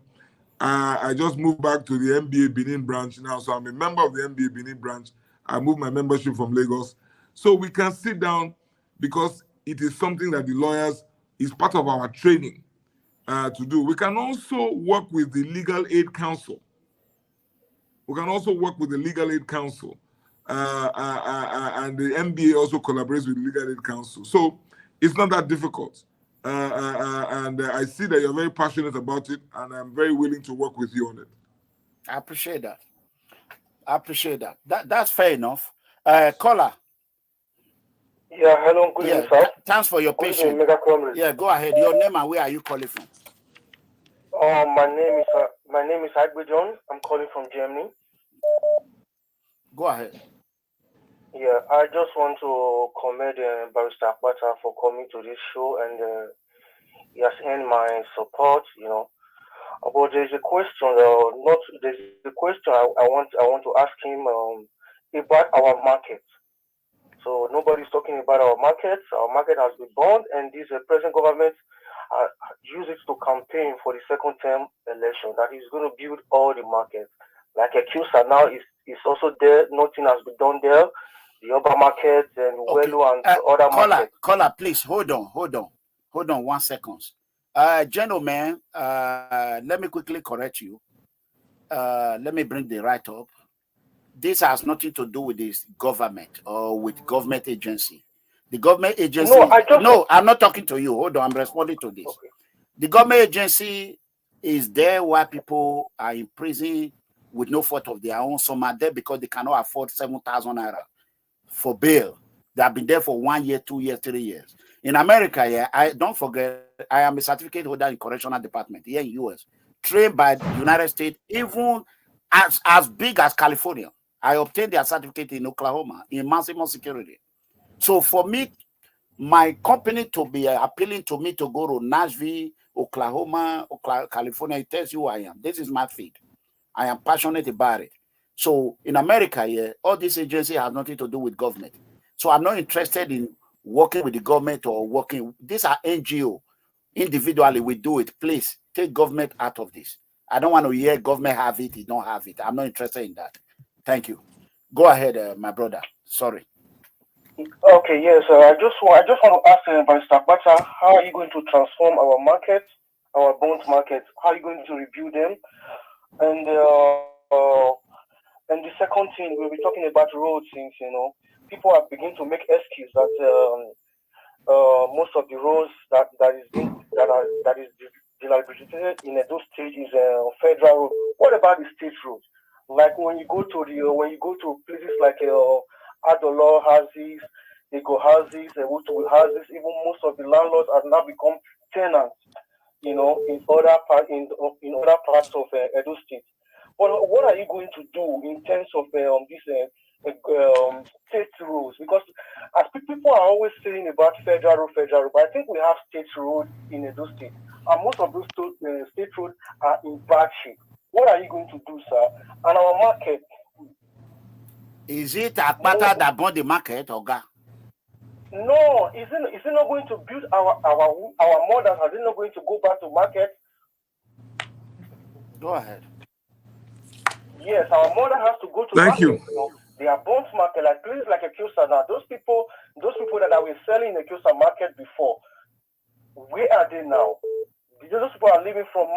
I just moved back to the NBA Benin branch now, so I'm a member of the NBA Benin branch. I moved my membership from Lagos. So we can sit down, because it is something that the lawyers is part of our training to do. We can also work with the Legal Aid Council. And the NBA also collaborates with the Legal Aid Council. So it's not that difficult. And I see that you're very passionate about it, and I'm very willing to work with you on it. I appreciate that. That's fair enough. Caller. Yeah, hello, good evening, sir. Thanks for your patience. Yeah, go ahead. Your name and where are you calling from? My name is Osaigbovo. I'm calling from Germany. Go ahead. Yeah, I just want to commend Barrister Akpata for coming to this show, and he has earned my support. But there's a question. I want to ask him about our market. So nobody's talking about our market. Our market has been burned, and this present government use it to campaign for the second term election. That is going to build all the markets. Like Akusa now is also there. Nothing has been done there. The other markets and Welu and other markets. Caller, please hold on 1 second. Gentlemen, let me quickly correct you. Let me bring the right up. This has nothing to do with this government or with government agency. The government agency. No, I'm not talking to you. Hold on, I'm responding to this. Okay. The government agency is there while people are in prison with no fault of their own. Some are there because they cannot afford 7,000 naira for bail. They have been there for 1 year, 2 years, 3 years. In America, I don't forget, I am a certificate holder in correctional department here in US, trained by the United States, even as big as California. I obtained their certificate in Oklahoma in maximum security. So for me, my company to be appealing to me to go to Nashville, Oklahoma, California, it tells you who I am. This is my field. I am passionate about it. So in America, all this agency has nothing to do with government. So I'm not interested in working with the government or working. These are NGO. Individually, we do it. Please take government out of this. I don't want to hear government have it, it don't have it. I'm not interested in that. Thank you. Go ahead, my brother. Sorry. Okay, yes. I just want to ask Barrister Akpata, how are you going to transform our market, our bond market? How are you going to review them? And the second thing, we'll be talking about roads, since people are beginning to make excuse that most of the roads that is dilapidated in those states is federal road. What about the state roads? Like when you go to places like Adolo houses, Ego houses, Woodwood houses, even most of the landlords have now become tenants, in other parts of Edo State. But what are you going to do in terms of this state rules, because as people are always saying about federal road, but I think we have state roads in Edo State, and most of those state roads are in bad shape. What are you going to do, sir? And our market. Is it Akpata that bought the market, Oga? No, is it not going to build our mothers? Are they not going to go back to market? Go ahead. Yes, our mother has to go to Thank market. you. know, they are burnt market, like places like a Kyosa now. Those people that were selling in the Kyosa market before, where are they now? Those people are living from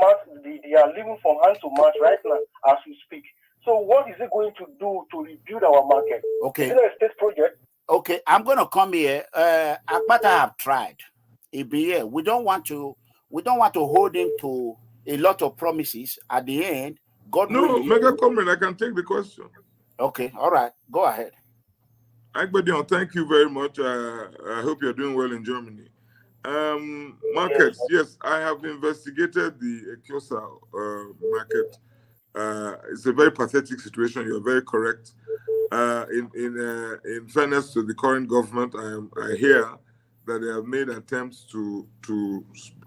they are living from hand to mouth right now as we speak. So what is it going to do to rebuild our market? Okay. Is it a state project? Okay, I'm going to come here. Akpata have tried. Here. We don't want to hold him to a lot of promises. At the end, God willing. Mega comment. I can take the question. Okay, all right. Go ahead. Agbedion, thank you very much. I hope you're doing well in Germany. Markets, yes, I have investigated the Kyosa market. It's a very pathetic situation. You're very correct. In fairness to the current government, I hear that they have made attempts to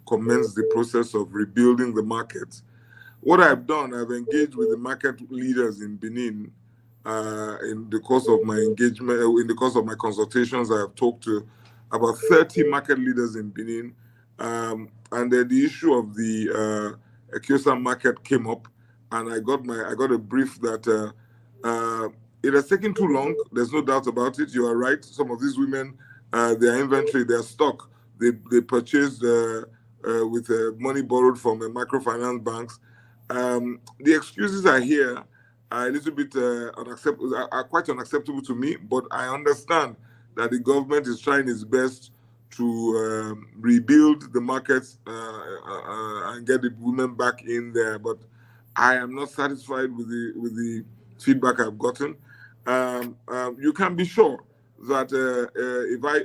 commence the process of rebuilding the market. What I've done, I've engaged with the market leaders in Benin. In the course of my engagement, in the course of my consultations, I have talked to about 30 market leaders in Benin, and then the issue of the Kyosa market came up, and I got a brief that it has taken too long. There's no doubt about it. You are right. Some of these women, their inventory, their stock, they purchased with money borrowed from microfinance banks. The excuses I hear are a little bit unacceptable, are quite unacceptable to me, but I understand that the government is trying its best to rebuild the markets and get the women back in there. But I am not satisfied with the feedback I've gotten. You can be sure that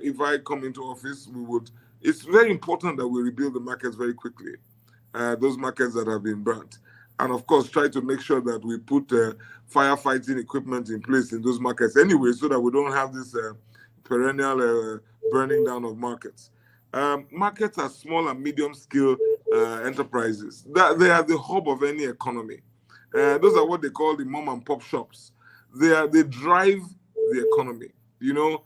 if I come into office, we would. It's very important that we rebuild the markets very quickly. Those markets that have been burnt. And of course, try to make sure that we put firefighting equipment in place in those markets anyway, so that we don't have this perennial burning down of markets. Markets are small and medium scale enterprises. They are the hub of any economy. Those are what they call the mom and pop shops. They drive the economy. You know,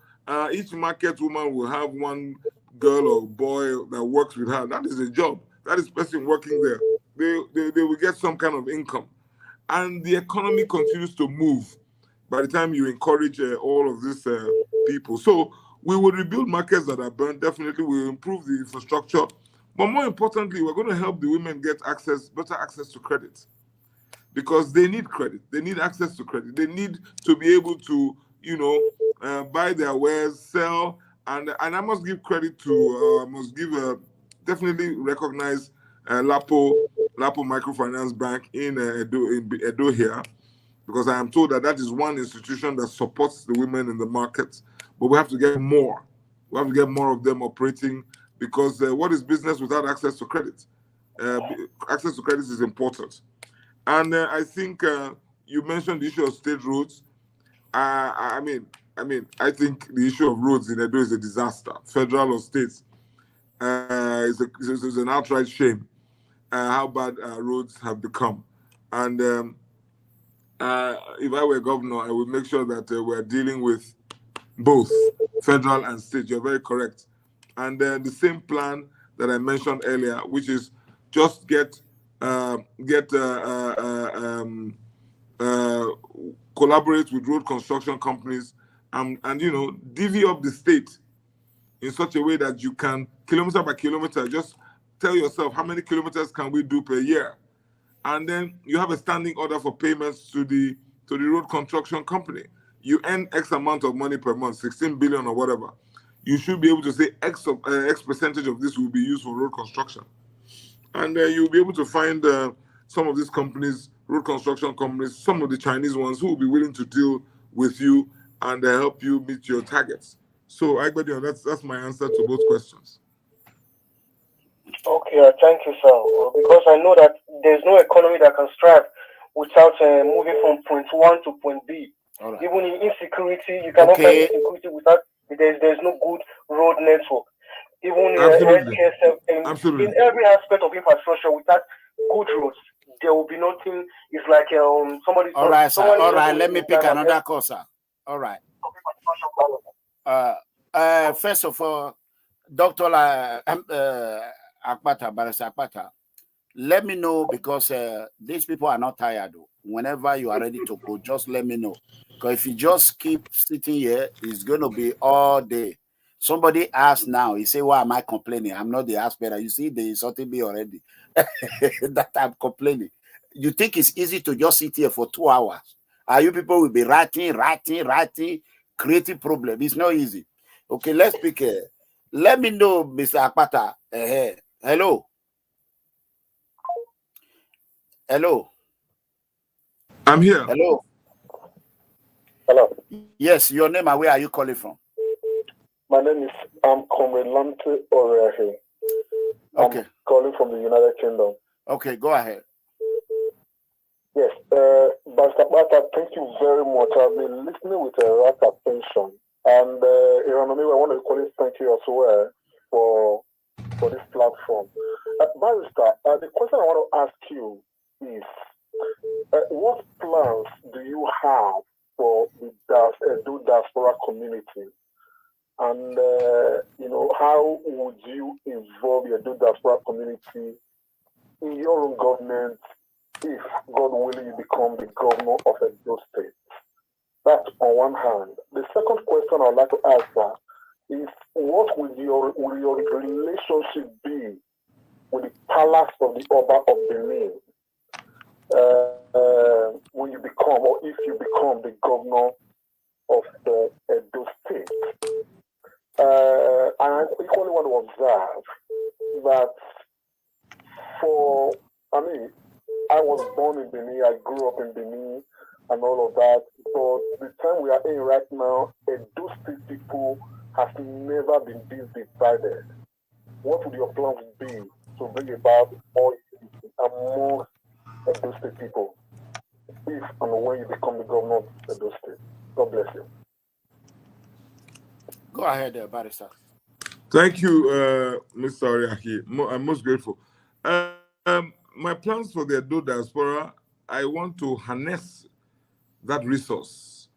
each market woman will have one girl or boy that works with her. That is a job. That is person working there. They will get some kind of income. And the economy continues to move by the time you encourage all of these people. So we will rebuild markets that are burned. Definitely, we will improve the infrastructure. But more importantly, we're going to help the women get better access to credit. Because they need credit. They need access to credit. They need to be able to, buy their wares, sell. And I must give credit to, definitely recognize Lapo Microfinance Bank in Edo here, because I am told that is one institution that supports the women in the market. But we have to get more. We have to get more of them operating, because what is business without access to credit? Access to credit is important. And I think you mentioned the issue of state roads. I think the issue of roads in Edo is a disaster, federal or states. It's an outright shame how bad roads have become. And if I were governor, I would make sure that we're dealing with both federal and state. You're very correct. And the same plan that I mentioned earlier, which is just collaborate with road construction companies and divvy up the state in such a way that you can, kilometer by kilometer, just tell yourself how many kilometers can we do per year, and then you have a standing order for payments to the road construction company. You earn X amount of money per month, 16 billion or whatever. You should be able to say X percentage of this will be used for road construction, and you'll be able to find some of these companies, road construction companies, some of the Chinese ones, who will be willing to deal with you and help you meet your targets. So, Agbedion, that's my answer to both questions. Okay, thank you, sir. Because I know that there's no economy that can strive without moving from point one to point B. Even in insecurity, you cannot find insecurity without there's no good road network. Even healthcare, in every aspect of infrastructure, without good roads, there will be nothing. It's like somebody. All right, sir. All right, let me pick another call, sir. All right. First of all, Dr. Akpata, Barrister Akpata, let me know, because these people are not tired. Whenever you are ready to go, just let me know. Because if you just keep sitting here, it's going to be all day. Somebody asked now, he say, why am I complaining? I'm not the aspirant. You see, they insulted me already that I'm complaining. You think it's easy to just sit here for 2 hours? You people will be writing, creating problem. It's not easy. Okay, let's pick it. Let me know, Mr. Akpata. Hello. Hello. I'm here. Hello. Hello. Yes, your name and where are you calling from? My name is Olumide Osaigbovo. Okay. I'm calling from the United Kingdom. Okay, go ahead. Yes, Barrister Akpata, thank you very much. I've been listening with a lot of attention. And I want to call it thank you as well for this platform. Barrister, the question I want to ask you is, what plans do you have for the diaspora community? And, how would you involve your diaspora community in your own government if, God willing, you become the governor of Edo State? That's on one hand. The second question I'd like to ask is, what will your relationship be with the palace of the Oba of Benin when you become, or if you become, the governor of the Edo State? And I equally want to observe that I was born in Benin, I grew up in Benin, and all of that. But the time we are in right now, Edo State people have never been this divided. What would your plans be to bring about all among Edo State people if and when you become the governor of Edo State? God bless you. Go ahead, Barrister. Thank you, Mr. Oriaki. I'm most grateful. My plans for the Edo diaspora, I want to harness that resource.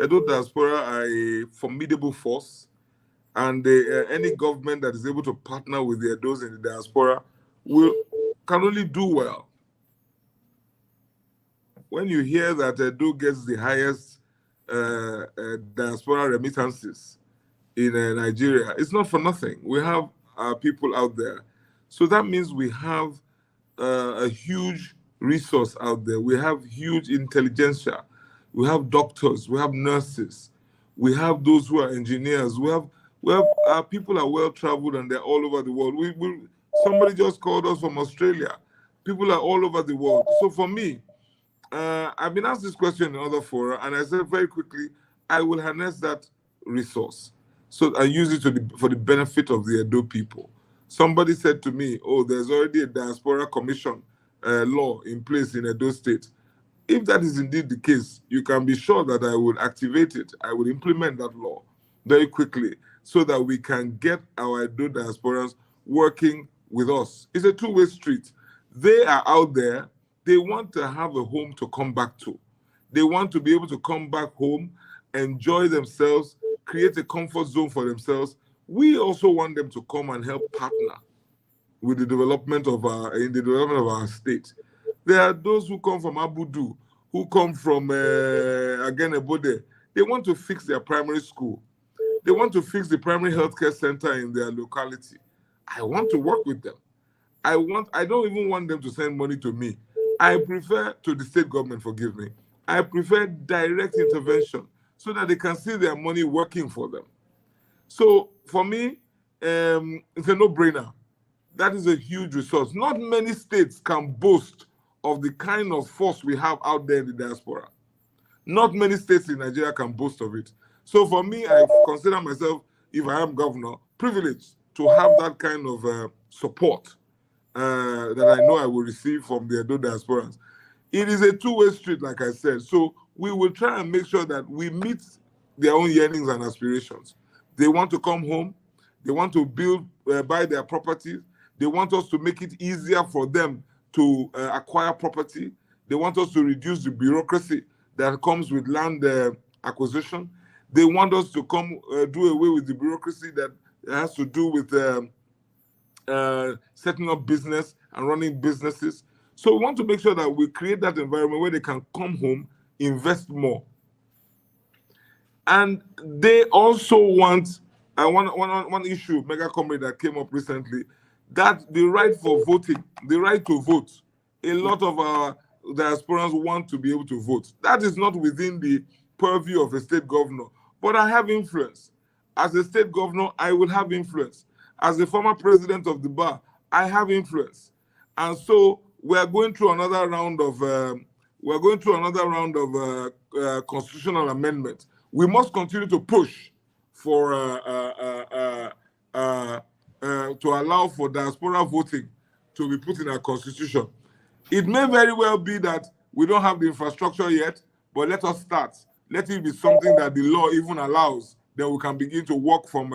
Edo diaspora are a formidable force, and any government that is able to partner with the Edos in the diaspora can only do well. When you hear that Edo gets the highest diaspora remittances in Nigeria, it's not for nothing. We have people out there. So that means we have a huge resource out there. We have huge intelligentsia. We have doctors. We have nurses. We have those who are engineers. We have people are well traveled and they're all over the world. Somebody just called us from Australia. People are all over the world. So for me, I've been asked this question in other fora, and I said very quickly, I will harness that resource so I use it for the benefit of the Edo people. Somebody said to me, oh, there's already a diaspora commission law in place in Edo State. If that is indeed the case, you can be sure that I will activate it. I will implement that law very quickly so that we can get our Edo diasporans working with us. It's a two-way street. They are out there. They want to have a home to come back to. They want to be able to come back home, enjoy themselves, create a comfort zone for themselves. We also want them to come and help partner with the development of our state. There are those who come from Abudu, who come from Agenebode. They want to fix their primary school. They want to fix the primary healthcare center in their locality. I want to work with them. I don't even want them to send money to me. I prefer to the state government, forgive me. I prefer direct intervention so that they can see their money working for them. So for me, it's a no-brainer. That is a huge resource. Not many states can boast of the kind of force we have out there in the diaspora. Not many states in Nigeria can boast of it. So for me, I consider myself, if I am governor, privileged to have that kind of support that I know I will receive from the Edo diasporans. It is a two-way street, like I said. So we will try and make sure that we meet their own yearnings and aspirations. They want to come home. They want to build, buy their properties. They want us to make it easier for them to acquire property. They want us to reduce the bureaucracy that comes with land acquisition. They want us to come do away with the bureaucracy that has to do with setting up business and running businesses. So we want to make sure that we create that environment where they can come home, invest more. And they also want, one issue, mega comrade, that came up recently, that the right for voting, the right to vote. A lot of our diasporans want to be able to vote. That is not within the purview of a state governor, but I have influence. As a state governor, I will have influence. As a former president of the Barr, I have influence. And so we are going through another round of constitutional amendment. We must continue to push for to allow for diaspora voting to be put in our constitution. It may very well be that we don't have the infrastructure yet, but let us start. Let it be something that the law even allows. Then we can begin to walk from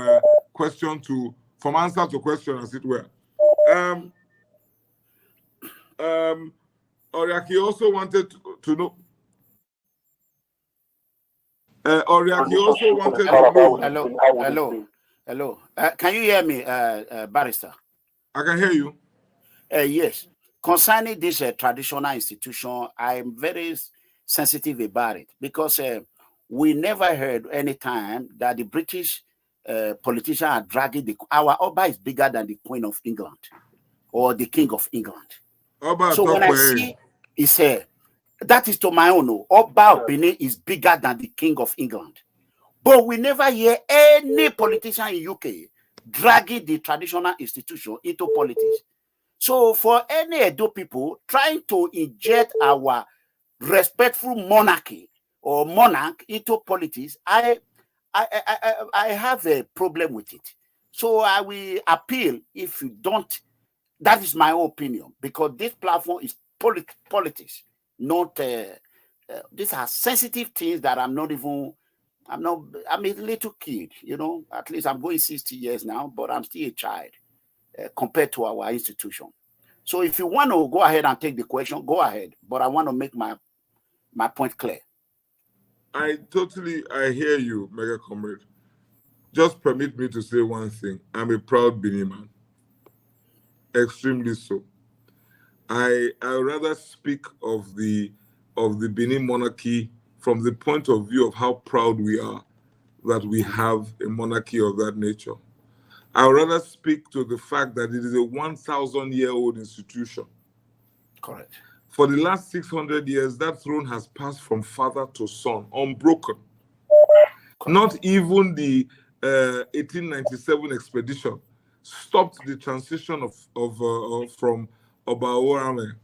from answer to question, as it were. Oriaki also wanted to know. Oriaki also wanted to know. Hello. Can you hear me, Barrister? I can hear you. Yes. Concerning this traditional institution, I'm very sensitive about it because we never heard any time that the British politicians are dragging our Oba is bigger than the Queen of England or the King of England. Oba, so when I see it's that is to my own. Oba of Benin is bigger than the King of England. But we never hear any politician in UK dragging the traditional institution into politics. So for any Edo people trying to inject our respectful monarchy or monarch into politics, I have a problem with it. So I will appeal if you don't. That is my opinion, because this platform is politics, not these are sensitive things that I'm a little kid, at least I'm going 60 years now, but I'm still a child compared to our institution. So if you want to go ahead and take the question, go ahead. But I want to make my point clear. I hear you, Mega Comrade. Just permit me to say one thing. I'm a proud Benin man. Extremely so. I rather speak of the Benin monarchy from the point of view of how proud we are that we have a monarchy of that nature. I would rather speak to the fact that it is a 1,000-year-old institution. Correct. For the last 600 years, that throne has passed from father to son, unbroken. Correct. Not even the 1897 expedition stopped the transition from Oba Owarame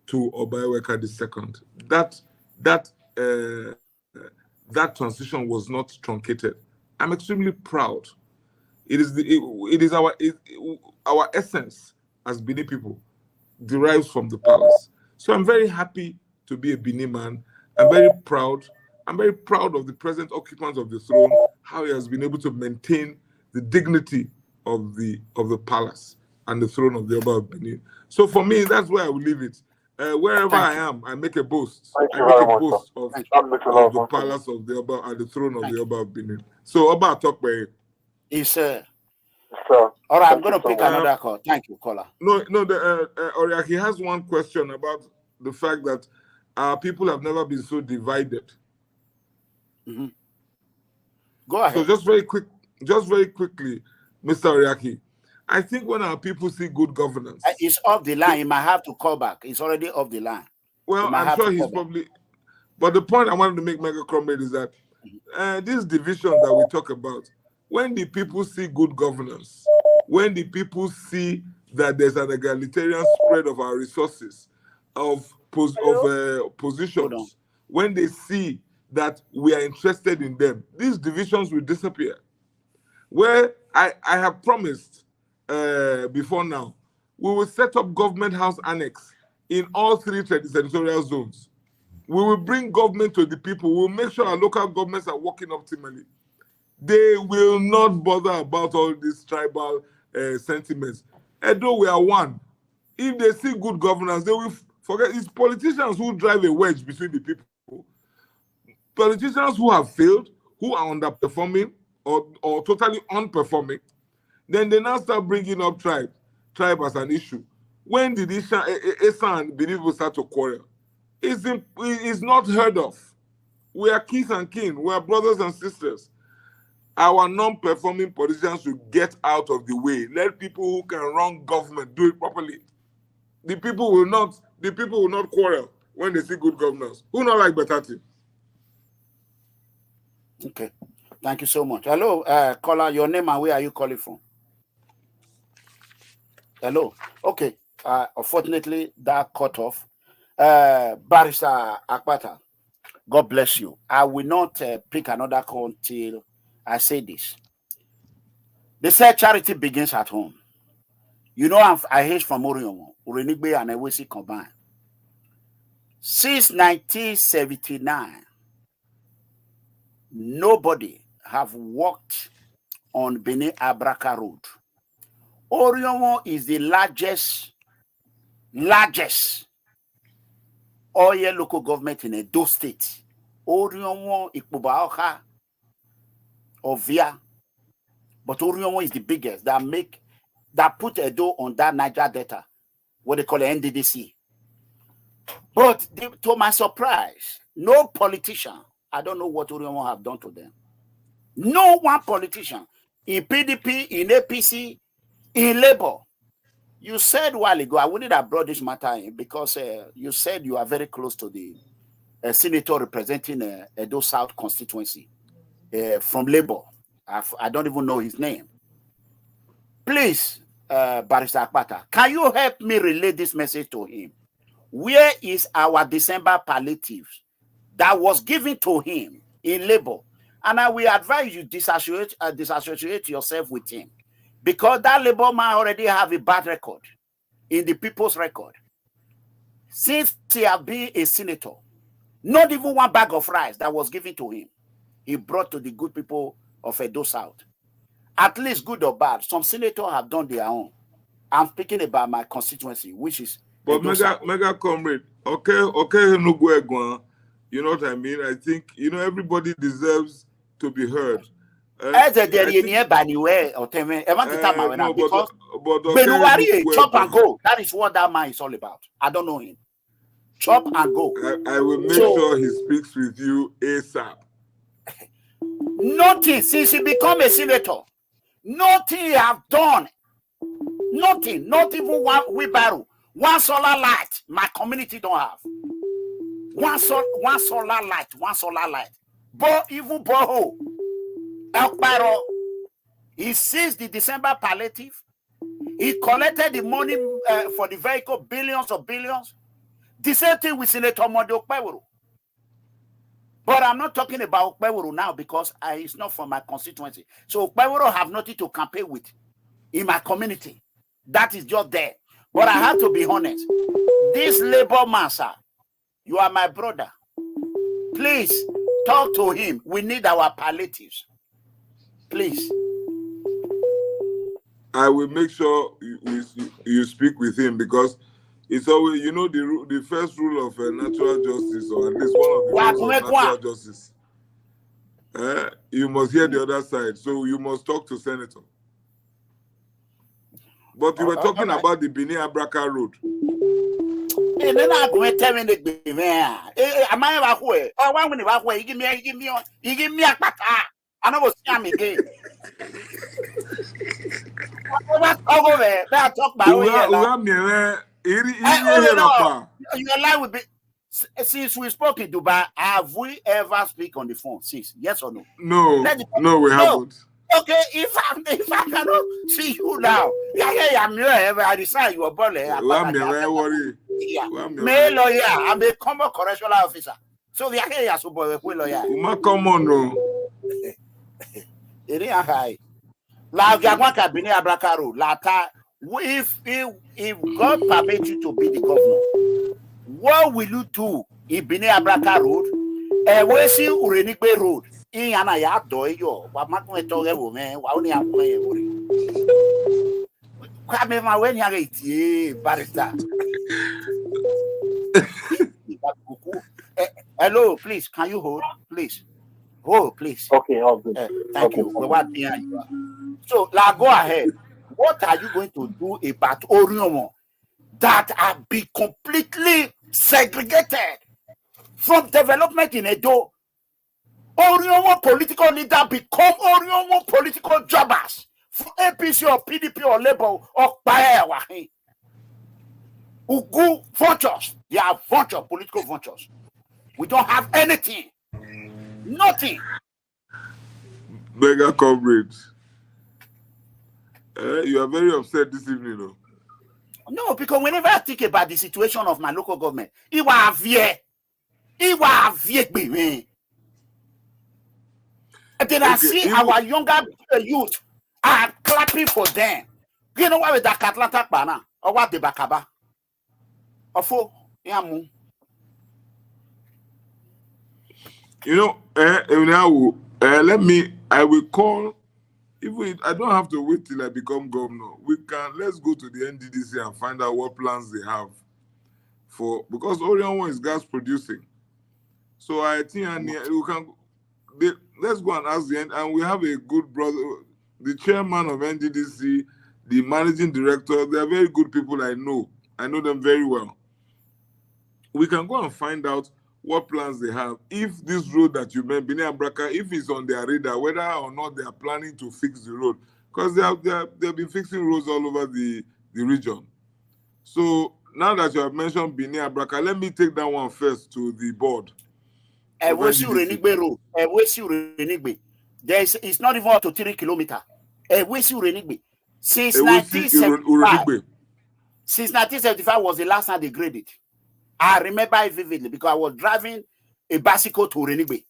to Oba Eweka II. That transition was not truncated. I'm extremely proud. It is our essence as Benin people derives from the palace. So I'm very happy to be a Benin man. I'm very proud. I'm very proud of the present occupant of the throne, how he has been able to maintain the dignity of the palace and the throne of the Oba of Benin. So for me, that's where I will leave it. Wherever I am, I make a boast. I make a boast of the palace of the Oba and the throne of the Oba of Benin. So Oba, talk by it. Yes, sir. All right, I'm going to pick another call. Thank you, caller. Oriaki has one question about the fact that our people have never been so divided. Mm-hmm. Go ahead. So just very quickly, Mr. Oriaki, I think when our people see good governance, it's off the line. He might have to call back. It's already off the line. Well, I'm sure he's probably. But the point I wanted to make, Mega Comrade, is that this division that we talk about, when the people see good governance, when the people see that there's an egalitarian spread of our resources, of positions, when they see that we are interested in them, these divisions will disappear. Where I have promised before now, we will set up government house annex in all 3 territorial zones. We will bring government to the people. We'll make sure our local governments are working optimally. They will not bother about all these tribal sentiments. Although we are one, if they see good governance, they will forget. It's politicians who drive a wedge between the people. Politicians who have failed, who are underperforming or totally unperforming, then they now start bringing up tribe as an issue. When did Esa and Benivo start to quarrel? It's not heard of. We are kith and kin. We are brothers and sisters. Our non-performing politicians should get out of the way. Let people who can run government do it properly. The people will not quarrel when they see good governance. Who not like better thing? Okay. Thank you so much. Hello, caller, your name and where are you calling from? Hello. Okay. Unfortunately, that cut off. Barrister Akpata, God bless you. I will not pick another call until I say this. They said charity begins at home. You know, I hate from Oriomo, Urenigbe and Ewesi combined. Since 1979, nobody have walked on Benin Abraka Road. Oriomo is the largest oil local government in Edo State. Oriomo, Ikpubaoka, Ovia, but Oriomo is the biggest that put Edo on that Niger Delta, what they call it NDDC. But to my surprise, no politician, I don't know what Oriomo have done to them. No one politician in PDP, in APC, in Labour. You said a while ago, I wouldn't have brought this matter in because you said you are very close to the senator representing Edo South constituency from Labour. I don't even know his name. Please, Barrister Akpata, can you help me relay this message to him? Where is our December palliatives that was given to him in Labour? And I will advise you disassociate yourself with him because that Labour man already have a bad record in the people's record. Since he has been a senator, not even one bag of rice that was given to him, he brought to the good people of Edo South. At least good or bad, some senators have done their own. I'm speaking about my constituency, which is but mega comrade, okay, no go. You know what I mean? I think everybody deserves to be heard. Because Benuwari, chop and go. That is what that man is all about. I don't know him. Chop and go. I will make sure he speaks with you ASAP. Nothing since he become a senator. Nothing he have done. Nothing. Not even one wheelbarrow. One solar light. My community don't have. One solar light. But even Boho. Elkbaro. He seized the December palliative. He collected the money for the vehicle, billions of billions. The same thing with Senator Monde Okpewuru. But I'm not talking about Okpewuru now because it's not from my constituency. So Okpewuru have nothing to campaign with in my community. That is just there. But I have to be honest. This Labour man, sir, you are my brother. Please talk to him. We need our palliatives. Please. I will make sure you speak with him because it's always, the first rule of natural justice, or at least one of the rules of natural justice. You must hear the other side, so you must talk to Senator. But you were talking about the Benin Abraka Road. Hey, then I'm going to tell me the man. Am I ever way? Oh, one minute, you give me a pata. I know what's coming again. Over there, I talk about your life will be. Since we spoke in Dubai, have we ever speak on the phone? Since yes or no? No, we haven't. Okay, if I cannot see you now, I'm here. I decide you are born here. Lawyer, I'm a common correctional officer. So the area is lawyer. Come on, no. It ain't high. If God permit you to be the governor, what will you do Ibine Abraka Road, Wesi Urenigbe Road, Yana ya doyo, wa makwe toge wo me, wa oni akwe wori. Kwa me ma wen ya iti barista. Hello, please, can you hold, please? Hold, please. Okay, all good. Thank you. We want here you are. So, go ahead. What are you going to do about Oriomo that have been completely segregated from development in Edo? Oriomo political leader become Oriomo political jobbers for APC or PDP or Labour or Bayer. Ugu vultures. They are vulture, political vultures. We don't have anything. Nothing. Mega comrades. You are very upset this evening, though. No, because whenever I think about the situation of my local government, it was vie. And then I see our younger youth are clapping for them. You know why with that Atlanta banner or what the Bakaba? Ofo, yamu. You know, I will call. I don't have to wait till I become governor. Let's go to the NDDC and find out what plans they have because Orion 1 is gas producing. So I think let's go and ask the end. And we have a good brother, the chairman of NDDC, the managing director. They are very good people. I know them very well. We can go and find out what plans they have. If this road that you mentioned, Bine Abraka, if it's on their radar, whether or not they are planning to fix the road, because they've been fixing roads all over the region. So now that you have mentioned Bine Abraka, let me take that one first to the board. It's not even up to 3 kilometers. Since 1975 was the last time they graded. I remember it vividly because I was driving a bicycle to Renigbe.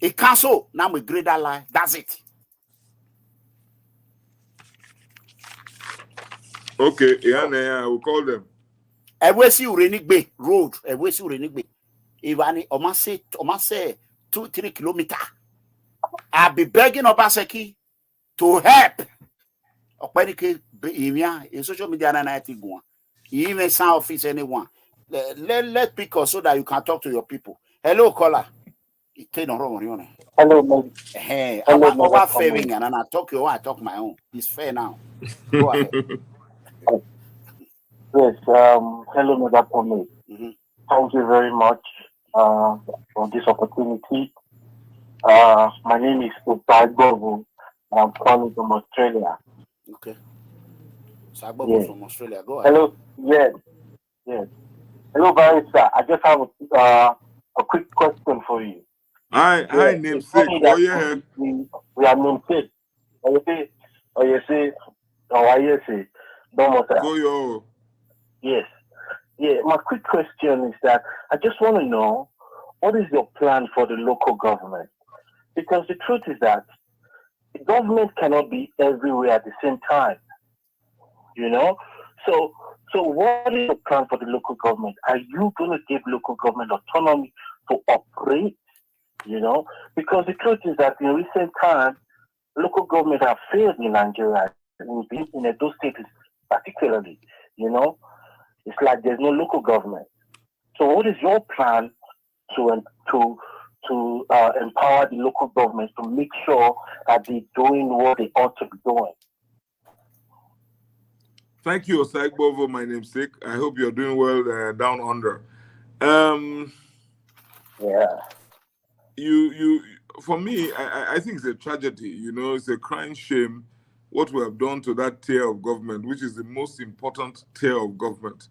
A council, now we grade that line. That's it. Okay, I will call them. Ewesi Renigbe Road. Ewesi Renigbe. Ivani, Omase 2-3 kilometers. I'll be begging Obaseki to help. Okwenike in social media and I go. Even sound office anyone. Let pick us so that you can talk to your people. Hello, caller. Hello, hey, I'm failing and I talk your own, I talk my own. It's fair now. Go ahead. Yes, hello, Mega Comrade. Thank you very much for this opportunity. My name is Osaigbovo, and I'm calling from Australia. Okay. Osaigbovo from Australia. Go ahead. Hello. Yes. Hello, Barrister. I just have a quick question for you. Hi, namesake. Oh, yeah. We are namesake. Yes. Yeah, my quick question is that I just want to know, what is your plan for the local government? Because the truth is that the government cannot be everywhere at the same time. You know? So what is your plan for the local government? Are you going to give local government autonomy to operate? You know? Because the truth is that in recent times, local government have failed in Nigeria, in those states particularly. You know? It's like there's no local government. So what is your plan to empower the local government to make sure that they're doing what they ought to be doing? Thank you, Osaigbovo, my namesake. I hope you're doing well down under. Yeah. For me, I think it's a tragedy. You know, it's a crying shame what we have done to that tier of government, which is the most important tier of government.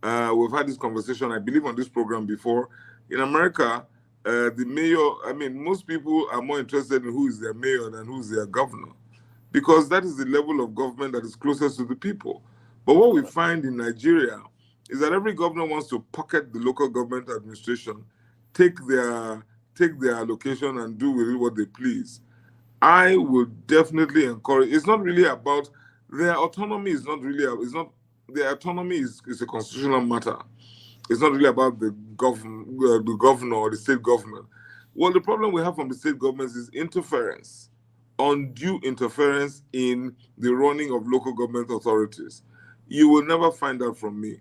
We've had this conversation, I believe, on this program before. In America, the mayor, most people are more interested in who is their mayor than who is their governor, because that is the level of government that is closest to the people. But what we find in Nigeria is that every governor wants to pocket the local government administration, take their allocation and do with it what they please. I would definitely encourage. It's not really about their autonomy. It's not the autonomy is a constitutional matter. It's not really about the governor or the state government. Well, the problem we have from the state governments is interference, undue interference in the running of local government authorities. You will never find that from me.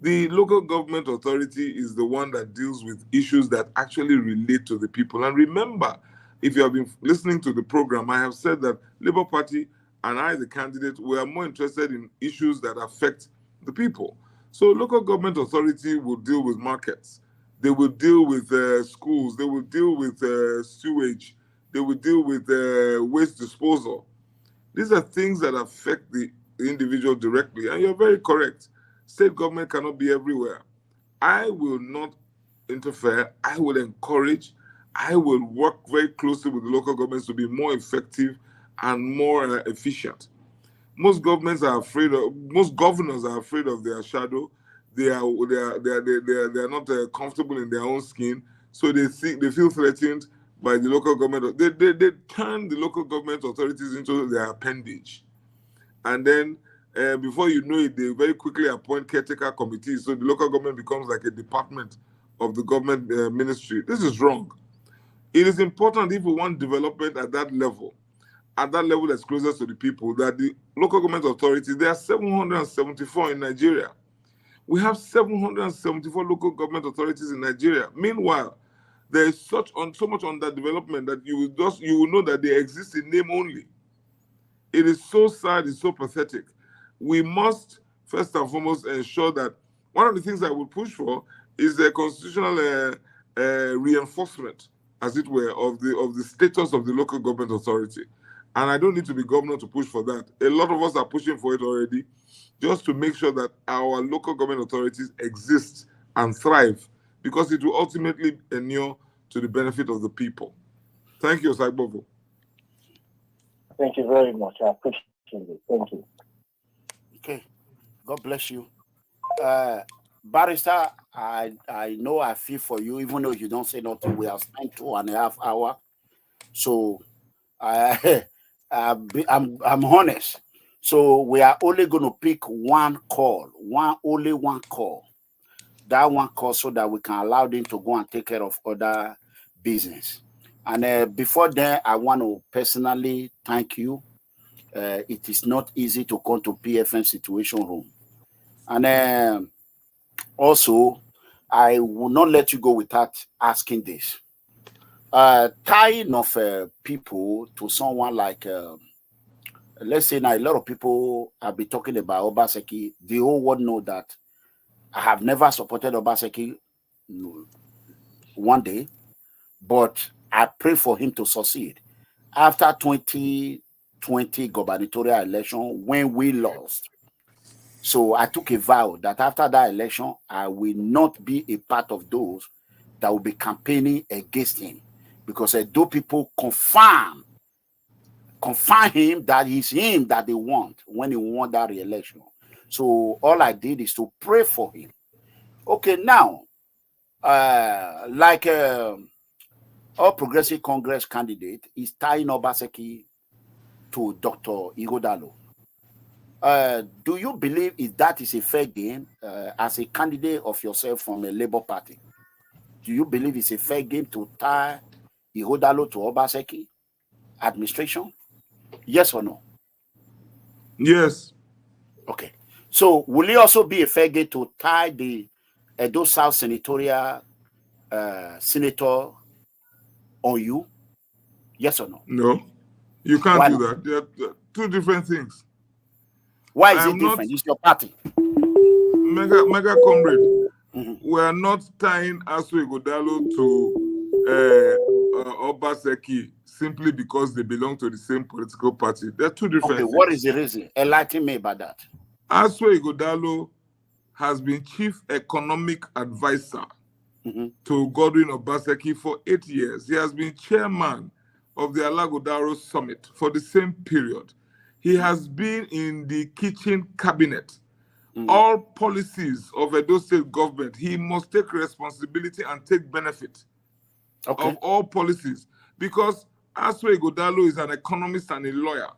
The local government authority is the one that deals with issues that actually relate to the people. And remember, if you have been listening to the program, I have said that Labour Party and I, the candidate, we are more interested in issues that affect the people. So local government authority will deal with markets. They will deal with schools. They will deal with sewage. They will deal with waste disposal. These are things that affect the individual directly. And you're very correct. State government cannot be everywhere. I will not interfere. I will encourage. I will work very closely with the local governments to be more effective and more efficient. Most governors are afraid of their shadow. They are not comfortable in their own skin, so they feel threatened by the local government. They turn the local government authorities into their appendage, and then before you know it, they very quickly appoint caretaker committees. So the local government becomes like a department of the government ministry. This is wrong. It is important, if we want development at that level that's closer to the people, that the local government authorities, there are 774 in Nigeria. We have 774 local government authorities in Nigeria. Meanwhile, there is so much underdevelopment that you will know that they exist in name only. It is so sad, it's so pathetic. We must first and foremost ensure that one of the things I would push for is a constitutional reinforcement, as it were, of the status of the local government authority. And I don't need to be governor to push for that. A lot of us are pushing for it already, just to make sure that our local government authorities exist and thrive, because it will ultimately inure to the benefit of the people. Thank you, Osaigbovo. Thank you very much. I appreciate it. Thank you. Okay. God bless you. Barrister, I know I feel for you, even though you don't say nothing. We have spent 2.5 hours. So I'm honest. So we are only going to pick one call, only one call. That one call, so that we can allow them to go and take care of other business. And before then, I want to personally thank you. It is not easy to come to PFM Situation Room. And also, I will not let you go without asking this. Tying of people to someone like, let's say now a lot of people have been talking about Obaseki. The whole world know that I have never supported Obaseki one day, but I pray for him to succeed. After 2020 gubernatorial election, when we lost, so I took a vow that after that election, I will not be a part of those that will be campaigning against him, because though people confirm him that it's him that they want when he won that re-election. So all I did is to pray for him. Okay, now, like All Progressive Congress candidate is tying Obaseki to Dr. Ighodalo. Do you believe that is a fair game as a candidate of yourself from a Labour Party? Do you believe it's a fair game to tie Ighodalo to Obaseki administration? Yes or no? Yes. Okay. So will it also be a fair game to tie the Edo South senatorial senator on you? Yes or no? No. You can't Why do not? that. They're two different things. Why is it different? It's your party. Mega comrade, we are not tying Asue Ighodalo to Obaseki simply because they belong to the same political party. They're two different things. What is the reason? Enlighten me about that. Asue Ighodalo has been chief economic advisor to Godwin Obaseki for 8 years. He has been chairman of the Alagodaro Summit for the same period. He has been in the kitchen cabinet. All policies of Edo State government, he must take responsibility and take benefit of all policies, because Asue Ighodalo is an economist and a lawyer.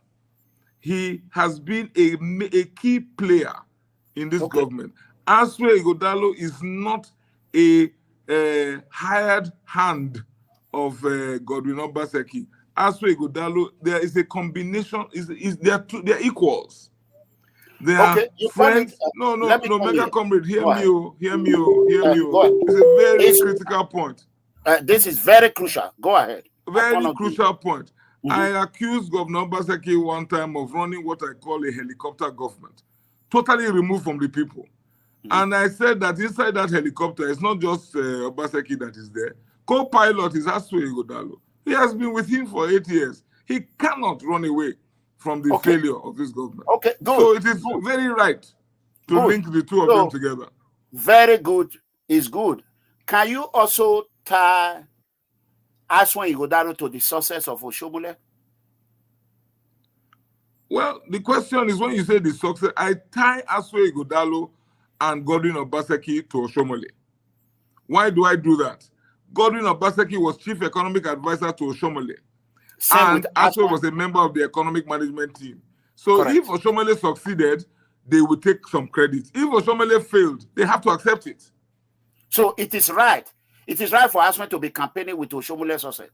He has been a key player in this government. Aswe Igodalo is not a hired hand of Godwin Obaseki. Aswe Igodalo, there is a combination. They're equals. They are friends. No, Mega Comrade, hear me. It's a very critical point. This is very crucial. Go ahead. Very crucial point. I accused Governor Obaseki one time of running what I call a helicopter government, totally removed from the people. And I said that inside that helicopter, it's not just Obaseki that is there. Co-pilot is Aswe Igodalo. He has been with him for 8 years. He cannot run away from the failure of this government. Okay, good. So it is very right to link the two of them together. Very good is good. Can you also tie Aswe Igodalo to the success of Oshomole? Well, the question is, when you say the success, I tie Aswe Igodalo and Godwin Obaseki to Oshomole. Why do I do that? Godwin Obaseki was chief economic advisor to Oshomole. And Aswe was a member of the economic management team. So if Oshomole succeeded, they would take some credit. If Oshomole failed, they have to accept it. So it is right. It is right for Aswe to be campaigning with Oshomole's success.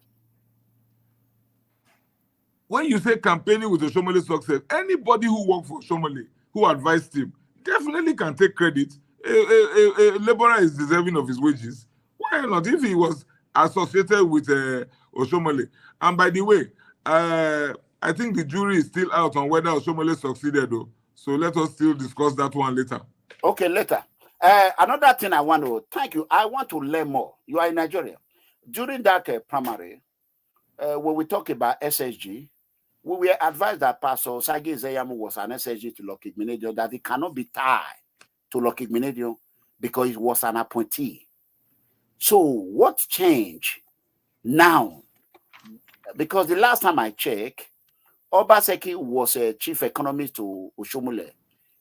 When you say campaigning with Oshomole's success, anybody who worked for Oshomole, who advised him, definitely can take credit. A laborer is deserving of his wages. Why not? If he was associated with Oshomole. And by the way, I think the jury is still out on whether Oshomole succeeded, though. So let us still discuss that one later. Okay, later. Another thing I want to thank you. I want to learn more. You are in Nigeria. During that primary, when we talk about SSG, we were advised that Pastor Sagi Zeyamu was an SSG to Lockheed Minadium, that he cannot be tied to Lockheed Minadium because he was an appointee. So what changed now? Because the last time I checked, Obaseki was a chief economist to Oshomole.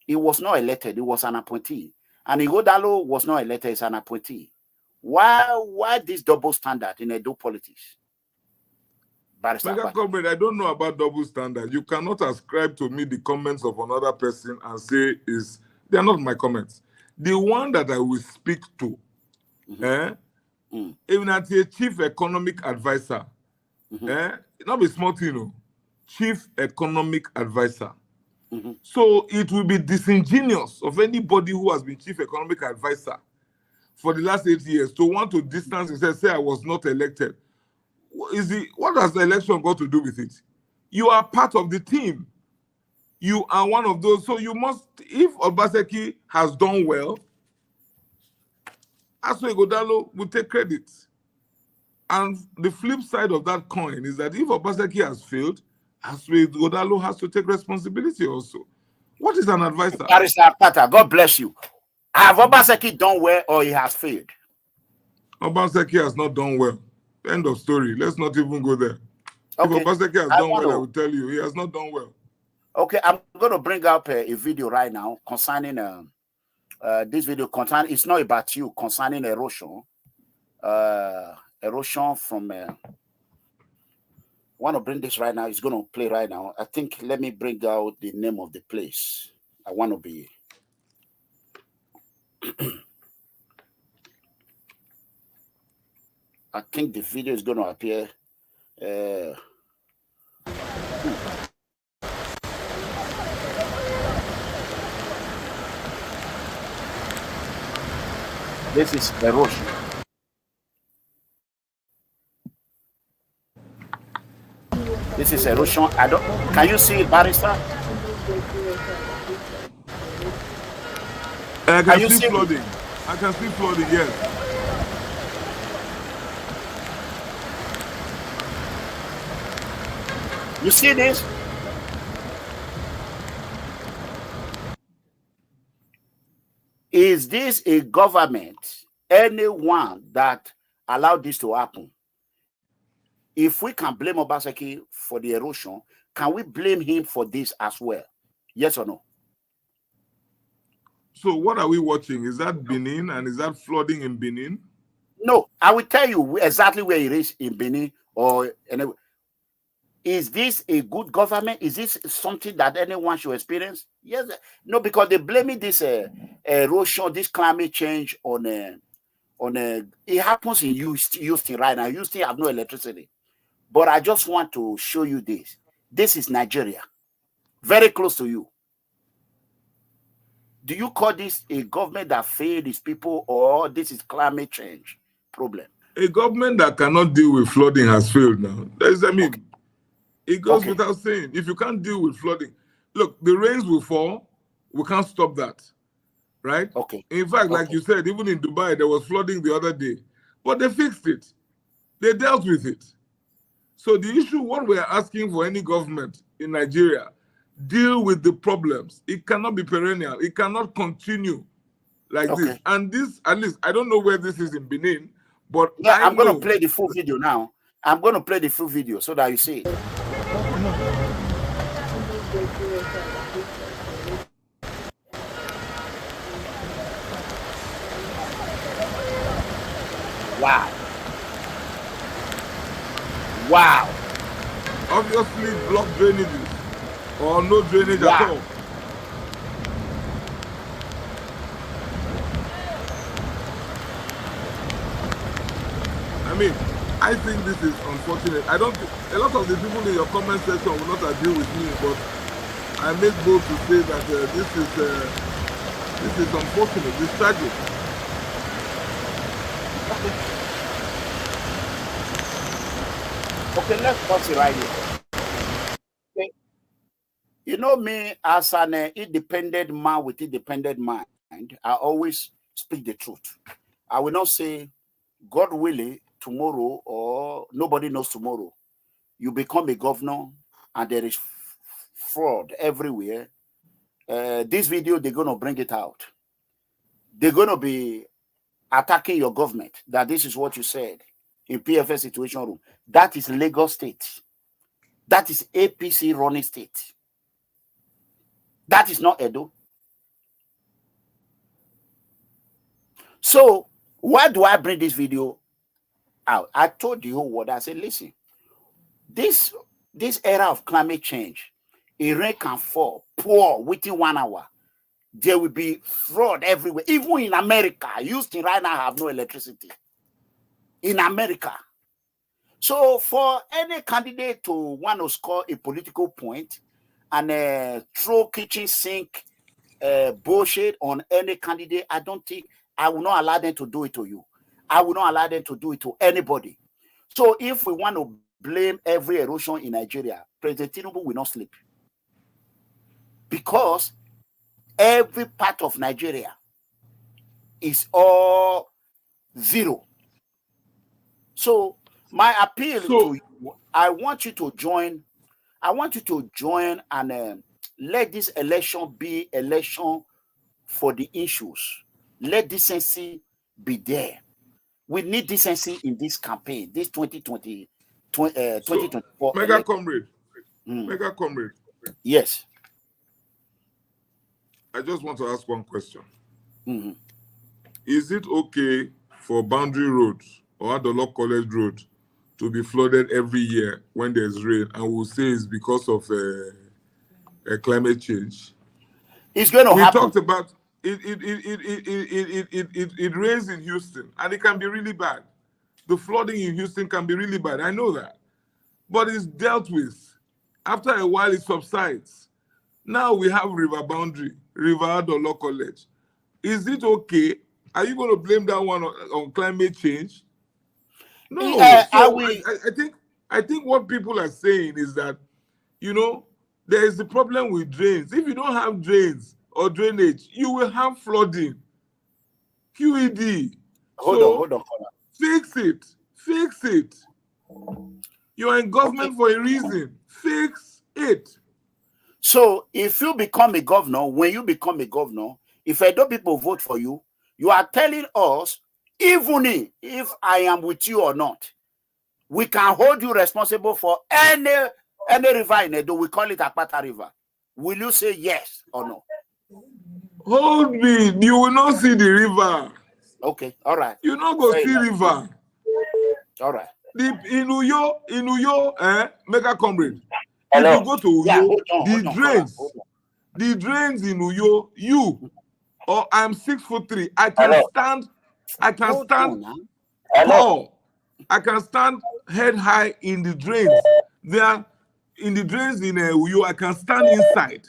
He was not elected, he was an appointee. And Igodalo was not elected as an appointee. Why this double standard in Edo politics? Mega Comrade, I don't know about double standard. You cannot ascribe to me the comments of another person and say they are not my comments. The one that I will speak to, even as a chief economic advisor, not be small thing, chief economic advisor. So it will be disingenuous of anybody who has been chief economic advisor for the last 8 years to want to distance himself, say I was not elected. What has the election got to do with it? You are part of the team. You are one of those. So you must, if Obaseki has done well, Aswe Igodalo will take credit. And the flip side of that coin is that if Obaseki has failed, Aswe Igodalo has to take responsibility also. What is an advisor? Barrister Akpata, God bless you. Have Obaseki done well or he has failed? Obaseki has not done well. End of story. Let's not even go there. Okay. If Obaseki has done well, I will tell you, he has not done well. Okay, I'm going to bring up a video right now concerning this video. It's not about you, concerning erosion. Erosion from... I want to bring this right now. It's going to play right now. I think, let me bring out the name of the place. I want to be... I think the video is going to appear. This is erosion. This is erosion. Can you see it, Barrister? I can see flooding. I can see flooding, yes. You see this? Is this a government, anyone that allowed this to happen? If we can blame Obaseki for the erosion, can we blame him for this as well? Yes or no? So what are we watching? Is that Benin, and is that flooding in Benin? No, I will tell you exactly where it is in Benin or anywhere. Is this a good government? Is this something that anyone should experience? Yes. No, because they blaming this erosion, this climate change on it happens in Houston right now. Houston have no electricity. But I just want to show you this. This is Nigeria, very close to you. Do you call this a government that failed its people, or this is climate change problem? A government that cannot deal with flooding has failed now. It goes without saying. If you can't deal with flooding, look, the rains will fall. We can't stop that, right? Okay. In fact, like you said, even in Dubai, there was flooding the other day. But they fixed it. They dealt with it. So the issue, what we're asking for any government in Nigeria, deal with the problems. It cannot be perennial. It cannot continue like this. And this, at least, I don't know where this is in Benin, but yeah, I'm going to play the full video now. I'm going to play the full video so that you see it. Wow. Wow. Obviously, block drainages or no drainage at all. I mean, I think this is unfortunate. I don't think a lot of the people in your comment section will not agree with me, but I make bold to say that this is unfortunate. This is tragic. Okay, let's pause it right here. Okay. You know me, as an independent man with independent mind, I always speak the truth. I will not say, God willing, tomorrow or nobody knows tomorrow, you become a governor and there is fraud everywhere. This video, they're going to bring it out. They're going to be attacking your government, that this is what you said in PFS Situation Room. That is Lagos State. That is APC running state. That is not Edo. So why do I bring this video out? I told the whole world, I said, listen, this era of climate change, a rain can fall, pour within 1 hour. There will be fraud everywhere. Even in America, Houston right now have no electricity. In America. So for any candidate to want to score a political point and throw kitchen sink bullshit on any candidate, I don't think I will not allow them to do it to you. I will not allow them to do it to anybody. So if we want to blame every erosion in Nigeria, President Tinubu will not sleep. Because every part of Nigeria is all zero. So my appeal to you, I want you to join. I want you to join and let this election be election for the issues. Let decency be there. We need decency in this campaign, this 2024. Mega comrade. Mega comrade. Yes. I just want to ask one question. Is it okay for Boundary Road or Adolok College Road to be flooded every year when there's rain, and we'll say it's because of climate change? It's going to happen. We talked about it rains in Houston, and it can be really bad. The flooding in Houston can be really bad. I know that. But it's dealt with. After a while, it subsides. Now we have River Boundary, River Adolok College. Is it okay? Are you going to blame that one on climate change? No. So I think what people are saying is that, you know, there is the problem with drains. If you don't have drains or drainage, you will have flooding. QED. Hold on. Fix it. Fix it. You are in government for a reason. Fix it. So if you become a governor, when you become a governor, if Edo people vote for you, you are telling us, even if I am with you or not, we can hold you responsible for any river in Edo. We call it Akpata River. Will you say yes or no? Hold me. You will not see the river. Okay, all right. You not go see river. All right. In Uyo, Mega Comrade. Hello. If you go to Uyo, Yeah, hold on, the drains in Uyo, I'm 6'3", I can Hello. stand Hello. tall. I can stand head high in the drains. There, in the drains in Uyo, I can stand inside.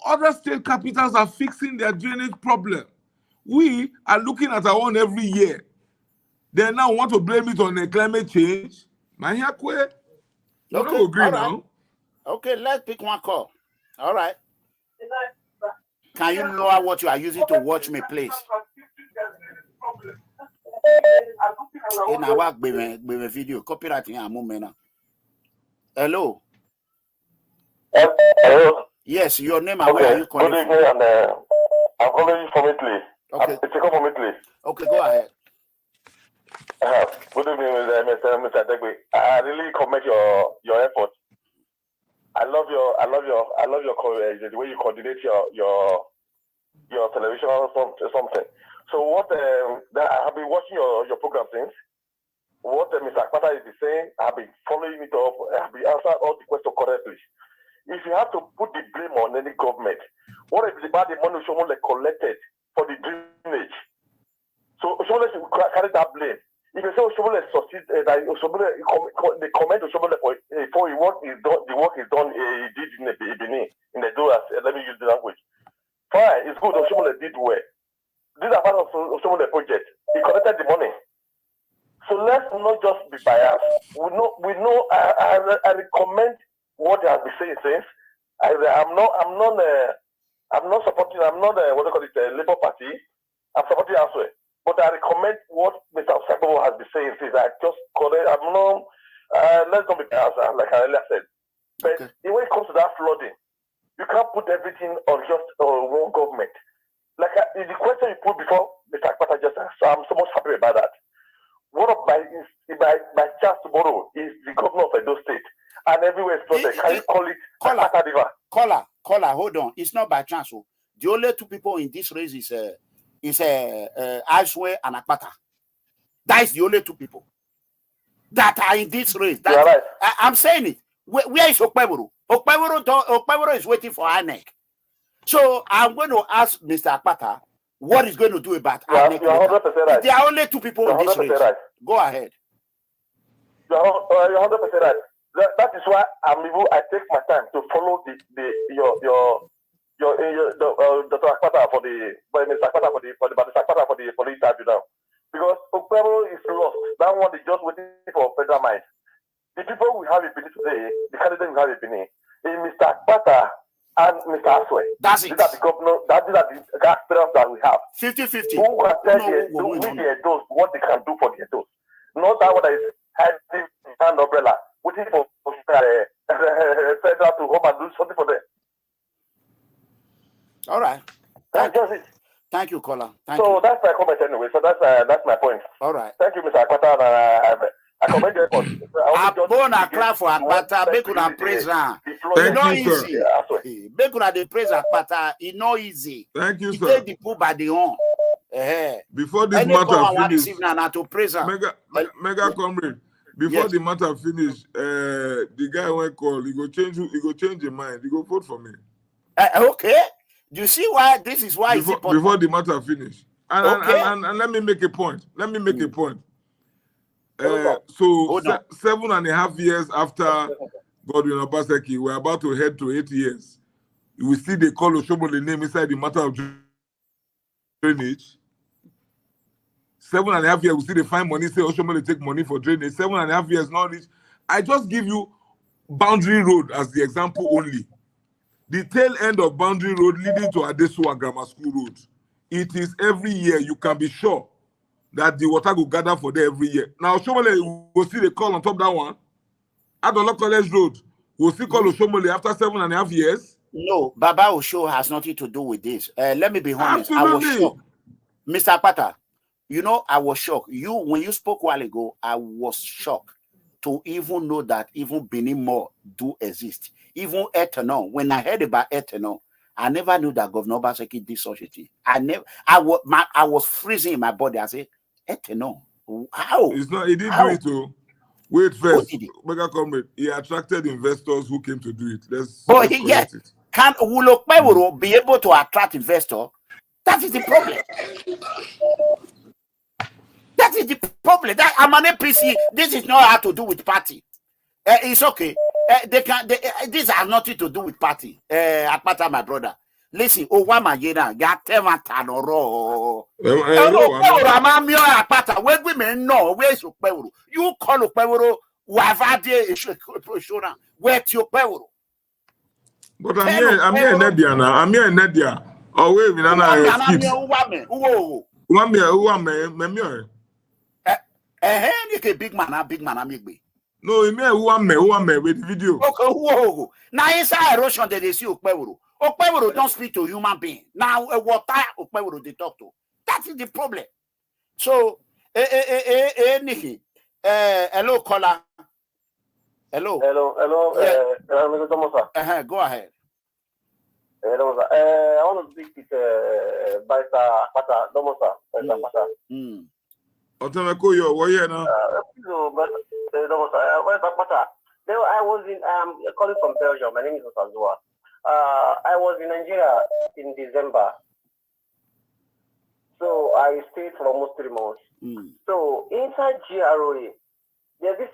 Other state capitals are fixing their drainage problem. We are looking at our own every year. They now want to blame it on climate change. Mahakwe, you don't agree now. Okay, let's pick one call. All right. Can you lower what you are using to watch me, please? In our video, copywriting a moment now. Hello. Hello. Yes, your name and where are you calling from? Good evening, and I'm calling you from Italy. Okay. It's from Italy. Okay, go ahead. Good evening, Mr. Degbe. I really commend your effort. I love your the way you coordinate your television or something. So what I've been watching your program since. What Mr. Akpata is saying, I've been following it up. I've been answering all the questions correctly. If you have to put the blame on any government, what is about the money Oshomole collected for the drainage? So Oshomole should carry that blame. If you say Oshomole succeed, they comment Oshomole for the work is done. He did in the Benin, in the Doras. Let me use the language. Fine, it's good. Oshomole did well. These are part of Oshomole project. He collected the money. So let's not just be biased. We know. I recommend what they have been saying since. I'm not supporting. I'm not what they call it, Labour Party. I'm supporting elsewhere. But I recommend what Mr. Osaigbovo has been saying since. I just correct. I'm not. Let's not be biased, like I earlier said. But when it comes to that flooding, you can't put everything on just one government. Like the question you put before, Mr. Akpata just asked, so I'm so much happy about that. What of by chance tomorrow is the governor of Edo State and everywhere is flooded? Can you call it Akpata River? Caller, hold on. It's not by chance. The only two people in this race is Ashwe and Akpata. That is the only two people that are in this race. Right. I'm saying it. Where is Okpeboro? Okpeboro is waiting for INEC. So I'm going to ask Mr. Akpata what he's going to do about INEC. You're 100% right. There are only two people in this race. Right. Go ahead. You're 100% right. That is why I take my time to follow your Dr. Akpata for Mr. Akpata for the interview now, because Okpeboro is lost. That one is just waiting for federal mind. The people we have in Benin today, the candidate we have in Benin, is Mr. Akpata and Mr. Aswe. That's it. These are the governors. These are the aspirants that we have. 50-50. Who can tell the adults what they can do for the adults? Not that one that is hiding an umbrella, waiting for federal to come and do something for them. All right. That's just it. Thank you, caller. That's my comment anyway. So that's my point. All right. Thank you, Mr. Akpata. I commend your effort. I clap for Akpata. Make una praise her. It's not easy. Make una dey praise Akpata. It's not easy. Thank you, sir. Take the pool by the horn. Before this matter finish, to praise her. Mega Comrade. Before the matter finish, the guy went call. He go change his mind. He go vote for me. Okay. Do you see why this is why it's important? Before the matter finish. And let me make a point. So 7.5 years after Godwin Obaseki, we're about to head to 8 years. We see they call Oshomole name inside the matter of drainage. 7.5 years, we see they find money, say Oshomole take money for drainage. 7.5 years, not reach. I just give you Boundary Road as the example only. The tail end of Boundary Road leading to Adesua Grammar School Road. It is every year, you can be sure that the water will gather for there every year. Now, Oshomole will see the call on top of that one. Adola College Road, we'll see call Oshomole after 7.5 years. No, Baba Osho has nothing to do with this. Let me be honest. Absolutely. I was shocked. Mr. Akpata, I was shocked. When you spoke a while ago, I was shocked to even know that even Benin More do exist. Even ethanol. When I heard about ethanol, I never knew that Governor Obaseki did such a thing. I was freezing in my body. I said, ethanol. How? It's not. He didn't How? do it. Oh, wait first. Who did it? Mega comrade. He attracted investors who came to do it. Let's But correct it. Can Ulokpeworo be able to attract investor? That is the problem. That is the problem. That I'm an APC. This is not how to do with party. It's okay. This has nothing to do with party. Akpata, my brother. Listen, Owama Yena, Gatema Tanoro. Amamio Akpata, where women know where's Ukpeworo. You call Ukpeworo, Wavade Shona, where's your Peworo? But I'm here Nedia now. I'm here Nedia. Oh, wait, Vinana skips. Big man, amigbe. No, he may who am with the video. Okay, whoa. Now inside erosion they see Okpeworo. Okpeworo don't speak to human being. Now water Okpeworo they talk to. That is the problem. So Nikki. Hello, caller. Hello. Yeah. Go ahead. I want to speak with Barrister Akpata, Domosa. What now? I was in calling from Belgium. My name is Osazua. I was in Nigeria in December. So I stayed for almost 3 months. So inside GROA, there's this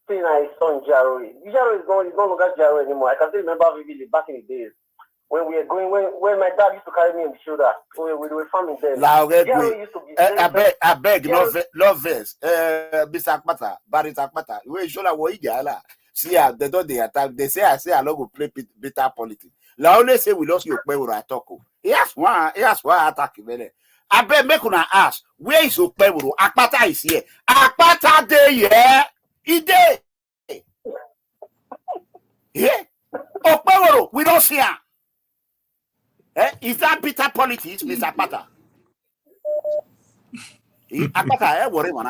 thing I saw in GROA. GROA is no longer GROA anymore. I can still remember vividly back in the days. When we were going, when my dad used to carry me on the shoulder, we were farming then. I beg, love this. Mr. Akpata, Barrister Akpata. We should have waited. See, they don't they attack. They say I love to play bitter politics. La only say we lost your Okpeworo at Toko. Yes, one attack. I beg, make una ask. Where is Okpeworo? Akpata is here. Akpata day here. He day. Yeah. Okpeworo, we don't see him. Is that bitter politics, Mr. Akpata? Akpata, worry one.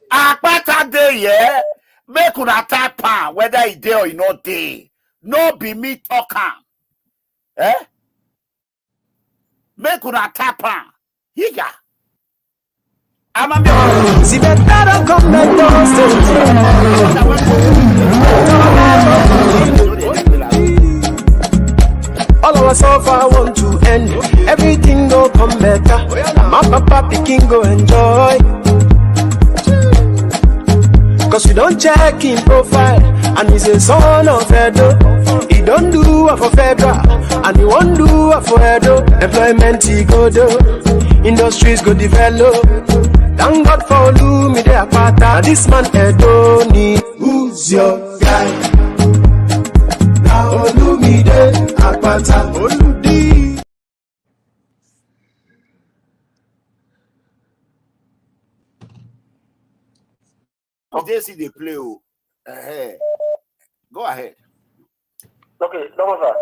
Akpata day, yeah. Make una type pan whether he day or he not day. No be me talking. Make una type pan. Higa. I'm a See better come back all our suffer want to end. Everything go come better. My papa picking go enjoy. Cause we don't check in profile. And he's a son of Edo. He don't do it for federal. And he won't do it for Edo. Employment he go do. Industries go develop. Thank God for Olumide Akpata. This man Edo need. Who's your guy? Now Olumide Akpata. Oludi. They see the play. Go ahead. Okay, Domosa.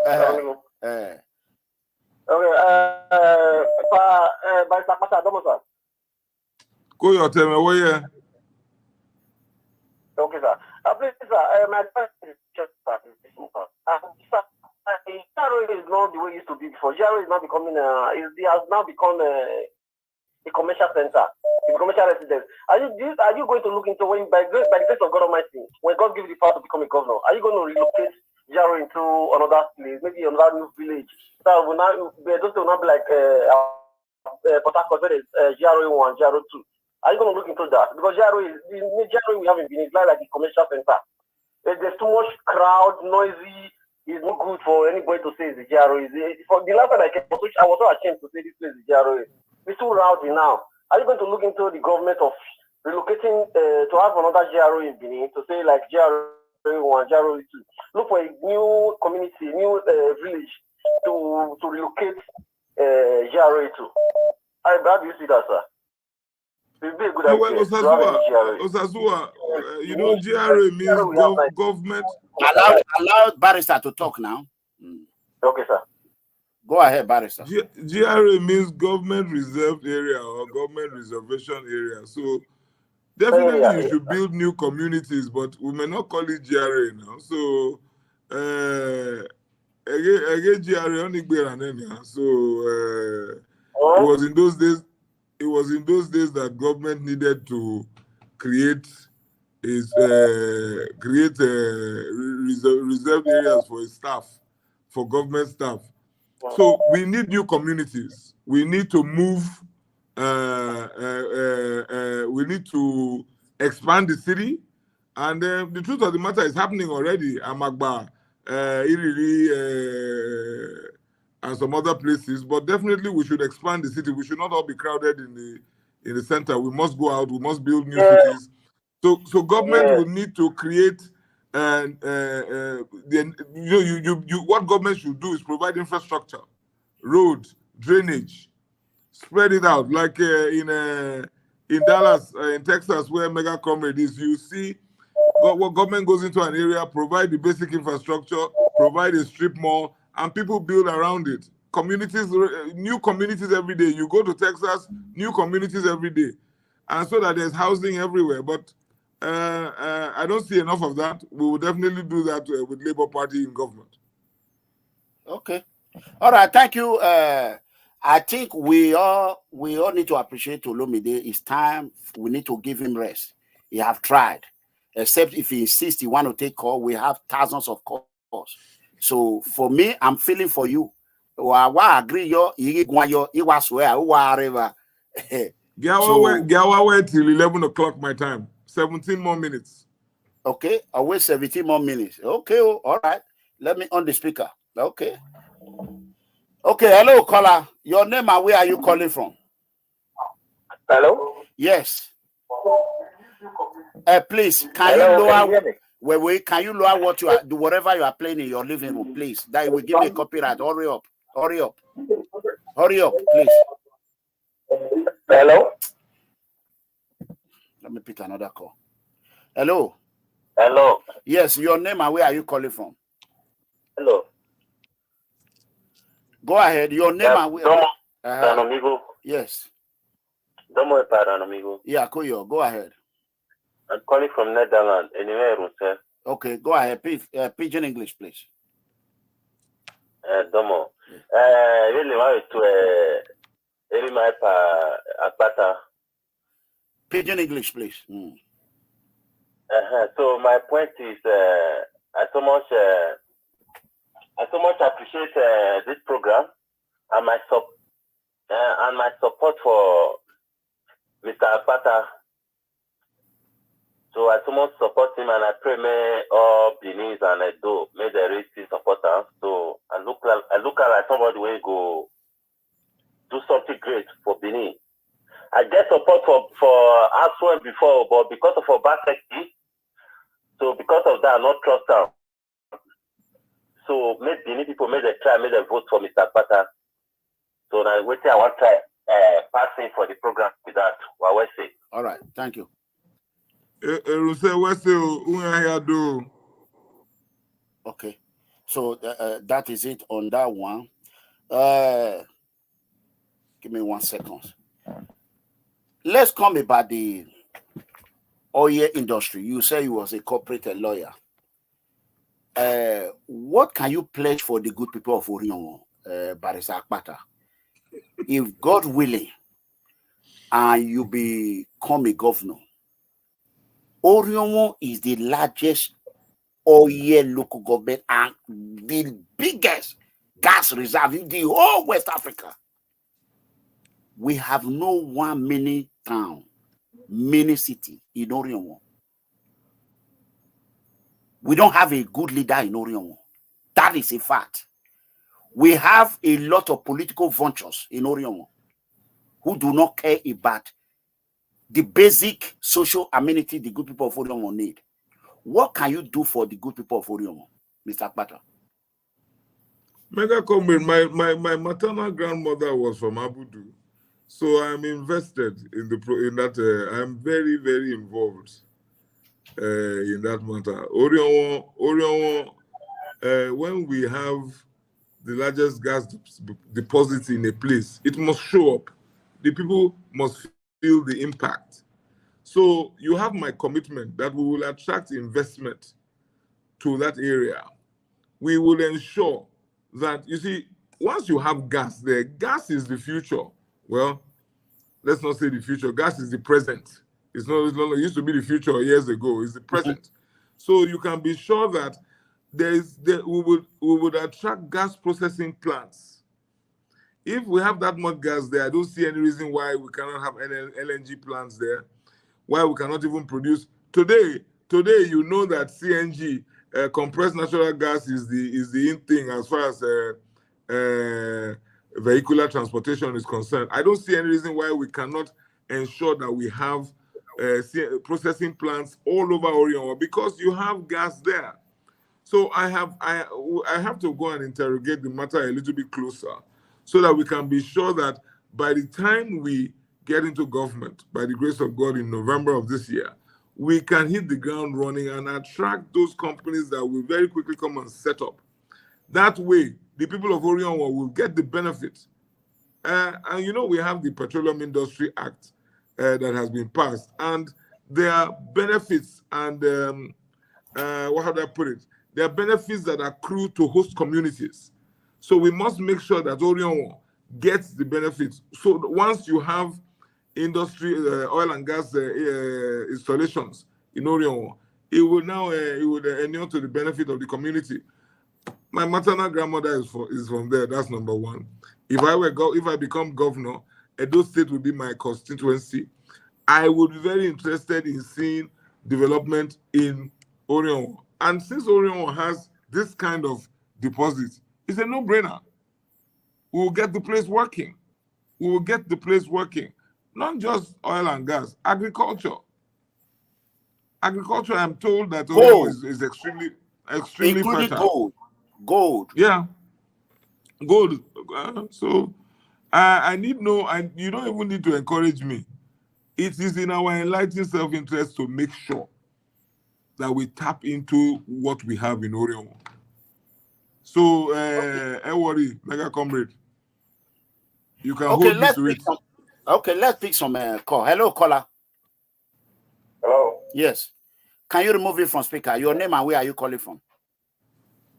Barrister Akpata, Domosa. Go your tell me where you. Okay, sir. Please, sir, my question is just that. GRO is not the way it used to be before. GRO is now becoming it has now become a commercial center, a commercial residence. Are you going to look into when by the grace of God Almighty, when God gives you the power to become a governor, are you going to relocate GRO into another place, maybe another new village? So those will not be like Port Harcourt, GRO 1, GRO 2. Are you going to look into that? Because GRO we have in Benin is like a commercial center. There's too much crowd, noisy. It's not good for anybody to say it's the GRO. For the last time I came, I was so ashamed to say this place is GRO. It's too rowdy now. Are you going to look into the government of relocating to have another GRO in Benin to say like GRO 1, GRO 2? Look for a new community, new village to relocate GRO to. How do you see that, sir? It would be a good idea. Osazua, GRA means government. Allow Barrister to talk now. Okay, sir. Go ahead, Barrister. GRA means government reserved area or government reservation area. So definitely you should build new communities, but we may not call it GRA now. So again GRA only so it was in those days. it was in those days that government needed to create reserved areas for its staff, for government staff. So we need new communities. We need to move. We need to expand the city, and the truth of the matter is happening already. Amagba, Iriri, and some other places. But definitely, we should expand the city. We should not all be crowded in the center. We must go out. We must build new cities. So government will need to create. And what government should do is provide infrastructure, road, drainage, spread it out. Like in Dallas, in Texas, where Mega Comrade is, you see what government goes into an area, provide the basic infrastructure, provide a strip mall, and people build around it. Communities, new communities every day. You go to Texas, new communities every day, and so that there's housing everywhere. But I don't see enough of that. We will definitely do that with Labour Party in government. Okay. All right. Thank you. I think we all need to appreciate Olumide. It's time. We need to give him rest. He have tried. Except if he insists he want to take call, we have thousands of calls. So for me, I'm feeling for you. I agree. Gawa till 11 o'clock my time. 17 more minutes. Okay, I'll wait 17 more minutes. Okay, all right. Let me on the speaker. Okay. Okay, hello, caller. Your name and where are you calling from? Hello? Yes. Please, can you lower what you are do whatever you are playing in your living room, please? That will give me a copyright. Hurry up. Hurry up. Hurry up, please. Hello? Let me pick another call. Hello. Hello. Yes, your name and where are you calling from? Hello. Go ahead. Your name and where. Yes. Domo amigo. Yeah, Koyo. Go ahead. I'm calling from Netherlands. Anyway, okay, go ahead. Pidgin English, please. Domo. Really want to Akpata. Pidgin English, please. So my point is, I so much appreciate this program and my support for Mr. Akpata. So I so much support him, and I pray may all Benin and Edo may the race support us. So I look at somebody who will go do something great for Benin. I get support for Aswan before, but because of our bad safety, so because of that, I not trust them. So maybe Benin people made a try, made a vote for Mr. Akpata. So now wait till I want to try passing for the program with that. What I say. All right, thank you. Okay, so that is it on that one. Give me 1 second. Let's come about the oil industry. You say you was a corporate lawyer. What can you pledge for the good people of Orion, Barrister Akpata? If God willing, and you become a governor, Orion is the largest oil local government and the biggest gas reserve in the whole West Africa. We have no one mini town, mini city in Orion. We don't have a good leader in Orion. That is a fact. We have a lot of political vultures in Orion who do not care about the basic social amenity the good people of Orion need. What can you do for the good people of Orion, Mr. Akpata? Mega Comrade, my maternal grandmother was from Abudu, so I'm invested in that. I'm very, very involved in that matter. Orion, when we have the largest gas deposit in a place, it must show up. The people must feel the impact. So you have my commitment that we will attract investment to that area. We will ensure that, you see, once you have gas there, gas is the future. Well, let's not say the future. Gas is the present. It's not it used to be the future years ago. It's the present. So you can be sure that we would attract gas processing plants. If we have that much gas there, I don't see any reason why we cannot have LNG plants there. Why we cannot even produce today? You know that CNG, compressed natural gas, is the in thing as far as vehicular transportation is concerned. I don't see any reason why we cannot ensure that we have processing plants all over Orion, because you have gas there. So I have to go and interrogate the matter a little bit closer, so that we can be sure that by the time we get into government, by the grace of God, in November of this year, we can hit the ground running and attract those companies that will very quickly come and set up. That way, the people of Orion will get the benefits. And you know, we have the Petroleum Industry Act that has been passed, and there are benefits and how do I put it? There are benefits that accrue to host communities. So we must make sure that Orion gets the benefits. So once you have industry, oil and gas installations in Orion, it will now inure to the benefit of the community. My maternal grandmother is from there. That's number one. If I become governor, Edo State will be my constituency. I would be very interested in seeing development in Orion. And since Orion has this kind of deposit, it's a no-brainer. We will get the place working. We will get the place working. Not just oil and gas, agriculture. Agriculture, I'm told that Orion is extremely including fertile. Gold. Yeah. Gold. So I need you don't even need to encourage me. It is in our enlightened self-interest to make sure that we tap into what we have in Orion. So, worry, mega comrade. You can hold me to it. Let's pick some call. Hello, caller. Hello. Yes. Can you remove it from speaker? Your name and where are you calling from?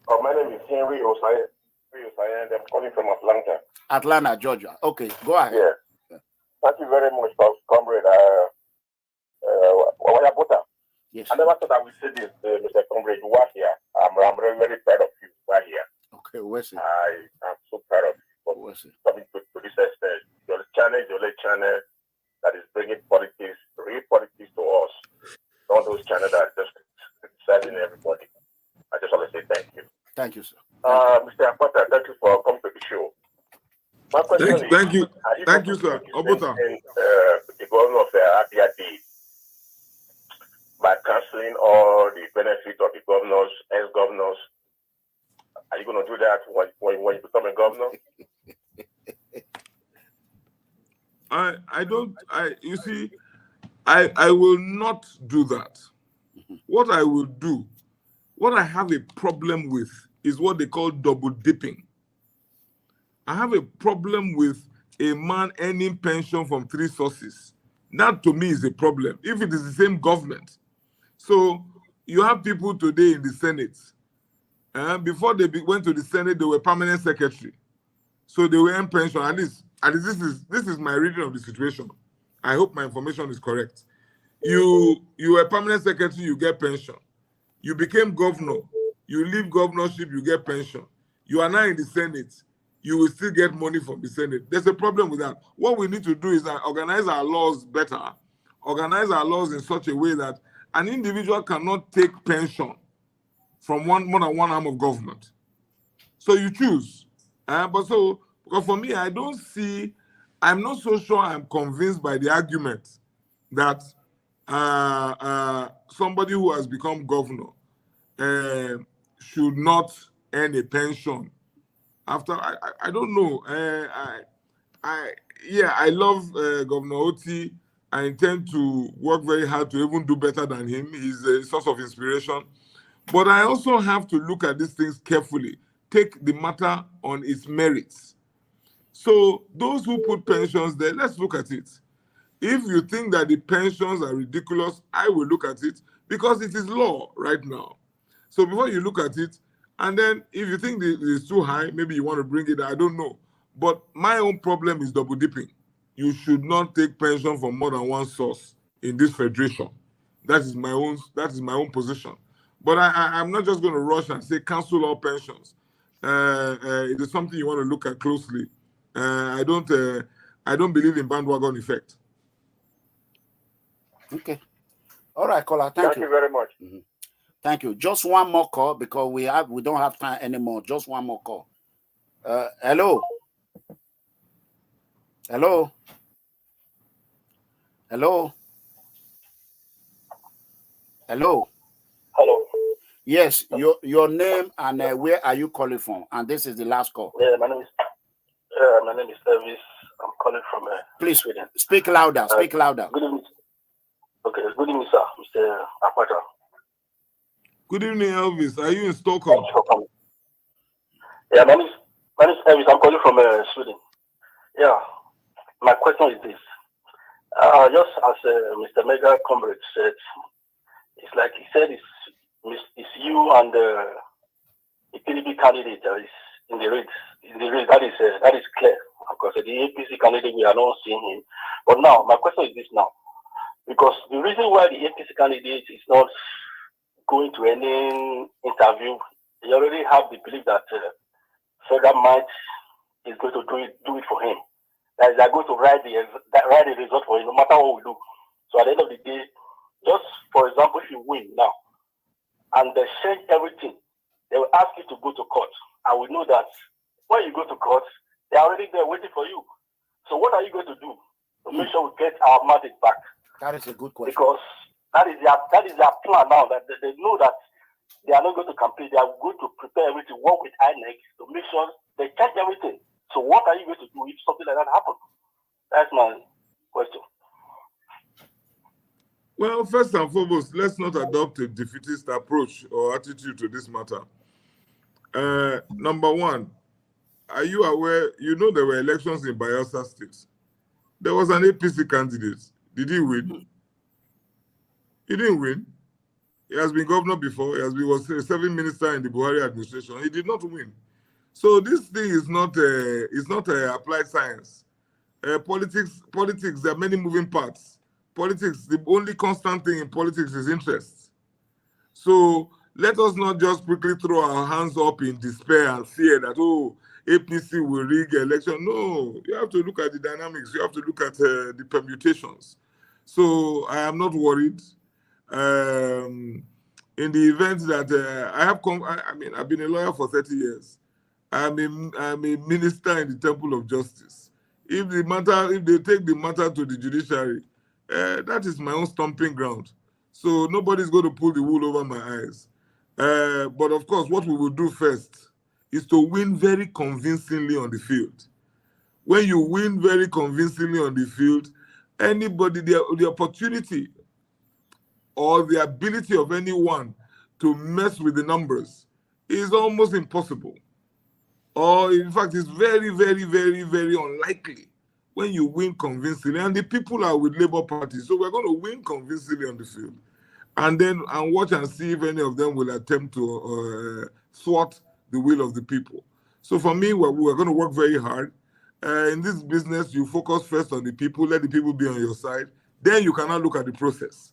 Oh, my name is Henry Osaigbovo, and I'm calling from Atlanta. Atlanta, Georgia. Okay, go ahead. Yeah. Thank you very much, comrade. Yes. I never thought I would say this, Mr. Comrade. You are here. I'm very, very proud of you. You are here. Okay, where's it? I'm so proud of you for coming to this extent. Your channel that is bringing politics, real politics to us. Not those channels that are just criticizing everybody. I just want to say thank you. Thank you, sir. Mr. Akpata, thank you for coming to the show. My question is, thank you, sir. Obota. The governor of Abia did by cancelling all the benefits of the governors, ex-governors. Are you going to do that when you become a governor? I will not do that. What I will do, what I have a problem with is what they call double dipping. I have a problem with a man earning pension from 3 sources. That to me is a problem, if it is the same government. So you have people today in the Senate. Before they went to the Senate, they were permanent secretary. So they were earn pension. At least this is my reading of the situation. I hope my information is correct. You were permanent secretary, you get pension. You became governor, you leave governorship, you get pension. You are now in the Senate, you will still get money from the Senate. There's a problem with that. What we need to do is organize our laws better, organize our laws in such a way that an individual cannot take pension from more than one arm of government. So you choose. Because for me, I'm not so sure I'm convinced by the argument that somebody who has become governor should not earn a pension after. I don't know. I love Governor Oti. I intend to work very hard to even do better than him. He's a source of inspiration. But I also have to look at these things carefully, take the matter on its merits. So those who put pensions there, let's look at it. If you think that the pensions are ridiculous, I will look at it because it is law right now. So before you look at it, and then if you think it is too high, maybe you want to bring it, I don't know. But my own problem is double dipping. you should not take pension from more than one source in this federation. That is my own position. But I'm not just going to rush and say cancel all pensions. It is something you want to look at closely. I don't believe in bandwagon effect. Okay. All right, caller. Thank you very much. Mm-hmm. Thank you. Just one more call because we don't have time anymore. Just one more call. Hello. Hello. Hello. Hello. Hello. Yes, your name and where are you calling from? And this is the last call. Yeah, my name is Elvis. I'm calling from Please Sweden. Speak louder. Speak louder. Good evening. Okay, good evening, sir. Mr. Akpata. Good evening, Elvis. Are you in Stockholm? Yeah, my name is Elvis. I'm calling from Sweden. Yeah, my question is this. Just as Mr. Mega Comrade said, it's like he said it's you and the PDP candidate that is in the race. That is clear. Because the APC candidate, we are not seeing him. But now, my question is this now. Because the reason why the APC candidate is not going to any interview, they already have the belief that federal might is going to do it for him. That they are going to write the result for him, no matter what we do. So at the end of the day, just for example, if you win now, and they change everything, they will ask you to go to court. And we know that when you go to court, they're already there waiting for you. So what are you going to do to make sure we get our mandate back? That is a good question. Because that is their plan now. That they know that they are not going to campaign. They are going to prepare everything, work with INEC to make sure they check everything. So what are you going to do if something like that happens? That's my question. Well, first and foremost, let's not adopt a defeatist approach or attitude to this matter. Number one, are you aware? You know there were elections in Bayelsa State. There was an APC candidate. Did he win? He didn't win. He has been governor before. He was a serving minister in the Buhari administration. He did not win. So this thing is not applied science. Politics. There are many moving parts. Politics. The only constant thing in politics is interest. So let us not just quickly throw our hands up in despair and fear that APC will rig election. No, you have to look at the dynamics. You have to look at the permutations. So I am not worried. In the event that I've been a lawyer for 30 years. I'm a minister in the Temple of Justice. If they take the matter to the judiciary, that is my own stomping ground. So nobody's going to pull the wool over my eyes. But of course, what we will do first is to win very convincingly on the field. When you win very convincingly on the field, anybody, the opportunity or the ability of anyone to mess with the numbers is almost impossible. Or in fact, it's very, very, very, very unlikely when you win convincingly. And the people are with Labour Party, so we're going to win convincingly on the field. And watch and see if any of them will attempt to thwart the will of the people. So for me, we're going to work very hard. In this business, you focus first on the people, let the people be on your side. Then you cannot look at the process.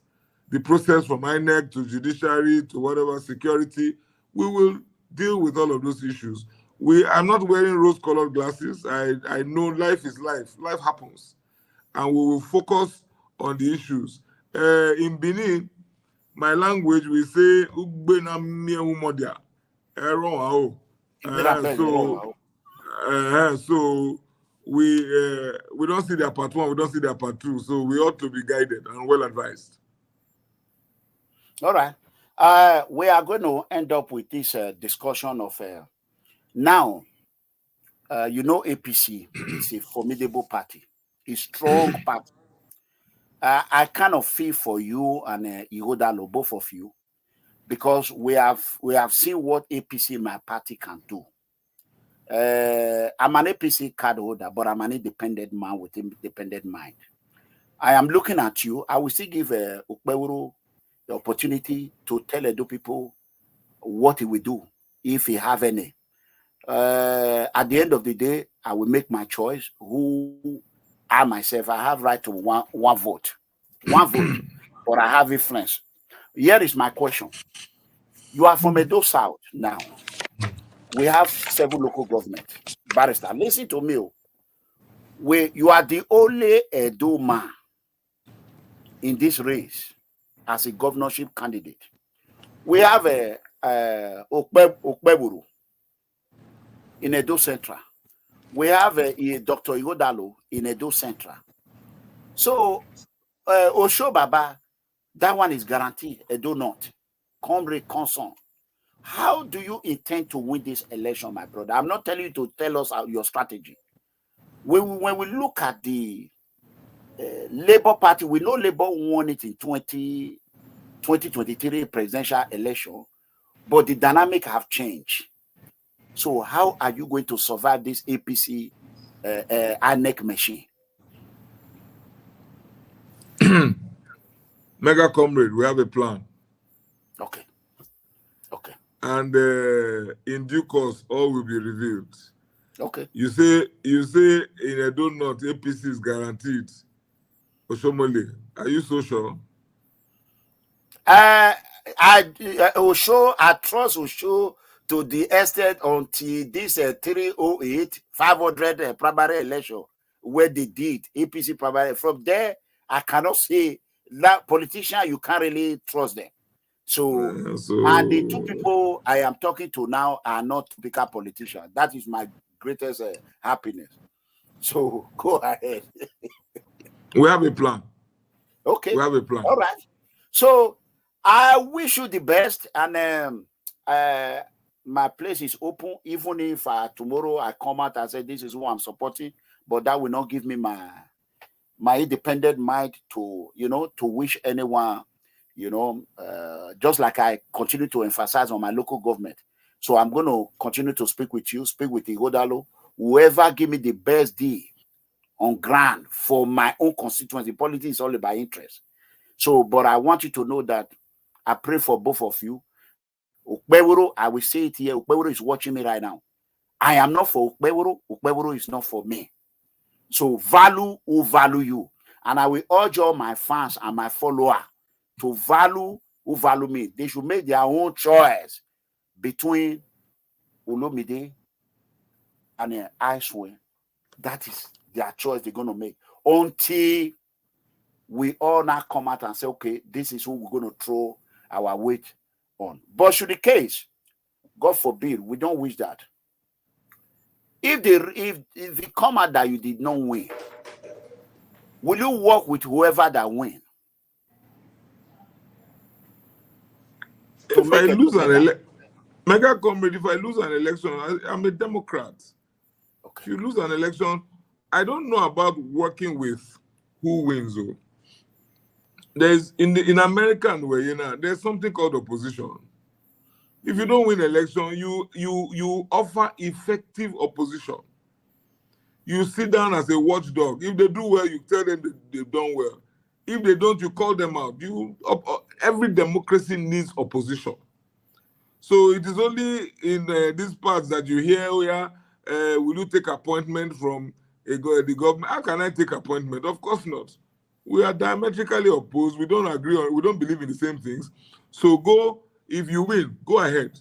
The process from INEC to judiciary to whatever security, we will deal with all of those issues. I'm not wearing rose-colored glasses. I know life is life. Life happens. And we will focus on the issues. In Benin, my language, we say, so we don't see their part one, we don't see their part two. So we ought to be guided and well advised. All right. We are going to end up with this discussion of now. APC is a formidable party, a strong party. I kind of feel for you and Ihodalo, both of you, because we have seen what APC, my party, can do. I'm an APC card holder, but I'm an independent man with independent mind. I am looking at you. I will still give Ukpewuru the opportunity to tell Edo people what he will do if he have any. At the end of the day, I will make my choice who I myself, I have right to one vote. One vote, but I have influence. Here is my question. You are from Edo South now. We have 7 local government. Barrister, listen to me. You are the only Edo man in this race as a governorship candidate. We have a Okpeburu in Edo Central. We have a Dr. Igodalo in Edo Central. So Osho Baba, that one is guaranteed. Edo North. Comrade Constant. How do you intend to win this election, my brother? I'm not telling you to tell us your strategy. When we look at the Labour Party, we know Labour won it in 2023 presidential election, but the dynamic have changed. So how are you going to survive this APC INEC machine? Mega comrade, we have a plan. Okay. Okay. And in due course, all will be revealed. Okay. You say in Edo North, APC is guaranteed. Oshomole, are you so sure? I trust Osho to the extent until this 308 500 primary election where they did APC primary. From there, I cannot say that politician, you can't really trust them. So and the 2 people I am talking to now are not typical politicians. That is my greatest happiness. So go ahead. We have a plan. Okay. We have a plan. All right. So I wish you the best, and my place is open. Even if tomorrow I come out and say this is who I'm supporting, but that will not give me my independent mind to to wish anyone, just like I continue to emphasize on my local government. So I'm going to continue to speak with you, speak with Igodalo, whoever give me the best deal on ground for my own constituency. Politics is all about interest. So, but I want you to know that I pray for both of you. Ukbewuro, I will say it here. Ukbewuro is watching me right now. I am not for Ukbewuro. Ukbewuro is not for me. So value who value you. And I will urge all my fans and my followers to value who value me. They should make their own choice between Olumide and Icewind. That is their choice they're going to make. Until we all now come out and say, okay, this is who we're going to throw our weight on. But should the case, God forbid, we don't wish that. If they come out that you did not win, will you work with whoever that win? If I lose an election, Mega comrade, if I lose an election, I'm a Democrat. Okay. If you lose an election, I don't know about working with who wins. Though. There's in American way, there's something called opposition. If you don't win election, you offer effective opposition. You sit down as a watchdog. If they do well, you tell them they've done well. If they don't, you call them out. Every democracy needs opposition. So it is only in these parts that you hear, will you take appointment from the government? How can I take appointment? Of course not. We are diametrically opposed. We don't agree on. We don't believe in the same things. So go. If you win, go ahead.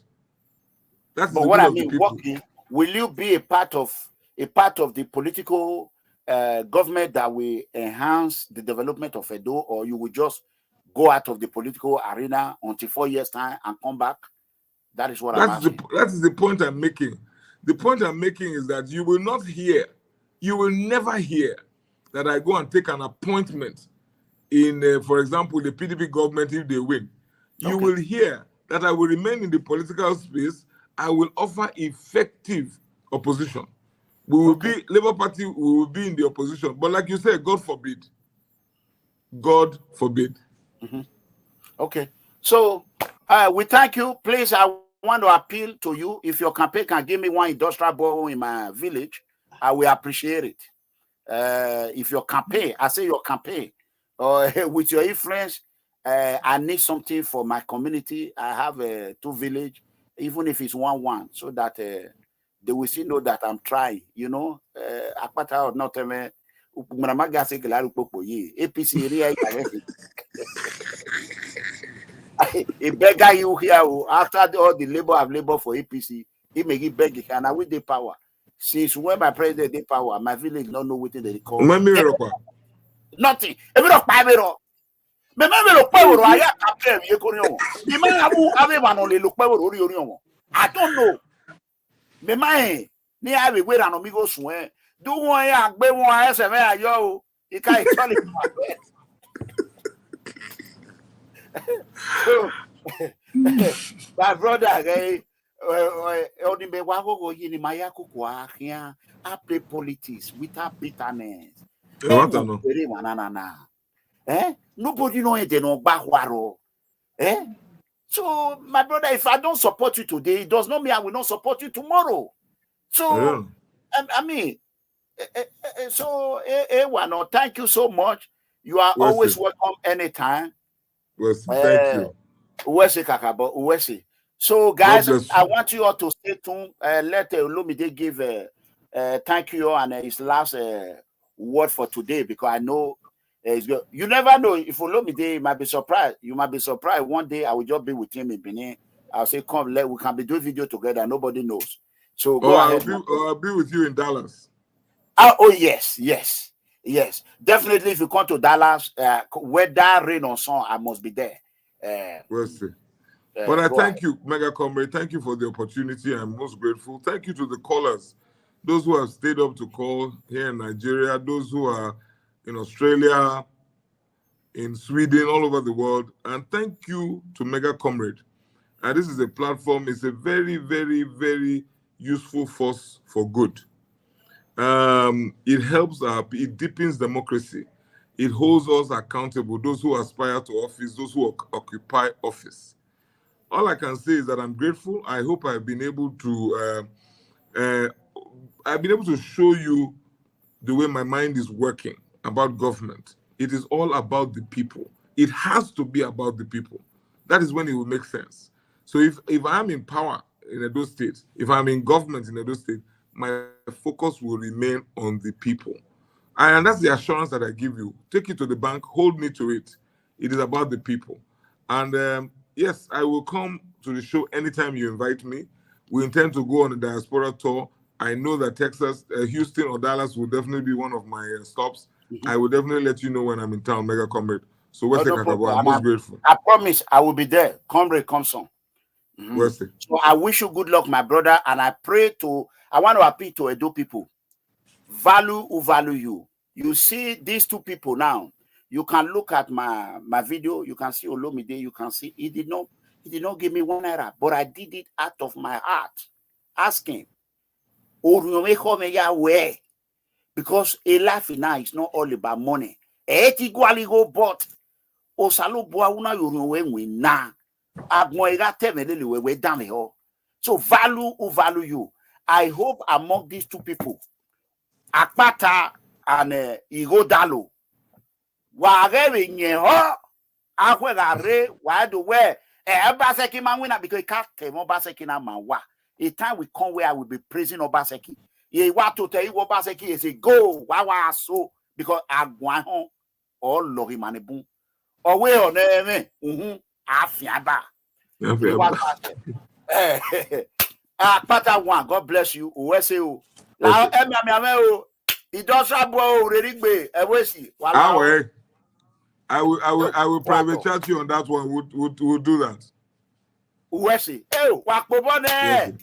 That's the will of the people. Will you be a part of the political government that will enhance the development of Edo, or you will just go out of the political arena until 4 years' time and come back? That is what I'm asking. That is the point I'm making. The point I'm making is that you will not hear, you will never hear that I go and take an appointment in, for example, the PDP government if they win. You will hear that I will remain in the political space. I will offer effective opposition. We will be, Labour Party will be in the opposition. But like you said, God forbid. God forbid. Mm-hmm. Okay. So we thank you. Please, I want to appeal to you. If your campaign can give me one industrial borehole in my village, I will appreciate it. If your campaign, I say your campaign, with your influence, I need something for my community. I have 2 villages, even if it's 1-1, so that they will still know that I'm trying. Akpata or not Mramaga say claro popo ye. APC area. A beggar you here after all the labor of labor for APC, he may give beg and I with the power. Since when my president the power, my village don't know what they call nothing. If you don't buy me, me look power. I have to you go. The man have only look power. I don't know. Me man, ni have wait and amigo swear. Do one ya be one SMS yo. You can't tell it. So, my brother, only me wago go yini maya kukwa here. I play politics without bitterness. Nobody know it no backwaro. So, my brother, if I don't support you today, it does not mean I will not support you tomorrow. So, I mean, so, thank you so much. You are always welcome anytime. Thank you. So, guys, I want you all to stay tuned. Let Olumide give thank you and his last word for today, because I know you never know if Olumide might be surprised. You might be surprised one day I will just be with him in Benin. I'll say, come, we can be doing video together. Nobody knows. So go ahead. I'll be with you in Dallas. Oh yes. Definitely, if you come to Dallas, whether rain or sun, I must be there. We'll see. But I thank you, Mega Comrade. Thank you for the opportunity. I'm most grateful. Thank you to the callers, those who have stayed up to call here in Nigeria, those who are in Australia, in Sweden, all over the world. And thank you to Mega Comrade. And this is a platform. It's a very, very, very useful force for good. It helps, it deepens democracy. It holds us accountable, those who aspire to office, those who occupy office. All I can say is that I'm grateful. I hope I've been able to show you the way my mind is working about government. It is all about the people. It has to be about the people. That is when it will make sense. So if I'm in power in Edo State, if I'm in government in Edo State, my focus will remain on the people. And that's the assurance that I give you. Take it to the bank, hold me to it. It is about the people. And yes, I will come to the show anytime you invite me. We intend to go on a diaspora tour. I know that Texas, Houston or Dallas will definitely be one of my stops. I will definitely let you know when I'm in town, Mega Comrade. So I'm most grateful. I promise I will be there. Comrade comes on. So I wish you good luck, my brother. And I want to appeal to Edo people. Value who value you. You see these two people now. You can look at my video. You can see Olumide. You can see he did not give me 1 naira, but I did it out of my heart. Ask him. Because a life now is not all about money. But so value who value you. I hope among these two people, Akpata and Igodalo, whatever nyeho, akwegare, why do we? Obaseki man winner because he can't tell Obaseki na manwa. A time will come where I will be praising Obaseki. Ye want to tell you Obaseki is a go, wawa so because Agwan or Lori Manebu. Or we on Afiaba. Pata one, God bless you. USA. It does have I will private chat you on that one. We'll do that. USA. Oh, Wakbobone.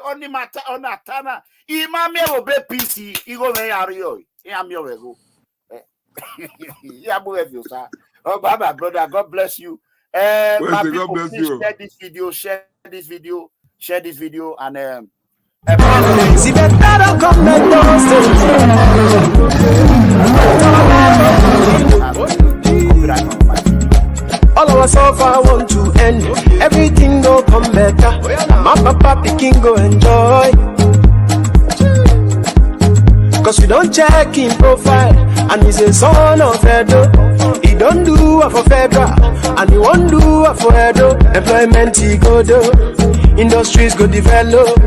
Only matter on Atana. Imame obe PC. Igo me ario. Iamio. Oh, Baba, brother, God bless you. My people, God bless you. Share this video, and all our suffer want to end. Everything go come better. My papa picking go enjoy. Cause we don't check in profile, and he's a son of Edo. He don't do it for federal, and he won't do it for Edo. Employment he go do, industries go develop.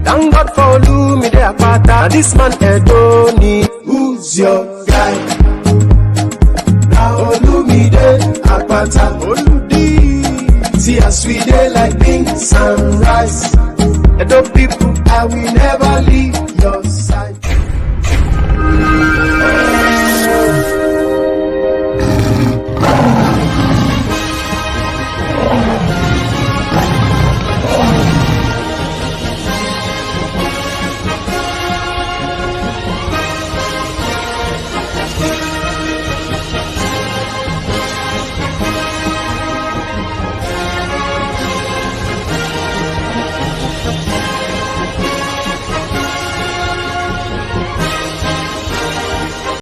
Thank God for Olumide Akpata. This man Edoni, who's your guy? Now Olumide Akpata, Oludi. See us we dey like beans and rice. Edo people, I will never leave your side.